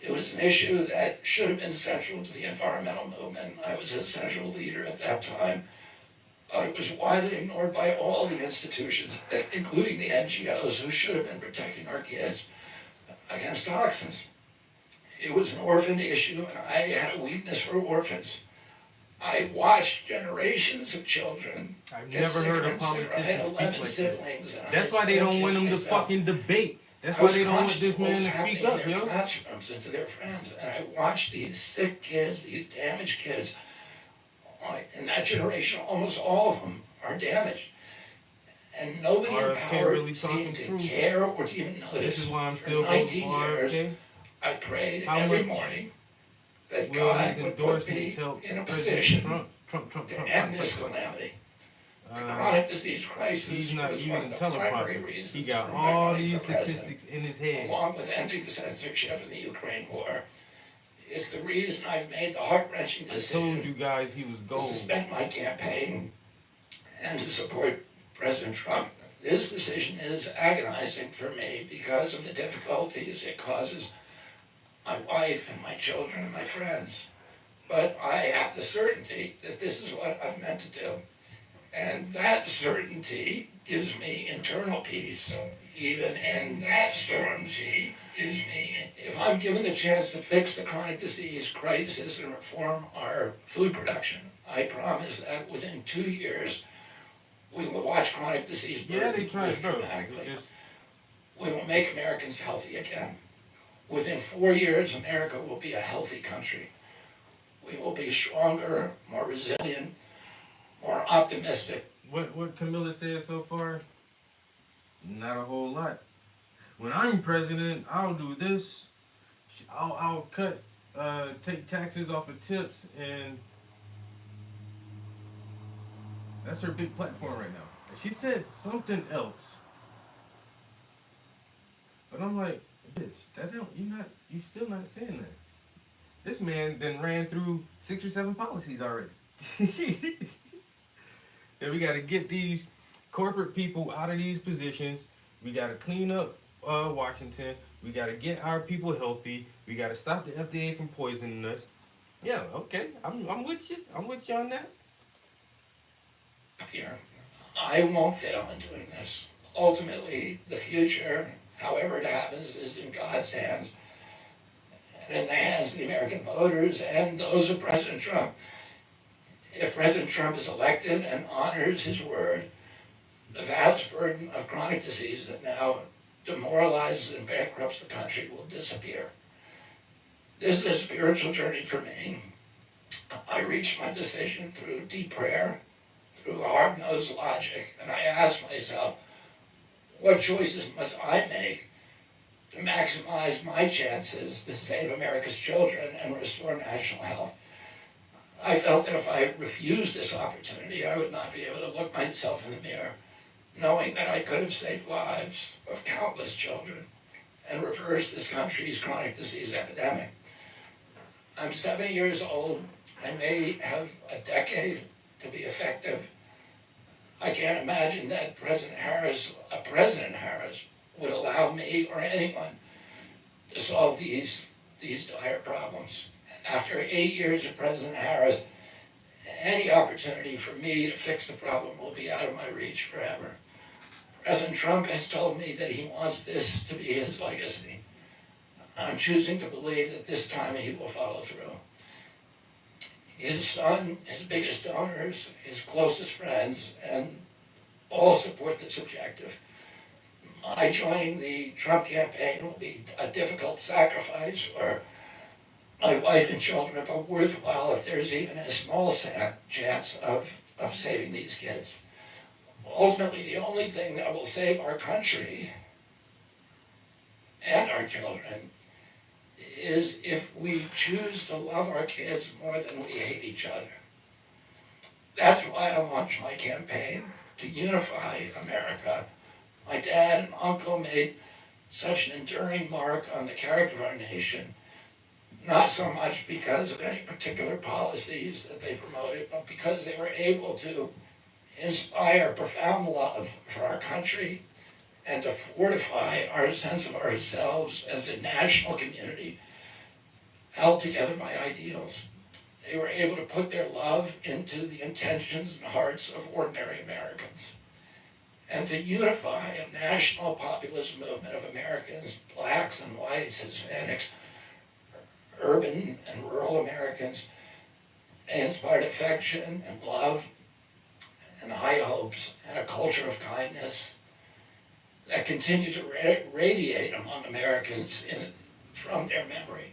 It was an issue that should have been central to the environmental movement. I was a central leader at that time. It was widely ignored by all the institutions, including the NGOs, who should have been protecting our kids against toxins. It was an orphan issue, and I had a weakness for orphans. I watched generations of children. I've never heard a politician speak like this. That's why they don't want them to fucking debate. That's why they don't want this man to speak up, yo. Classrooms and to their friends, and I watched these sick kids, these damaged kids. In that generation, almost all of them are damaged. And nobody in power really seemed to care or to even notice. This is why I'm still for 19 years, I prayed every morning that God would put me in a position to end this calamity. The chronic disease crisis he's not was one using of the primary teleprompter. reasons He got for my all running these for president, statistics in his head. along with ending the censorship in the Ukraine war. It's the reason I've made the heart-wrenching I decision told you guys he was to gold. suspend my campaign and to support President Trump. This decision is agonizing for me because of the difficulties it causes my wife and my children and my friends. But I have the certainty that this is what I've meant to do. And that certainty gives me internal peace. Even in that certainty gives me, if I'm given the chance to fix the chronic disease crisis and reform our food production, I promise that within 2 years, we will watch chronic disease burden lift dramatically. We will make Americans healthy again. Within 4 years, America will be a healthy country. We will be stronger, more resilient, more optimistic. What Camilla said so far? Not a whole lot. When I'm president, I'll do this. I'll take taxes off of tips, and that's her big platform right now. She said something else, but I'm like, bitch, you still not saying that. This man then ran through 6 or 7 policies already. And we got to get these corporate people out of these positions. We got to clean up Washington. We got to get our people healthy. We got to stop the FDA from poisoning us. Yeah, okay, I'm with you. I'm with you on that. Here, I won't fail in doing this. Ultimately, the future, however it happens, is in God's hands, and in the hands of the American voters and those of President Trump. If President Trump is elected and honors his word, the vast burden of chronic disease that now demoralizes and bankrupts the country will disappear. This is a spiritual journey for me. I reached my decision through deep prayer, through hard-nosed logic, and I asked myself, what choices must I make to maximize my chances to save America's children and restore national health? I felt that if I refused this opportunity, I would not be able to look myself in the mirror, knowing that I could have saved lives of countless children and reversed this country's chronic disease epidemic. I'm 70 years old. I may have a decade to be effective. I can't imagine that President Harris would allow me or anyone to solve these dire problems. After 8 years of President Harris, any opportunity for me to fix the problem will be out of my reach forever. President Trump has told me that he wants this to be his legacy. I'm choosing to believe that this time he will follow through. His son, his biggest donors, his closest friends, and all support this objective. My joining the Trump campaign will be a difficult sacrifice for my wife and children, but worthwhile if there's even a small chance of saving these kids. Ultimately, the only thing that will save our country and our children is if we choose to love our kids more than we hate each other. That's why I launched my campaign to unify America. My dad and uncle made such an enduring mark on the character of our nation, not so much because of any particular policies that they promoted, but because they were able to inspire profound love for our country and to fortify our sense of ourselves as a national community held together by ideals. They were able to put their love into the intentions and hearts of ordinary Americans and to unify a national populist movement of Americans, blacks and whites, Hispanics, urban and rural Americans. They inspired affection and love and high hopes and a culture of kindness that continue to radiate among Americans from their memory.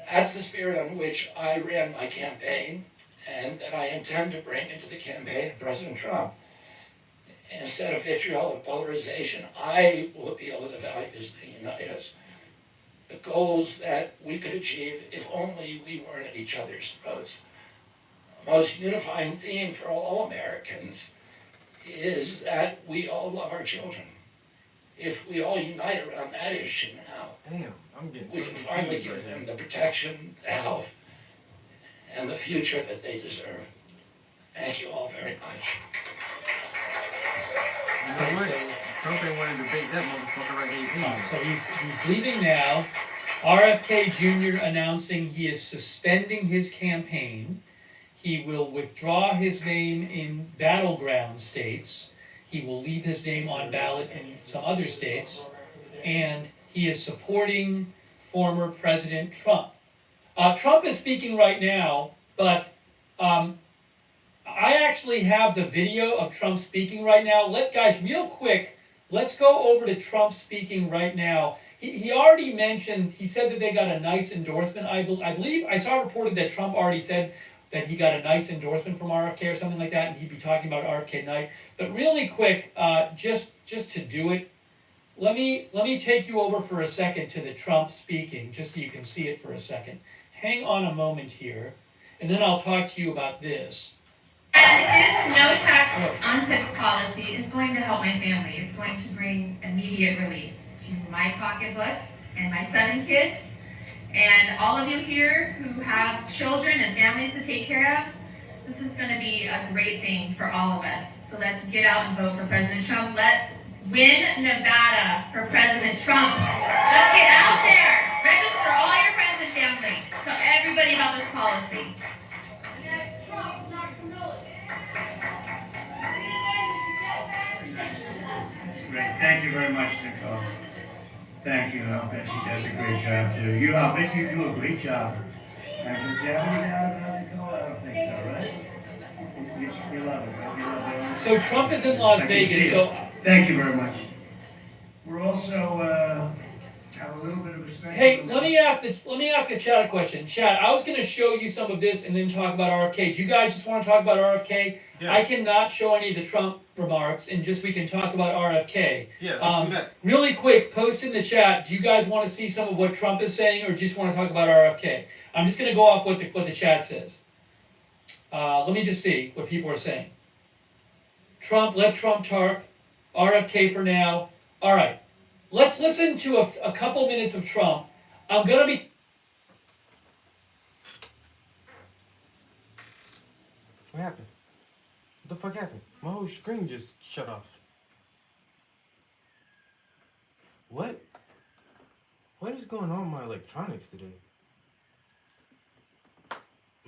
That's the spirit on which I ran my campaign and that I intend to bring into the campaign of President Trump. Instead of vitriol and polarization, I will appeal to the values that unite us, the goals that we could achieve if only we weren't at each other's throats. The most unifying theme for all Americans is that we all love our children. If we all unite around that issue now, Damn, I'm getting we can finally give them the protection, the health, and the future that they deserve. Thank you all very much. You know what? Trump ain't want to debate that motherfucker right here. So he's leaving now. RFK Jr. announcing he is suspending his campaign. He will withdraw his name in battleground states. He will leave his name on ballot in some other states. And he is supporting former President Trump. Trump is speaking right now, but I actually have the video of Trump speaking right now. Guys, real quick, let's go over to Trump speaking right now. He already mentioned, he said that they got a nice endorsement. I believe, I saw reported that Trump already said that he got a nice endorsement from RFK or something like that, and he'd be talking about RFK night. But really quick, just to do it, let me take you over for a second to the Trump speaking, just so you can see it for a second. Hang on a moment here, and then I'll talk to you about this. And his no tax on tips policy is going to help my family. It's going to bring immediate relief to my pocketbook and my 7 kids. And all of you here who have children and families to take care of, this is going to be a great thing for all of us. So let's get out and vote for President Trump. Let's win Nevada for President Trump. Let's get out there. Register all your friends and family. Tell everybody about this policy. That's great. Thank you very much, Nicole. Thank you. I'll bet she does a great job too. I'll bet you do a great job. And do you have any doubt about Nicole? I don't think so, right? You love it, right? You love it. So Trump is in Las Vegas. So thank you very much. We're also have a little bit of a special. hey, let me ask the chat a question. Chat, I was going to show you some of this and then talk about RFK. Do you guys just want to talk about RFK? Yeah. I cannot show any of the Trump remarks, and just we can talk about RFK. Yeah, let's do that. Really quick, post in the chat. Do you guys want to see some of what Trump is saying, or just want to talk about RFK? I'm just going to go off what the chat says. Let me just see what people are saying. Trump, let Trump talk. RFK for now. All right. Let's listen to a couple minutes of Trump. I'm going to be... What happened? What the fuck happened? My whole screen just shut off. What? What is going on with my electronics today?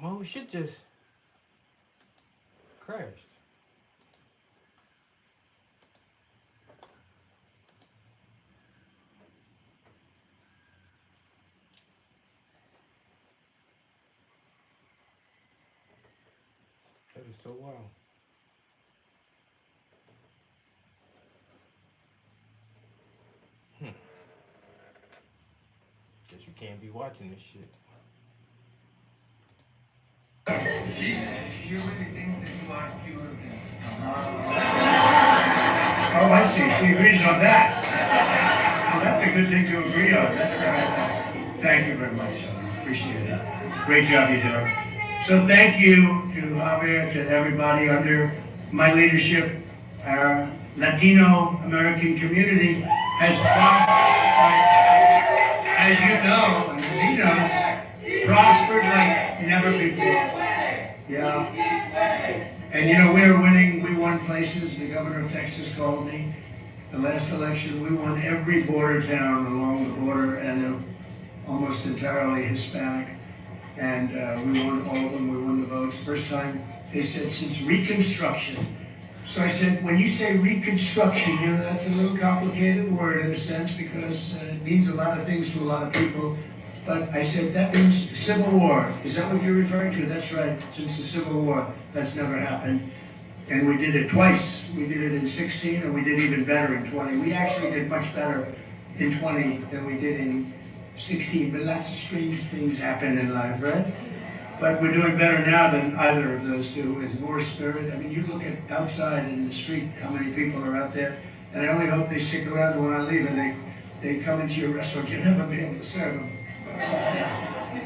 My whole shit just crashed. is so wild. Guess you can't be watching this shit. Oh, I see. She agrees on that. Well, that's a good thing to agree on. That's thank you very much. Appreciate it. Great job you do. So thank you to Javier, to everybody under my leadership. Our Latino American community has as you know, and as he knows, prospered like never before. Yeah. And you know, we're winning. We won places. The governor of Texas called me. The last election, we won every border town along the border, and almost entirely Hispanic. And we won all of them. We won the votes. First time, they said, since Reconstruction. So I said, when you say Reconstruction, you know, that's a little complicated word in a sense, because it means a lot of things to a lot of people. But I said, that means Civil War. Is that what you're referring to? That's right. Since the Civil War, that's never happened. And we did it twice. We did it in 16, and we did even better in 20. We actually did much better in 20 than we did in 16, but lots of strange things happen in life, right? But we're doing better now than either of those two. With more spirit. I mean, you look at outside in the street, how many people are out there, and I only hope they stick around when I leave and they come into your restaurant. You'll never be able to serve them.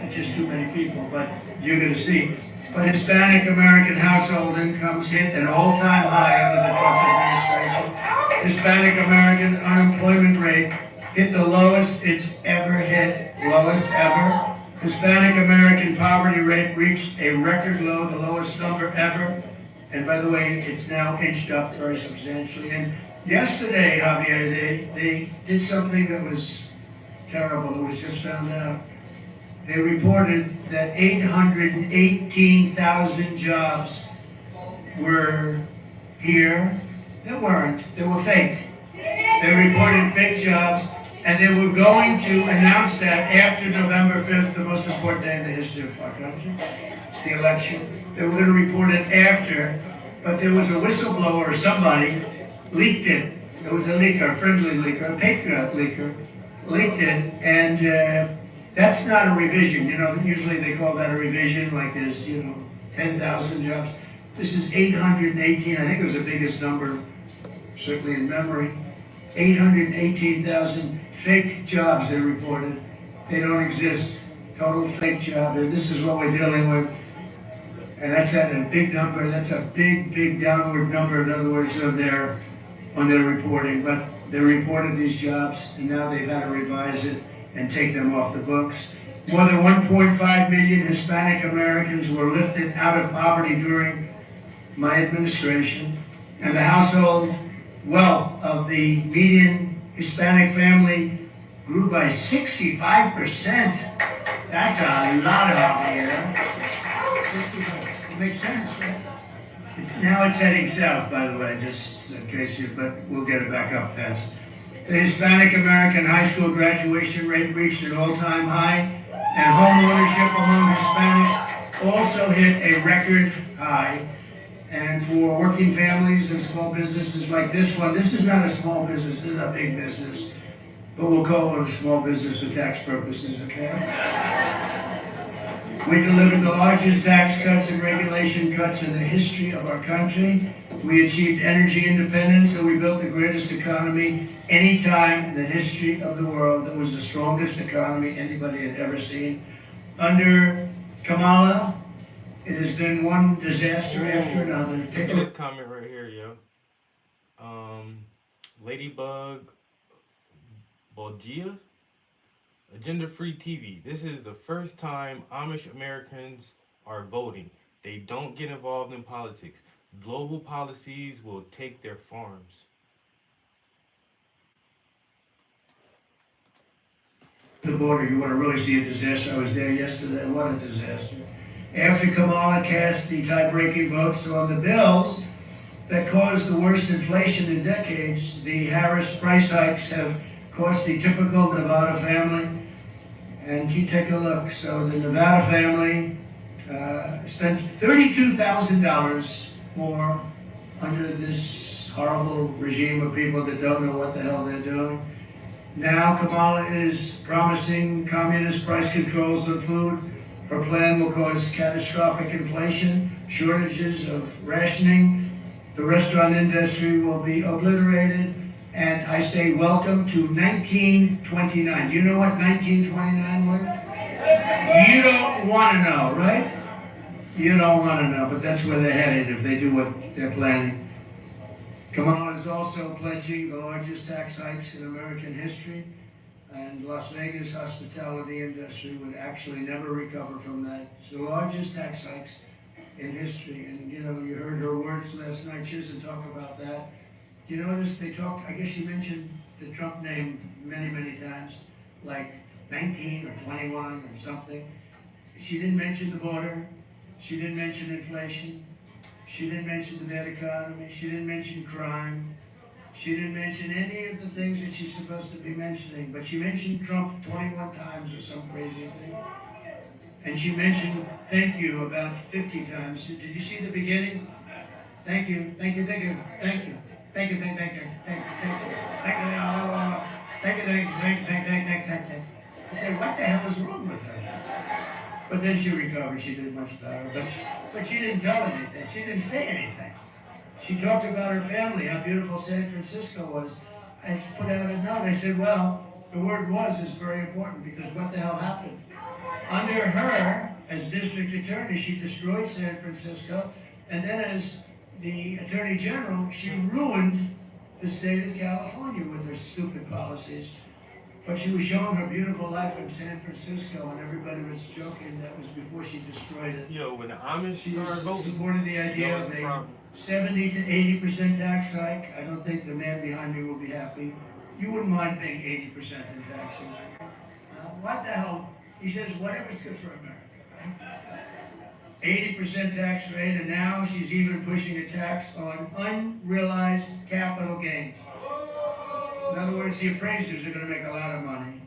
It's just too many people, but you're going to see. But Hispanic American household incomes hit an all-time high under the Trump administration. Hispanic American unemployment rate hit the lowest it's ever hit, lowest ever. Hispanic American poverty rate reached a record low, the lowest number ever. And by the way, it's now inched up very substantially. And yesterday, Javier, they did something that was terrible. It was just found out. They reported that 818,000 jobs were here. They weren't. They were fake. They reported fake jobs, and they were going to announce that after November 5th, the most important day in the history of our country, the election. They were going to report it after, but there was a whistleblower or somebody leaked it. There was a leaker, a friendly leaker, a patriot leaker, leaked it, and that's not a revision. You know, usually they call that a revision, like there's, 10,000 jobs. This is 818, I think it was the biggest number, certainly in memory. 818,000 fake jobs they reported. They don't exist. Total fake job, and this is what we're dealing with. And that's at a big number. That's a big, big downward number, in other words, on their reporting. But they reported these jobs, and now they've had to revise it and take them off the books. More than 1.5 million Hispanic Americans were lifted out of poverty during my administration, and the household wealth of the median Hispanic family grew by 65%. That's a lot of money, It makes sense, right? Now it's heading south, by the way, just in case but we'll get it back up fast. The Hispanic American high school graduation rate reached an all-time high, and home ownership among Hispanics also hit a record high. And for working families and small businesses like this one, this is not a small business, this is a big business, but we'll call it a small business for tax purposes, okay? We delivered the largest tax cuts and regulation cuts in the history of our country. We achieved energy independence, and we built the greatest economy any time in the history of the world. It was the strongest economy anybody had ever seen. Under Kamala, it has been one disaster after another. Take this comment right here, yo. Ladybug Bolgia, Agenda Free TV. This is the first time Amish Americans are voting. They don't get involved in politics. Global policies will take their farms. The border, you want to really see a disaster. I was there yesterday. What a disaster. After Kamala cast the tie-breaking votes on the bills that caused the worst inflation in decades, the Harris price hikes have cost the typical Nevada family. And you take a look. So the Nevada family spent $32,000 more under this horrible regime of people that don't know what the hell they're doing. Now Kamala is promising communist price controls on food. Her plan will cause catastrophic inflation, shortages of rationing. The restaurant industry will be obliterated. And I say welcome to 1929. Do you know what 1929 was? You don't want to know, right? You don't want to know, but that's where they're headed if they do what they're planning. Kamala is also pledging the largest tax hikes in American history, and Las Vegas hospitality industry would actually never recover from that. It's the largest tax hikes in history, and you know, you heard her words last night. She doesn't talk about that. You notice they talked, I guess she mentioned the Trump name many, many times, like 19 or 21 or something. She didn't mention the border. She didn't mention inflation. She didn't mention the bad economy. She didn't mention crime. She didn't mention any of the things that she's supposed to be mentioning. But she mentioned Trump 21 times or some crazy thing. And she mentioned thank you about 50 times. Did you see the beginning? Thank you, thank you, thank you, thank you. Thank you, thank you, thank you, thank you, thank you, thank you, thank you, thank you. I said, what the hell is wrong with her? But then she recovered. She did much better. But she didn't tell anything. She didn't say anything. She talked about her family, how beautiful San Francisco was. I put out a note. I said, well, the word "was" is very important because what the hell happened? Under her, as district attorney, she destroyed San Francisco, and then as the Attorney General, she ruined the state of California with her stupid policies. But she was showing her beautiful life in San Francisco, and everybody was joking. That was before she destroyed it. Yo, when the Amish She started voting, supported the idea of a 70 to 80% tax hike. I don't think the man behind me will be happy. You wouldn't mind paying 80% in taxes. What the hell? He says, whatever's good for America, right? 80% tax rate, and now she's even pushing a tax on unrealized capital gains. In other words, the appraisers are going to make a lot of money,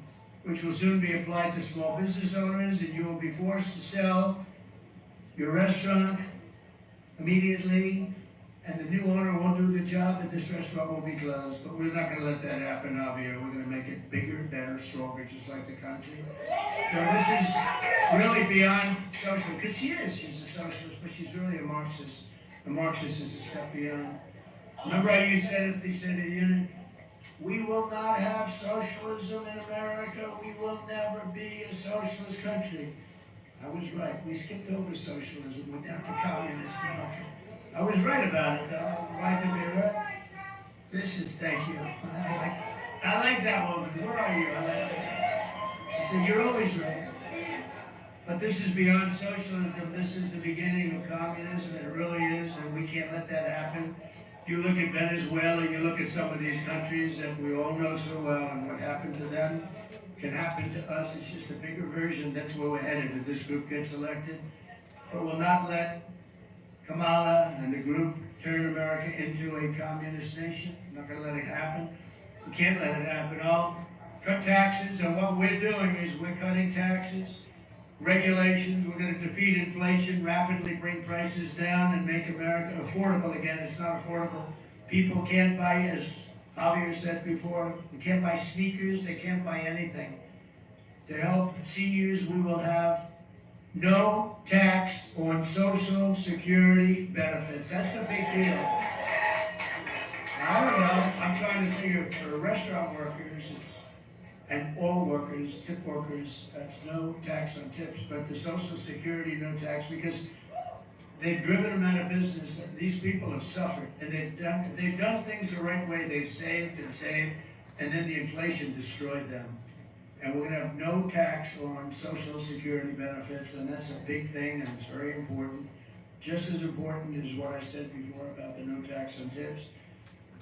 which will soon be applied to small business owners, and you will be forced to sell your restaurant immediately, and the new owner won't do the job, and this restaurant will be closed. But we're not going to let that happen, Javier. We're going to make it bigger, better, stronger, just like the country. So this is really beyond social, because she's a socialist, but she's really a Marxist. The Marxist is a step beyond. Remember how you said at the State of the Union, we will not have socialism in America. We will never be a socialist country. I was right. We skipped over socialism. We're down to communism. I was right about it, though. I'm glad to be right. This is, thank you. I like that woman. Where are you? I like that. She said, you're always right. But this is beyond socialism. This is the beginning of communism. It really is, and we can't let that happen. You look at Venezuela, you look at some of these countries that we all know so well, and what happened to them can happen to us. It's just a bigger version. That's where we're headed if this group gets elected. But we'll not let Kamala and the group turn America into a communist nation. We're not going to let it happen. We can't let it happen. I'll cut taxes, and what we're doing is we're cutting taxes, regulations. We're going to defeat inflation, rapidly bring prices down, and make America affordable again. It's not affordable. People can't buy, as Javier said before, they can't buy sneakers, they can't buy anything. To help seniors, we will have no tax on Social Security benefits. That's a big deal. I don't know. I'm trying to figure for restaurant workers, and all workers, tip workers, that's no tax on tips, but the Social Security, no tax, because they've driven them out of business. These people have suffered, and they've done things the right way. They've saved, and then the inflation destroyed them. And we're going to have no tax on Social Security benefits, and that's a big thing, and it's very important. Just as important as what I said before about the no tax on tips.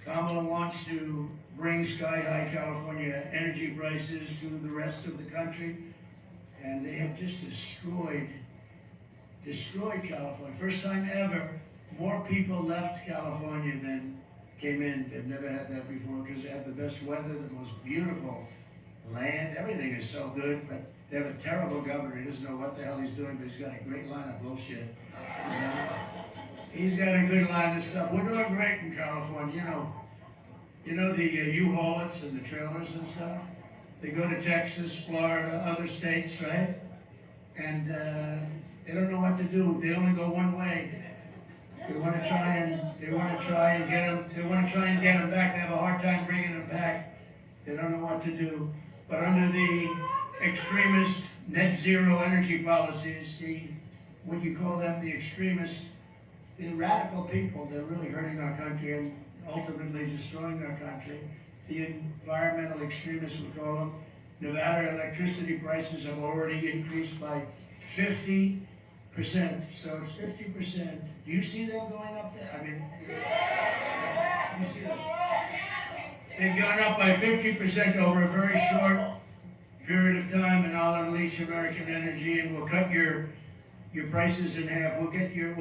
Kamala wants to bring sky-high California energy prices to the rest of the country, and they have just destroyed California. First time ever, more people left California than came in. They've never had that before because they have the best weather, the most beautiful land, everything is so good, but they have a terrible governor. He doesn't know what the hell he's doing, but he's got a great line of bullshit. You know? He's got a good line of stuff. We're doing great in California, You know the U-Haulers and the trailers and stuff? They go to Texas, Florida, other states, right? And they don't know what to do. They only go one way. They want to try and get them back. They have a hard time bringing them back. They don't know what to do. But under the extremist net zero energy policies, what you call them, the extremists, the radical people, they're really hurting our country and ultimately destroying our country. The environmental extremists, we call them. Nevada electricity prices have already increased by 50%. So it's 50%. Do you see them going up there? I mean, do you see them? They've gone up by 50% over a very short period of time, and I'll unleash American energy, and we'll cut your prices in half. We'll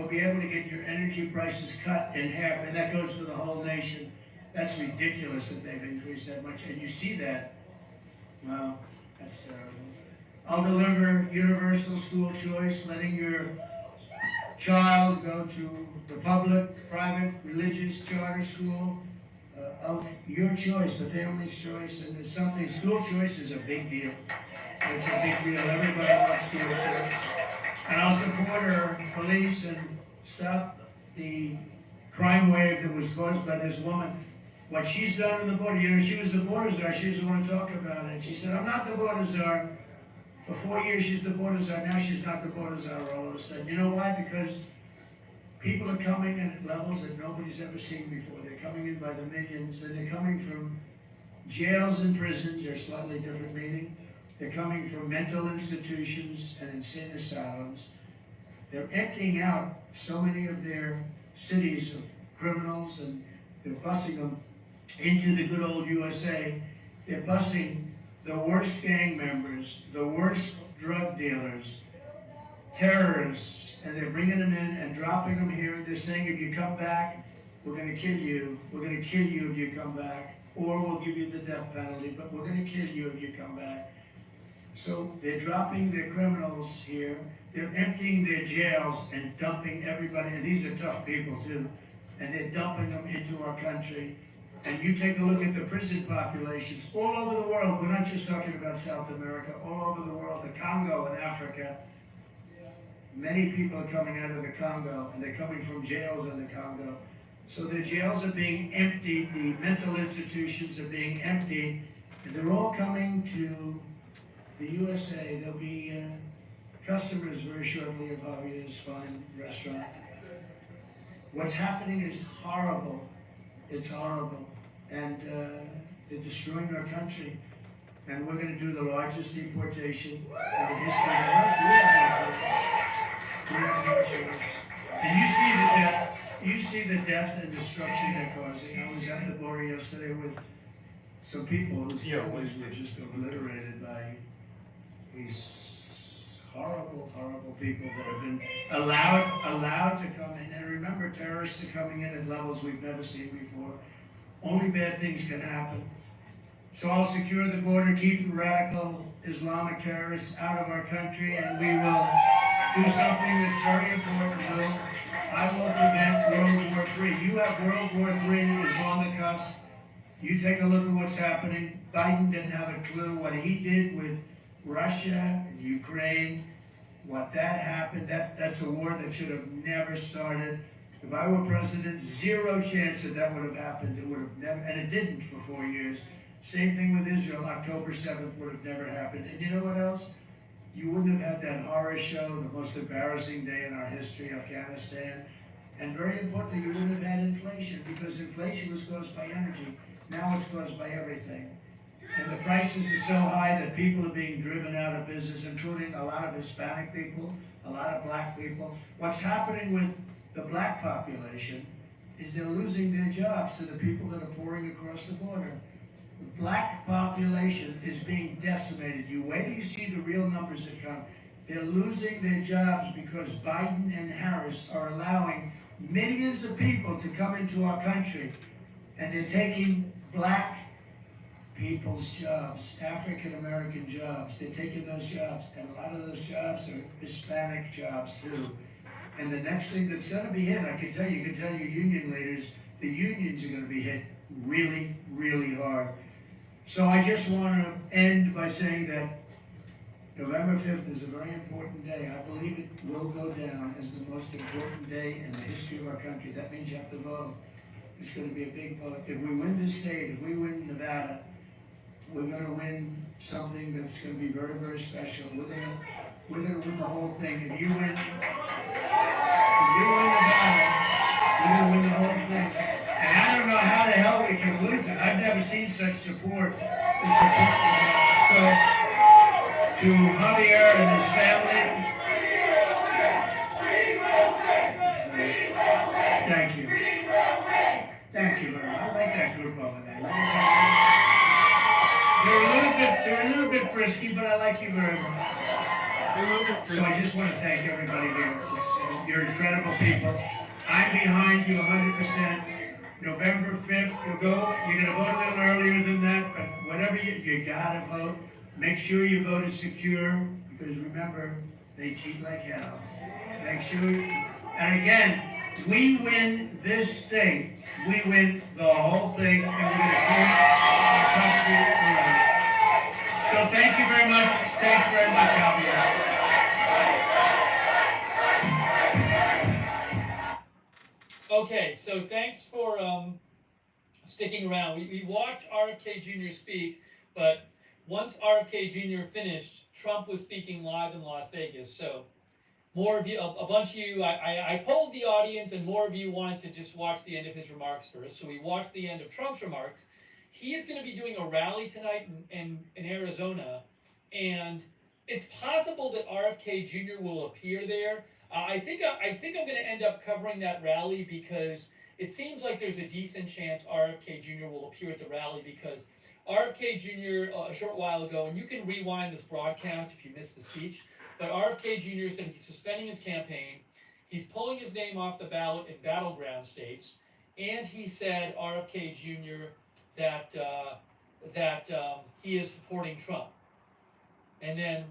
be able to get your energy prices cut in half, and that goes for the whole nation. That's ridiculous that they've increased that much, and you see that. Well, that's terrible. I'll deliver universal school choice, letting your child go to the public, private, religious, charter school of your choice, the family's choice, and it's something. School choice is a big deal. It's a big deal. Everybody wants school choice. And I'll support our police and stop the crime wave that was caused by this woman. What she's done in the border, she was the border czar. She's the one to talk about it. She said, I'm not the border czar. For 4 years, she's the border czar. Now she's not the border czar all of a sudden. You know why? Because people are coming in at levels that nobody's ever seen before. They're coming in by the millions, and they're coming from jails and prisons. They're slightly different meaning. They're coming from mental institutions and insane asylums. They're emptying out so many of their cities of criminals, and they're busing them into the good old USA. They're busing the worst gang members, the worst drug dealers, terrorists, and they're bringing them in and dropping them here. They're saying, if you come back, we're going to kill you. We're going to kill you if you come back, or we'll give you the death penalty, but we're going to kill you if you come back. So they're dropping their criminals here. They're emptying their jails and dumping everybody, and these are tough people too, and they're dumping them into our country. And you take a look at the prison populations all over the world. We're not just talking about South America, all over the world, the Congo in Africa. Many people are coming out of the Congo, and they're coming from jails in the Congo. So the jails are being emptied, the mental institutions are being emptied, and they're all coming to the USA. There'll be customers very shortly of Javier's fine restaurant. What's happening is horrible. It's horrible. And they're destroying our country. And we're going to do the largest deportation in the history of the world. We have no choice. And you see the death and destruction they're causing. I was at the border yesterday with some people whose families were just obliterated by these horrible, horrible people that have been allowed to come in. And remember, terrorists are coming in at levels we've never seen before. Only bad things can happen. So I'll secure the border, keep radical Islamic terrorists out of our country, and we will do something that's very important. I will prevent World War III. You have World War III is on the cusp. You take a look at what's happening. Biden didn't have a clue what he did with Russia and Ukraine. What that happened, that's a war that should have never started. If I were president, zero chance that would have happened. It would have never, and it didn't for 4 years. Same thing with Israel. October 7th would have never happened. And you know what else? You wouldn't have had that horror show, the most embarrassing day in our history, Afghanistan. And very importantly, you wouldn't have had inflation, because inflation was caused by energy. Now it's caused by everything. And the prices are so high that people are being driven out of business, including a lot of Hispanic people, a lot of black people. What's happening with the black population is they're losing their jobs to the people that are pouring across the border. The black population is being decimated. You wait till you see the real numbers that come. They're losing their jobs because Biden and Harris are allowing millions of people to come into our country, and they're taking black people's jobs, African American jobs. They're taking those jobs, and a lot of those jobs are Hispanic jobs too. And the next thing that's going to be hit, I can tell you union leaders, the unions are going to be hit really, really hard. So I just want to end by saying that November 5th is a very important day. I believe it will go down as the most important day in the history of our country. That means you have to vote. It's going to be a big vote. If we win this state, if we win Nevada, we're going to win something that's going to be very, very special. We're going to win the whole thing. If you win Nevada, we're going to win the whole thing. And I don't know how the hell we can lose it. I've never seen such support. So, to Javier and his family, thank you. Thank you very much. I like that group over there. They're a little bit frisky, but I like you very much. So I just want to thank everybody here. You're incredible people. I'm behind you 100%. November 5th, you're going to vote a little earlier than that, but whatever you gotta vote. Make sure your vote is secure, because remember, they cheat like hell. Make sure, and again, we win this state, we win the whole thing, and we're gonna turn our country around. So thank you very much. Thanks very much, Javier. Okay, so thanks for sticking around. We watched RFK Jr. speak, but once RFK Jr. finished, Trump was speaking live in Las Vegas. So more of you, a bunch of you, I polled the audience, and more of you wanted to just watch the end of his remarks first. So we watched the end of Trump's remarks. He is going to be doing a rally tonight in Arizona, and it's possible that RFK Jr. will appear there. I think I'm going to end up covering that rally, because it seems like there's a decent chance RFK Jr. will appear at the rally, because RFK Jr. A short while ago, and you can rewind this broadcast if you missed the speech, but RFK Jr. said he's suspending his campaign, he's pulling his name off the ballot in battleground states, and he said, RFK Jr., that he is supporting Trump. And then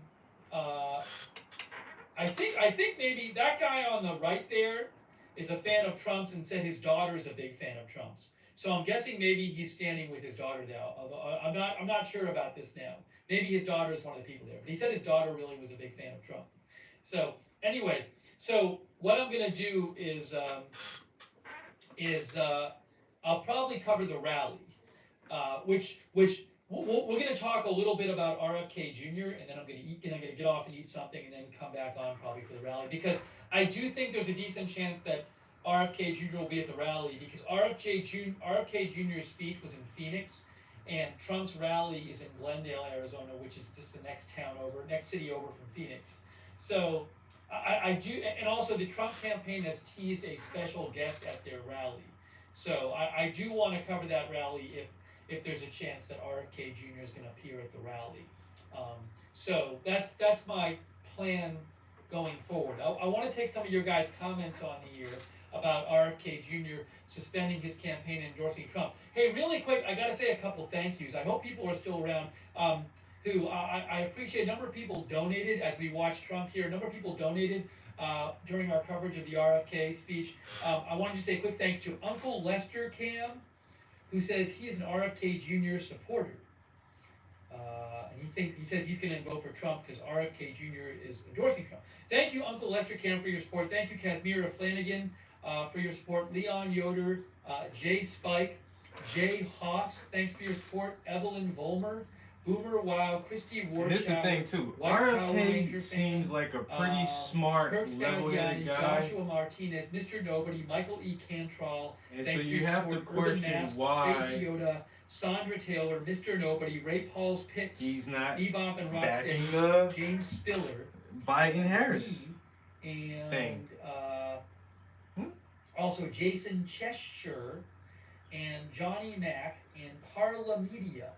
I think maybe that guy on the right there is a fan of Trump's and said his daughter is a big fan of Trump's. So I'm guessing maybe he's standing with his daughter now. Although I'm not sure about this now. Maybe his daughter is one of the people there. But he said his daughter really was a big fan of Trump. So, anyways, so what I'm going to do is I'll probably cover the rally, which we're going to talk a little bit about RFK Jr. and then I'm going to eat, and I'm going to get off and eat something and then come back on probably for the rally, because I do think there's a decent chance that RFK Jr. will be at the rally, because RFK Jr.'s speech was in Phoenix, and Trump's rally is in Glendale, Arizona, which is just the next city over from Phoenix. So I do, and also the Trump campaign has teased a special guest at their rally. So I do want to cover that rally if there's a chance that RFK Jr. is going to appear at the rally. So that's my plan going forward. I want to take some of your guys' comments on here about RFK Jr. suspending his campaign and endorsing Trump. Hey, really quick, I got to say a couple thank yous. I hope people are still around. I appreciate a number of people donated as we watched Trump here. A number of people donated during our coverage of the RFK speech. I wanted to say a quick thanks to Uncle Lester Cam, who says he is an RFK Jr. supporter. And he says he's going to vote for Trump because RFK Jr. is endorsing Trump. Thank you, Uncle Lester Cam, for your support. Thank you, Casmira Flanagan, for your support. Leon Yoder, Jay Spike, Jay Haas, thanks for your support. Evelyn Volmer, Boomer Wow, Christy Warshower. This is the thing too. RFK seems like a pretty smart, level-headed guy. Joshua Martinez, Mr. Nobody, Michael E. Cantrell. And thanks so for you your have support. to question Mask, why Crazy Yoda, Sandra Taylor, Mr. Nobody, Ray Paul's Pitch, he's not Bebop and backing Rocksteady, the James Spiller, Biden Harris and thing. Also Jason Cheshire and Johnny Mack and Parla Media.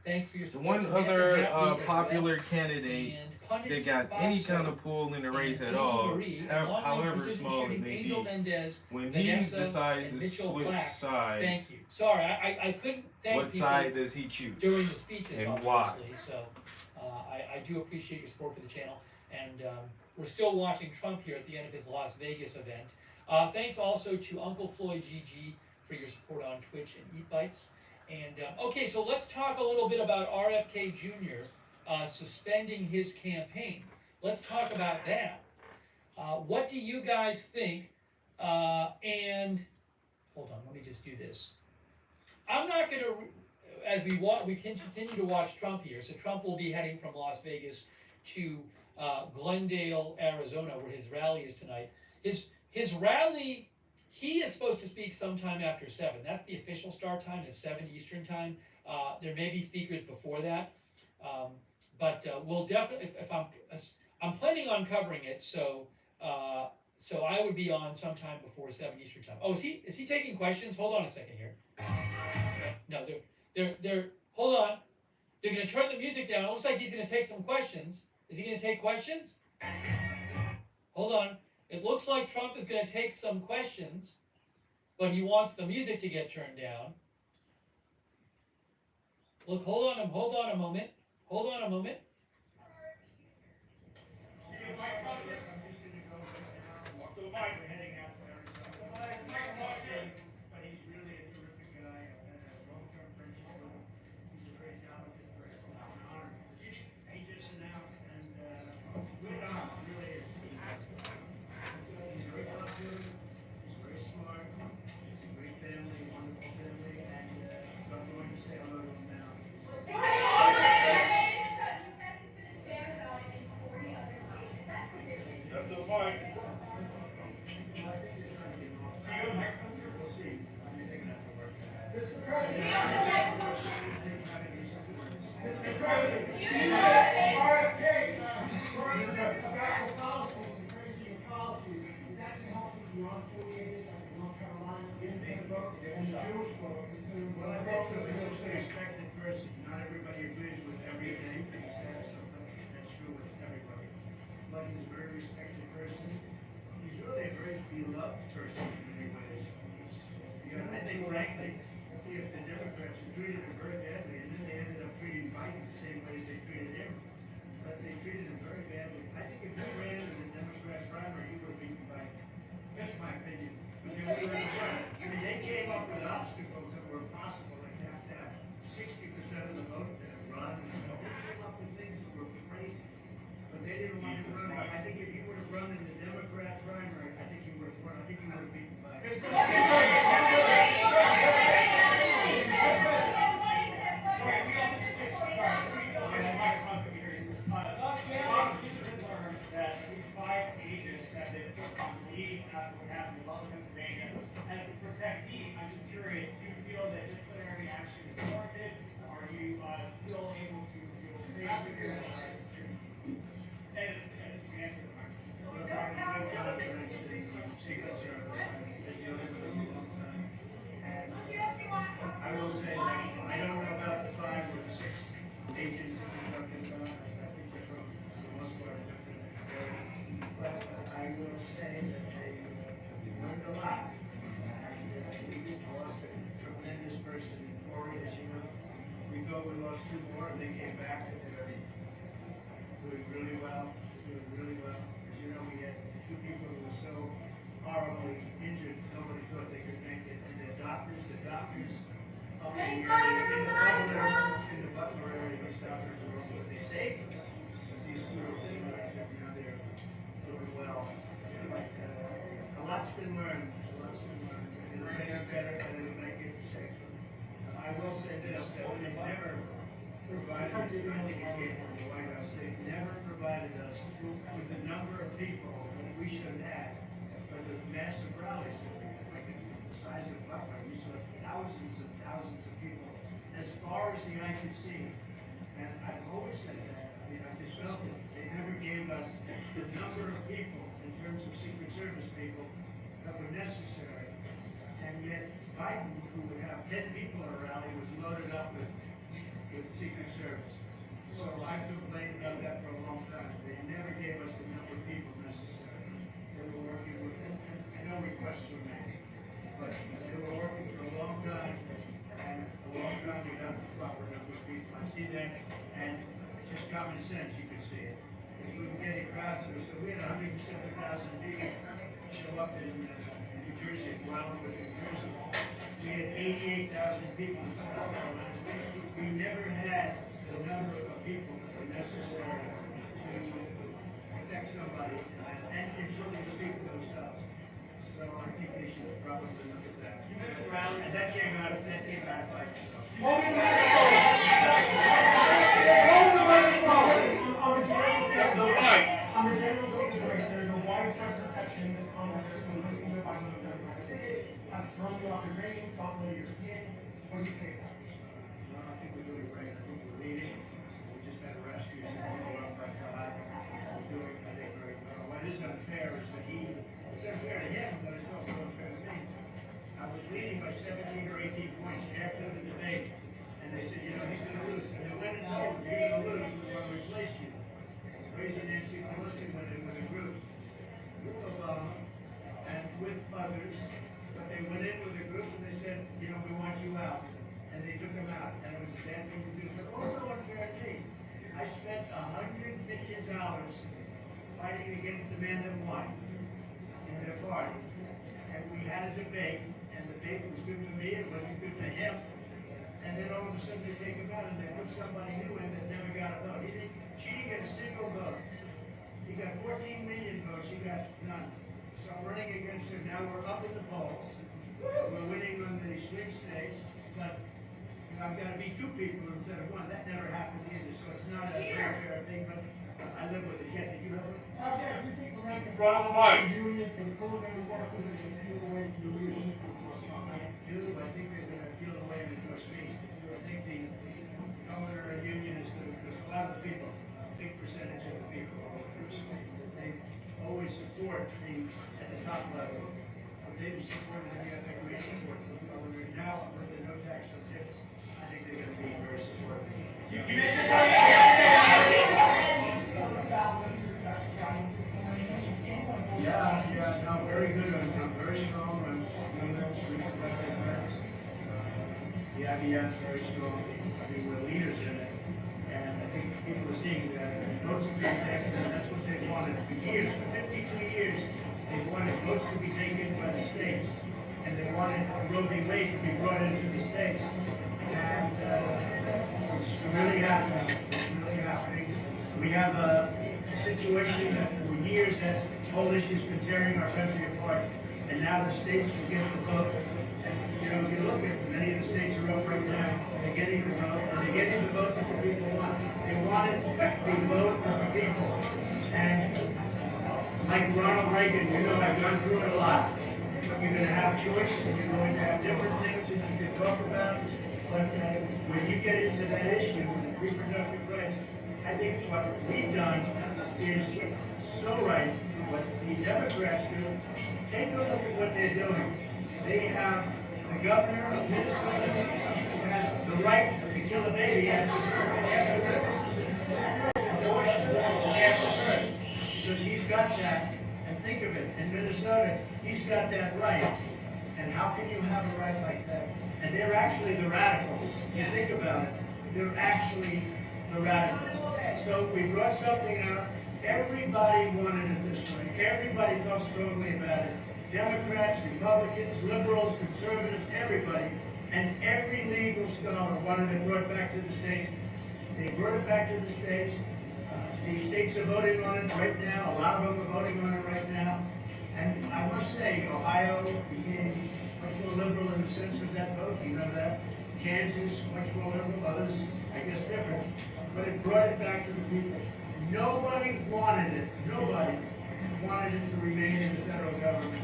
Thanks for your The support. one Samantha other Hatley as popular well. candidate And Punish that got Fox any kind Show. of pull in the race And at Amy all, Marie, and long-range however precision small it shooting, may Angel be, Mendez, when he Vanessa, decides and to Mitchell switch Black. sides, Thank you. Sorry, I couldn't thank what people side does he choose? during the speeches, And obviously. So I do appreciate your support for the channel. And we're still watching Trump here at the end of his Las Vegas event. Thanks also to Uncle Floyd GG for your support on Twitch and Eat Bites. And okay, so let's talk a little bit about RFK Jr. Suspending his campaign. Let's talk about that. What do you guys think? And hold on, let me just do this. I'm not going to, as we continue to watch Trump here. So Trump will be heading from Las Vegas to Glendale, Arizona, where his rally is tonight. His rally, he is supposed to speak sometime after 7. That's the official start time, is 7 Eastern time. There may be speakers before that, but we'll definitely. If I'm planning on covering it, so I would be on sometime before 7 Eastern time. Oh, is he taking questions? Hold on a second here. No, they're hold on. They're going to turn the music down. It looks like he's going to take some questions. Is he going to take questions? Hold on. It looks like Trump is going to take some questions, but he wants the music to get turned down. Look, hold on a moment. Hold on a moment. with the Secret Service. So I took blame about that for a long time. They never gave us the number of people necessary. They were working with, and no requests were made, but they were working for a long time, and a long time without the proper number of people. I see that, and just common sense, you could see it. Because we were getting crowds, so we had 170,000 people show up in New Jersey, Wildwood, New Jersey. We had 88,000 people in South Carolina. We never had the number of people that were necessary to protect somebody and control the people themselves. So I think they should probably look at that. And that came out of like. On the general situation, there's a widespread perception that Congress will listen to by has thrown you off your grade, got rid of your skin. What do you say about it? No, I think we're doing great. I think we're leading. We just had a rescue people up by 5. We're doing, I think, very well. What is unfair is that it's unfair to him, but it's also unfair to me. I was leading by 17 or 18 points after the debate, and they said, you know, he's going to lose. And they went and told him, you're going to lose, we're going to replace you. President Nancy Pelosi went in with a group, Obama, and with others, but they went in with a group and they said, you know, we want you out. And they took him out, and it was a bad thing to do, but also unfair to me. I spent $100 million fighting against the man that won in their party. And we had a debate, and the debate was good for me, it wasn't good for him. And then all of a sudden they take him out and they put somebody new in that never got a vote. She didn't get a single vote. He got 14 million votes, he got none. So I'm running against him. Now we're up in the polls. We're winning on the swing states, but you know, I've got to beat 2 people instead of 1. That never happened either, so it's not a very fair thing, but I live with it. Yeah, did you have it? Okay, if you think the rank and file union for the culinary workers is going to peel away from the leadership of I think they're going to peel away and endorse me. I think the culinary union is because a lot of the people, a big percentage of the people, they always support at the top level. But they supported me, I think we support the culinary. Now, with the no tax on tips, I think they're going to be very supportive. Yeah, no, very good. I'm very strong on yeah, very strong. I mean, we're leaders in it. And I think people are seeing that. Votes are being taken, and that's what they wanted for years. For 52 years, they wanted votes to be taken by the states. And they wanted Roe v. Wade to be brought into the states. And it's really happening. It's really happening. We have a situation that for years that whole issue's been tearing our country apart. And now the states will get the vote. And, you know, if you look at many of the states are up right now, they're getting the vote, and they're getting the vote that the people want. They wanted the vote of the people. And like Ronald Reagan, you know, I've gone through it a lot. You're going to have choice, and you're going to have different things that you can talk about. But when you get into that issue, reproductive rights, I think what we've done is so right. What the Democrats do, take a look at what they're doing. They have the governor of Minnesota who has the right to kill a baby after this is an abortion. This is after birth. Because he's got that. And think of it, in Minnesota, he's got that right. And how can you have a right like that? And they're actually the radicals. If you think about it, they're actually the radicals. So we brought something out. Everybody wanted it this way. Everybody felt strongly about it. Democrats, Republicans, liberals, conservatives, everybody. And every legal scholar wanted it brought back to the states. They brought it back to the states. The states are voting on it right now. A lot of them are voting on it right now. And I must say, Ohio became much more liberal in the sense of that vote. You know that. Kansas, much more liberal. Others, I guess, different. But it brought it back to the people. Nobody wanted it. Nobody wanted it to remain in the federal government.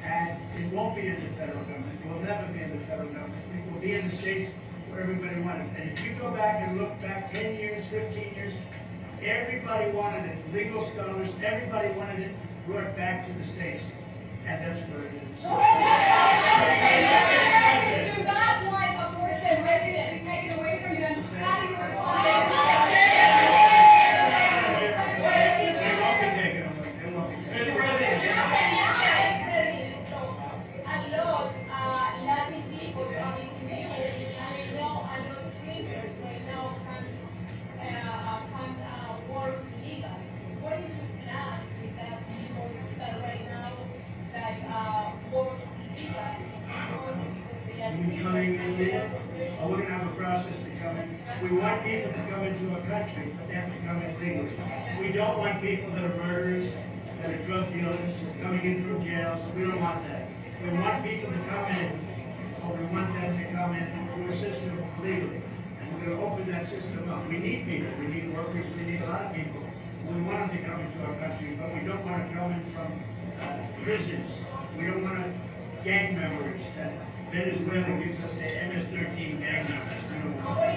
And it won't be in the federal government. It will never be in the federal government. It will be in the states where everybody wanted it. And if you go back and look back 10 years, 15 years, everybody wanted it. Legal scholars, everybody wanted it brought back to the states. And that's what it is. Do not want abortion resident taken away from them. legally. We don't want people that are murderers, that are drug dealers, coming in from jails. We don't want that. We want people to come in, or we want them to come in through a system legally. And we're going to open that system up. We need people. We need workers. We need a lot of people. We want them to come into our country, but we don't want to come in from prisons. We don't want to gang members. That Venezuela gives us the MS-13 gang members. We don't want that.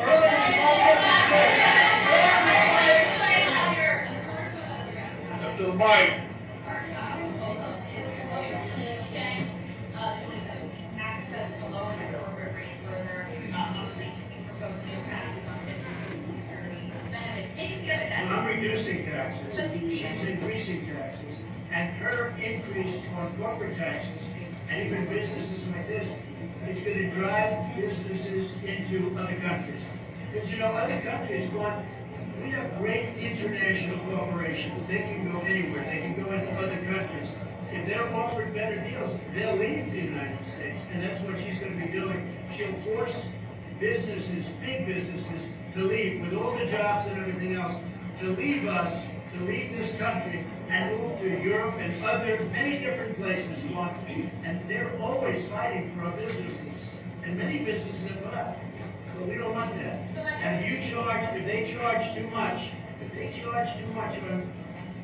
Up to the mic. Well, I'm reducing taxes, she's increasing taxes, and her increase on corporate taxes, and even businesses like this, it's going to drive businesses into other countries. Because you know, other countries want, we have great international corporations, they can go anywhere, they can go into other countries. If they're offered better deals, they'll leave the United States, and that's what she's going to be doing. She'll force businesses, big businesses, to leave with all the jobs and everything else, to leave us, to leave this country and move to Europe and many different places. And they're always fighting for our businesses. And many businesses have left. But we don't want that. And if they charge too much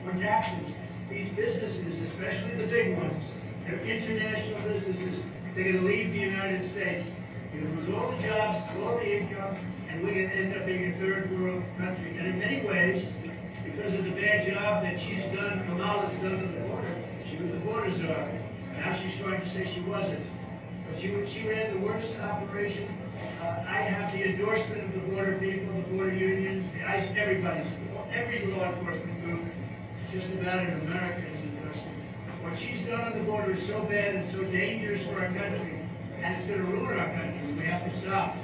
on taxes, these businesses, especially the big ones, they're international businesses, they're going to leave the United States. You're going to lose all the jobs, all the income, and we're going to end up being a third world country. And in many ways, because of the bad job that she's done, Kamala's done on the border, she was the border czar. Now she's trying to say she wasn't. But she ran the worst operation. I have the endorsement of the border people, the border unions, the ICE, every law enforcement group, just about in America is endorsing. What she's done on the border is so bad and so dangerous for our country, and it's going to ruin our country. We have to stop.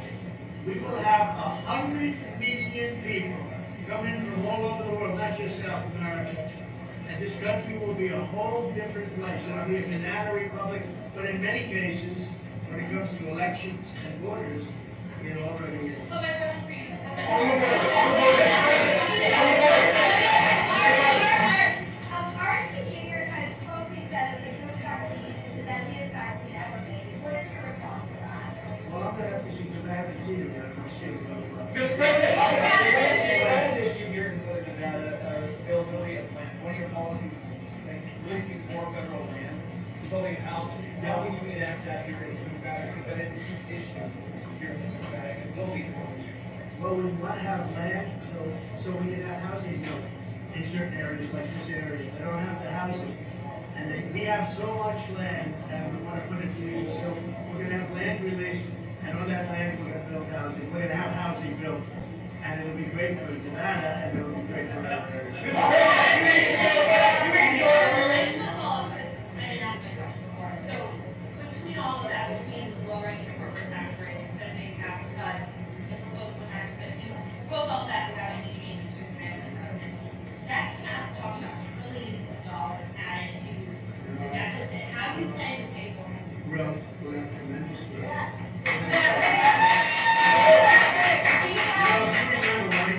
We will have 100 million people come in from all over the world, not just South America. And this country will be a whole different place. It'll be a banana republic, but in many cases, when it comes to elections and borders, it already is. Well, I'm going to have to see, because I haven't seen it yet. I'm seeing it. Mr. President, I had an issue here in Southern Nevada, availability of land. One of your policies is like releasing more federal land, building houses. How can you enact that here in Southern Nevada? Because that is a huge issue here in Southern Nevada, and building more. Well, we want to have land, so we can have housing built in certain areas like this area. They don't have the housing. And we have so much land, and we want to put it to use. So we're going to have land released, and on that land, we're going to build housing. We're going to have housing built. And it'll be great for Nevada, and it'll be great for other areas. So between all of that, between lowering the corporate tax rate, extending tax cuts, the proposal tax cuts, you propose all that without any changes to family programs. That's not talking about trillions of dollars added to the deficit. How do you plan to pay for it? Well, we'll have tremendous growth. Yeah.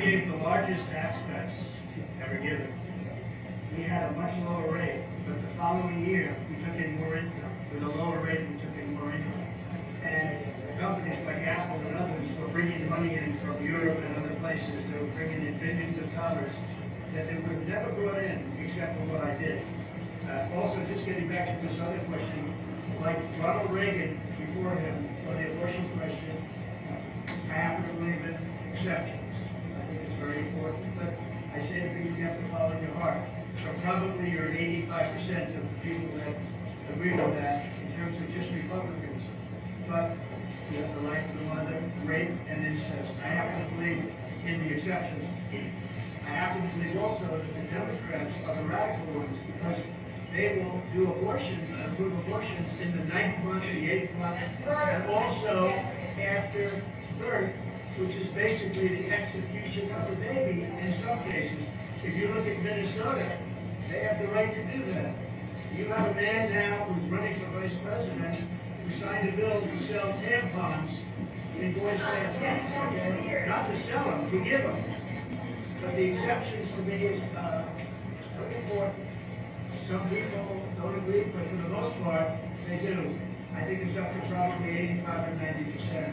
Gave the largest tax cuts ever given. We had a much lower rate, but the following year we took in more income. With a lower rate, we took in more income. And companies like Apple and others were bringing money in from Europe and other places. They were bringing in billions of dollars that they would have never brought in except for what I did. Also, just getting back to this other question, like Ronald Reagan before him on the abortion question, I happen to believe in exceptions. Very important, but I say to people, you have to follow your heart. So probably you're 85% of the people that agree with that in terms of just Republicans. But you have the life of the mother, rape, and incest. I happen to believe in the exceptions. I happen to believe also that the Democrats are the radical ones because they will do abortions and approve abortions in the 9th month, the 8th month, and also after birth, which is basically the execution of the baby in some cases. If you look at Minnesota, they have the right to do that. You have a man now who's running for vice president who signed a bill to sell tampons in boys' bathrooms. Not to sell them, to give them. But the exceptions to me is important. Some people don't agree, but for the most part, they do. I think it's up to probably 85 or 90%.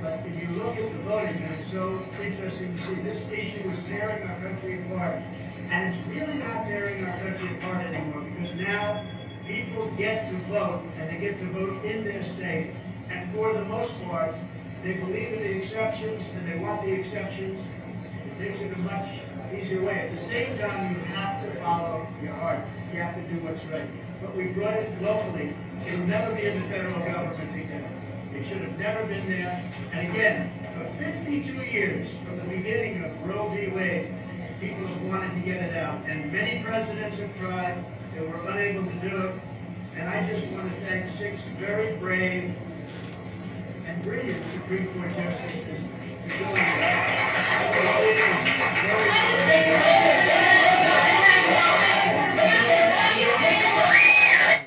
But if you look at the voting, and it's so interesting to see, this issue is tearing our country apart. And it's really not tearing our country apart anymore, because now people get to vote, and they get to vote in their state. And for the most part, they believe in the exceptions, and they want the exceptions. It makes it a much easier way. At the same time, you have to follow your heart. You have to do what's right. But we brought it locally. It'll never be in the federal government again. It should have never been there. And again, for 52 years, from the beginning of Roe v. Wade, people have wanted to get it out. And many presidents have tried. They were unable to do it. And I just want to thank 6 very brave and brilliant Supreme Court justices for doing that.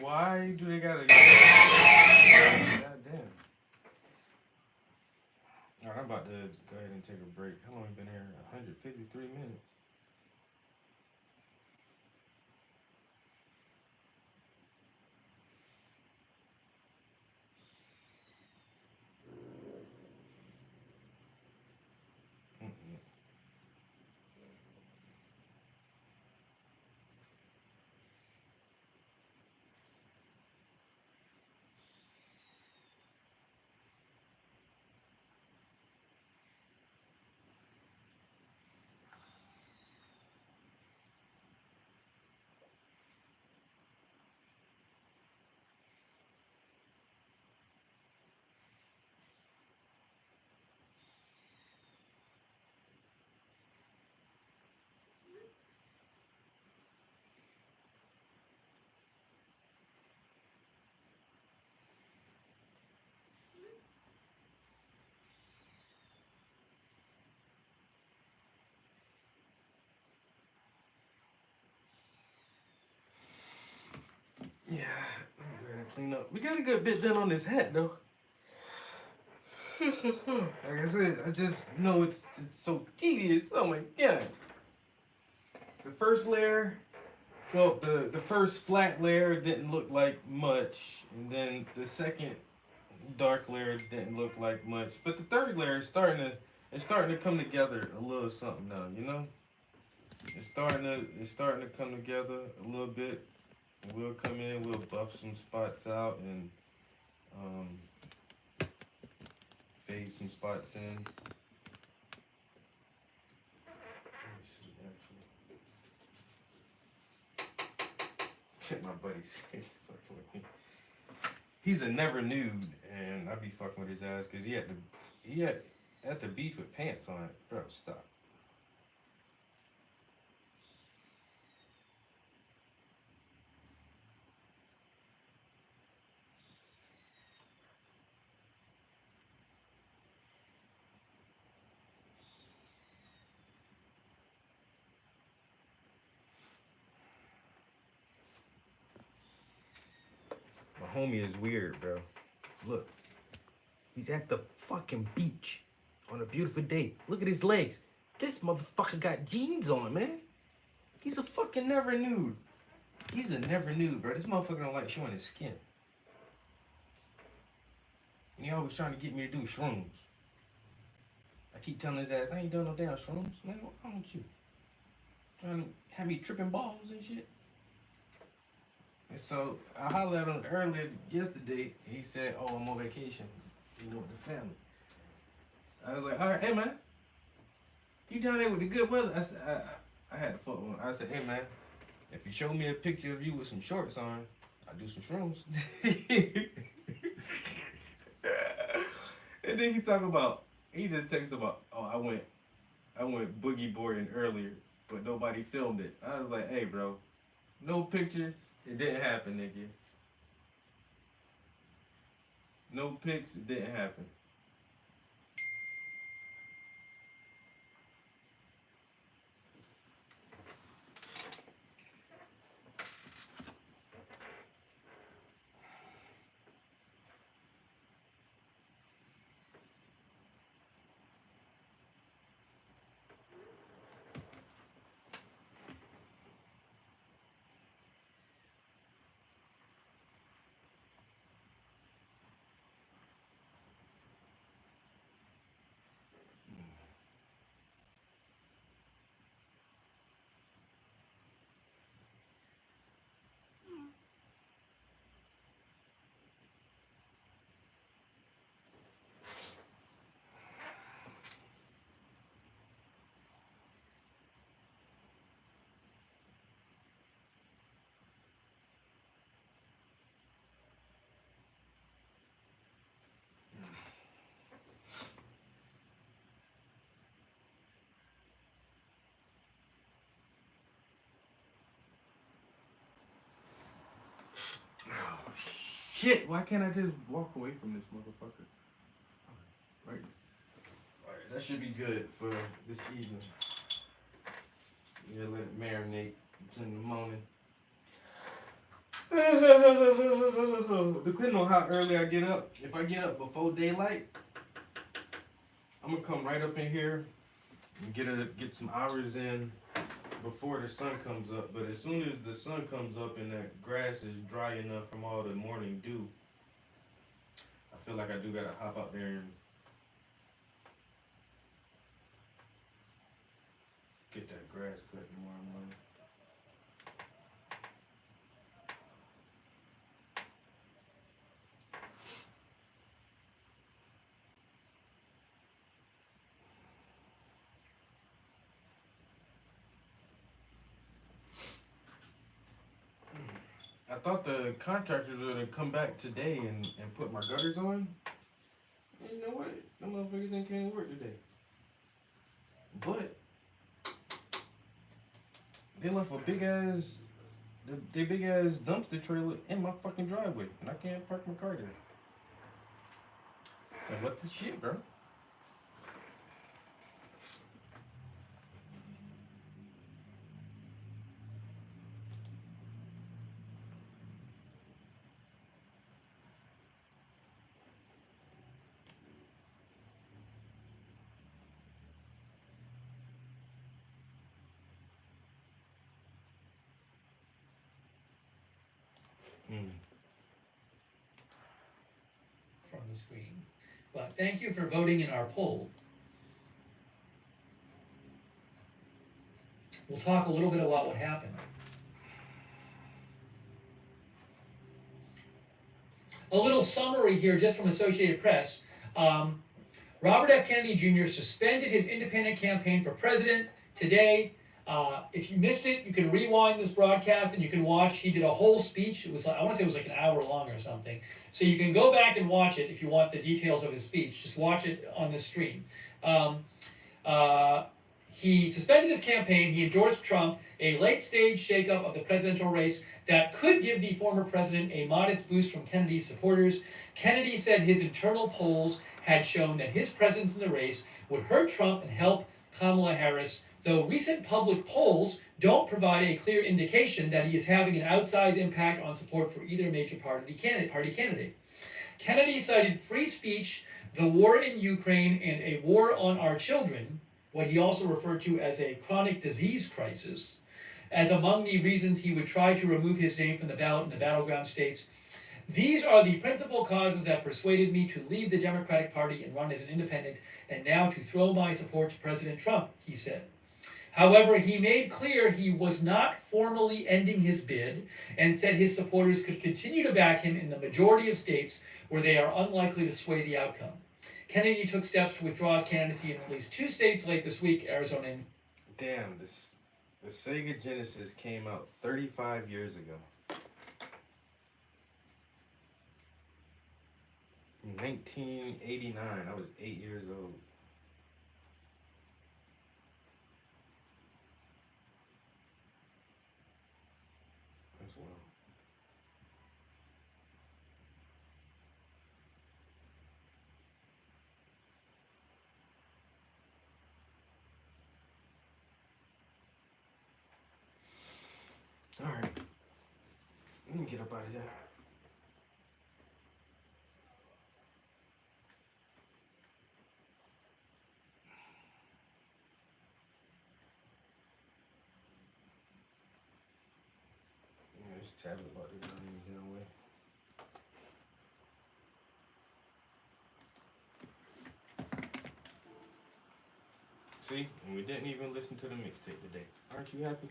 Why do they gotta? God damn. All right, I'm about to go ahead and take a break. How long have we been here? 153 minutes. Yeah, let me go ahead and clean up. We got a good bit done on this hat, though. Like I said, I just know it's so tedious. Oh my god. The first layer, well, the first flat layer didn't look like much, and then the second dark layer didn't look like much, but the third layer is starting to come together a little something now. You know, it's starting to come together a little bit. We'll come in, we'll buff some spots out and fade some spots in. Let me see, actually. Get my buddy fucking with me. He's a never nude, and I be fucking with his ass because he had to beef with pants on it. Bro, stop. My homie is weird, bro. Look. He's at the fucking beach on a beautiful day. Look at his legs. This motherfucker got jeans on, man. He's a fucking never nude. He's a never nude, bro. This motherfucker don't like showing his skin. And he always trying to get me to do shrooms. I keep telling his ass, I ain't doing no damn shrooms. Man, what's wrong with you? Trying to have me tripping balls and shit. And so I hollered at him earlier yesterday. He said, oh, I'm on vacation. You know, with the family. I was like, all right, hey man, you down there with the good weather? I said, I had to fuck with him. I said, hey man, if you show me a picture of you with some shorts on, I do some shrooms. And then he just texted about, oh, I went boogie boarding earlier, but nobody filmed it. I was like, hey bro, no pictures. It didn't happen, nigga. No pics, it didn't happen. Shit, why can't I just walk away from this motherfucker? Right. Alright, that should be good for this evening. Yeah, let it marinate. It's in the morning. Depending on how early I get up, if I get up before daylight, I'm gonna come right up in here and get some hours in before the sun comes up. But as soon as the sun comes up and that grass is dry enough from all the morning dew, I feel like I do gotta hop out there and get that grass cut tomorrow morning. I thought the contractors were gonna come back today and put my gutters on. And you know what? Them motherfuckers ain't came to work today. But they left a big ass dumpster trailer in my fucking driveway, and I can't park my car there. Like, what the shit, bro? From the screen. But thank you for voting in our poll. We'll talk a little bit about what happened. A little summary here just from Associated Press. Robert F. Kennedy Jr. suspended his independent campaign for president today. If you missed it, you can rewind this broadcast and you can watch. He did a whole speech. It was, I want to say it was like an hour long or something. So you can go back and watch it if you want the details of his speech. Just watch it on the stream. He suspended his campaign. He endorsed Trump, a late-stage shakeup of the presidential race that could give the former president a modest boost from Kennedy's supporters. Kennedy said his internal polls had shown that his presence in the race would hurt Trump and help Kamala Harris, though recent public polls don't provide a clear indication that he is having an outsized impact on support for either major party candidate. Kennedy cited free speech, the war in Ukraine, and a war on our children, what he also referred to as a chronic disease crisis, as among the reasons he would try to remove his name from the ballot in the battleground states. These are the principal causes that persuaded me to leave the Democratic Party and run as an independent, and now to throw my support to President Trump, he said. However, he made clear he was not formally ending his bid and said his supporters could continue to back him in the majority of states where they are unlikely to sway the outcome. Kennedy took steps to withdraw his candidacy in at least 2 states late this week, Arizona and... Damn, the Sega Genesis came out 35 years ago. In 1989, I was 8 years old. That's wild. All right, let me get up out of here. This tablet about to run in the way. See, and we didn't even listen to the mixtape today. Aren't you happy?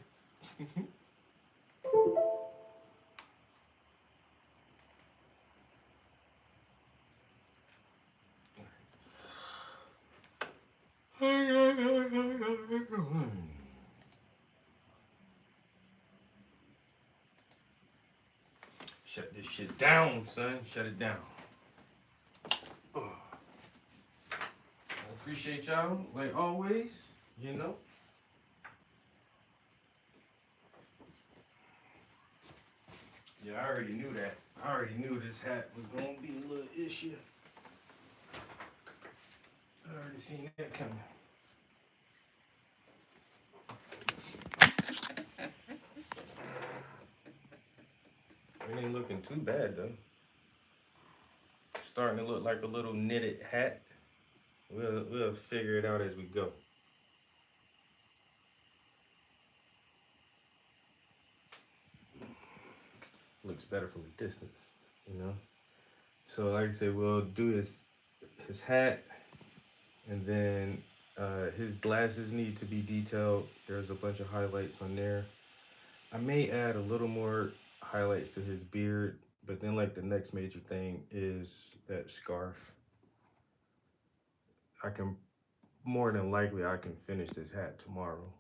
Shut this shit down, son. Shut it down. I appreciate y'all, like always, you know. Yeah, I already knew that. I I already knew this hat was gonna be a little issue. I already seen that coming. It ain't looking too bad though. Starting to look like a little knitted hat. We'll figure it out as we go. Looks better from a distance, you know. So like I said, we'll do his hat, and then his glasses need to be detailed. There's a bunch of highlights on there. I may add a little more highlights to his beard, but then like the next major thing is that scarf. More than likely I can finish this hat tomorrow.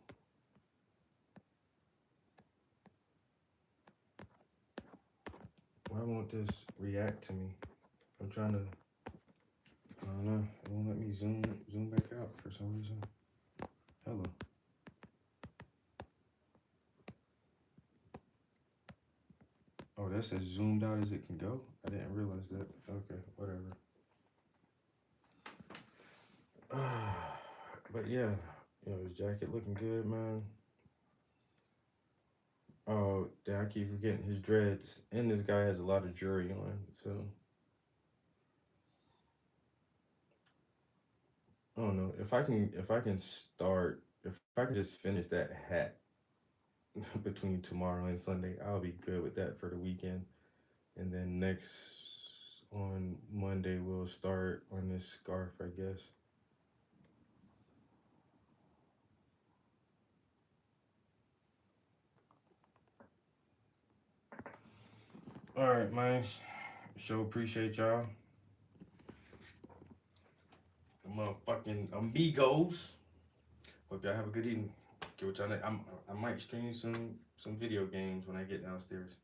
Why won't this react to me? I'm trying to, I don't know, it won't let me zoom back out for some reason. Hello. Oh, that's as zoomed out as it can go? I didn't realize that. Okay, whatever. But yeah, you know, his jacket looking good, man. Oh, damn, I keep forgetting his dreads. And this guy has a lot of jewelry on, so. I don't know, if I can just finish that hat between tomorrow and Sunday, I'll be good with that for the weekend. And then on Monday, we'll start on this scarf, I guess. All right, man. Sure appreciate y'all. The motherfucking amigos. Hope y'all have a good evening. Get what y'all need. I might stream some video games when I get downstairs.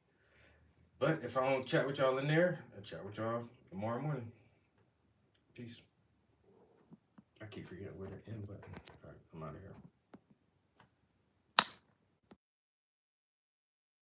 But if I don't chat with y'all in there, I'll chat with y'all tomorrow morning. Peace. I keep forgetting where the end button. All right, I'm out of here.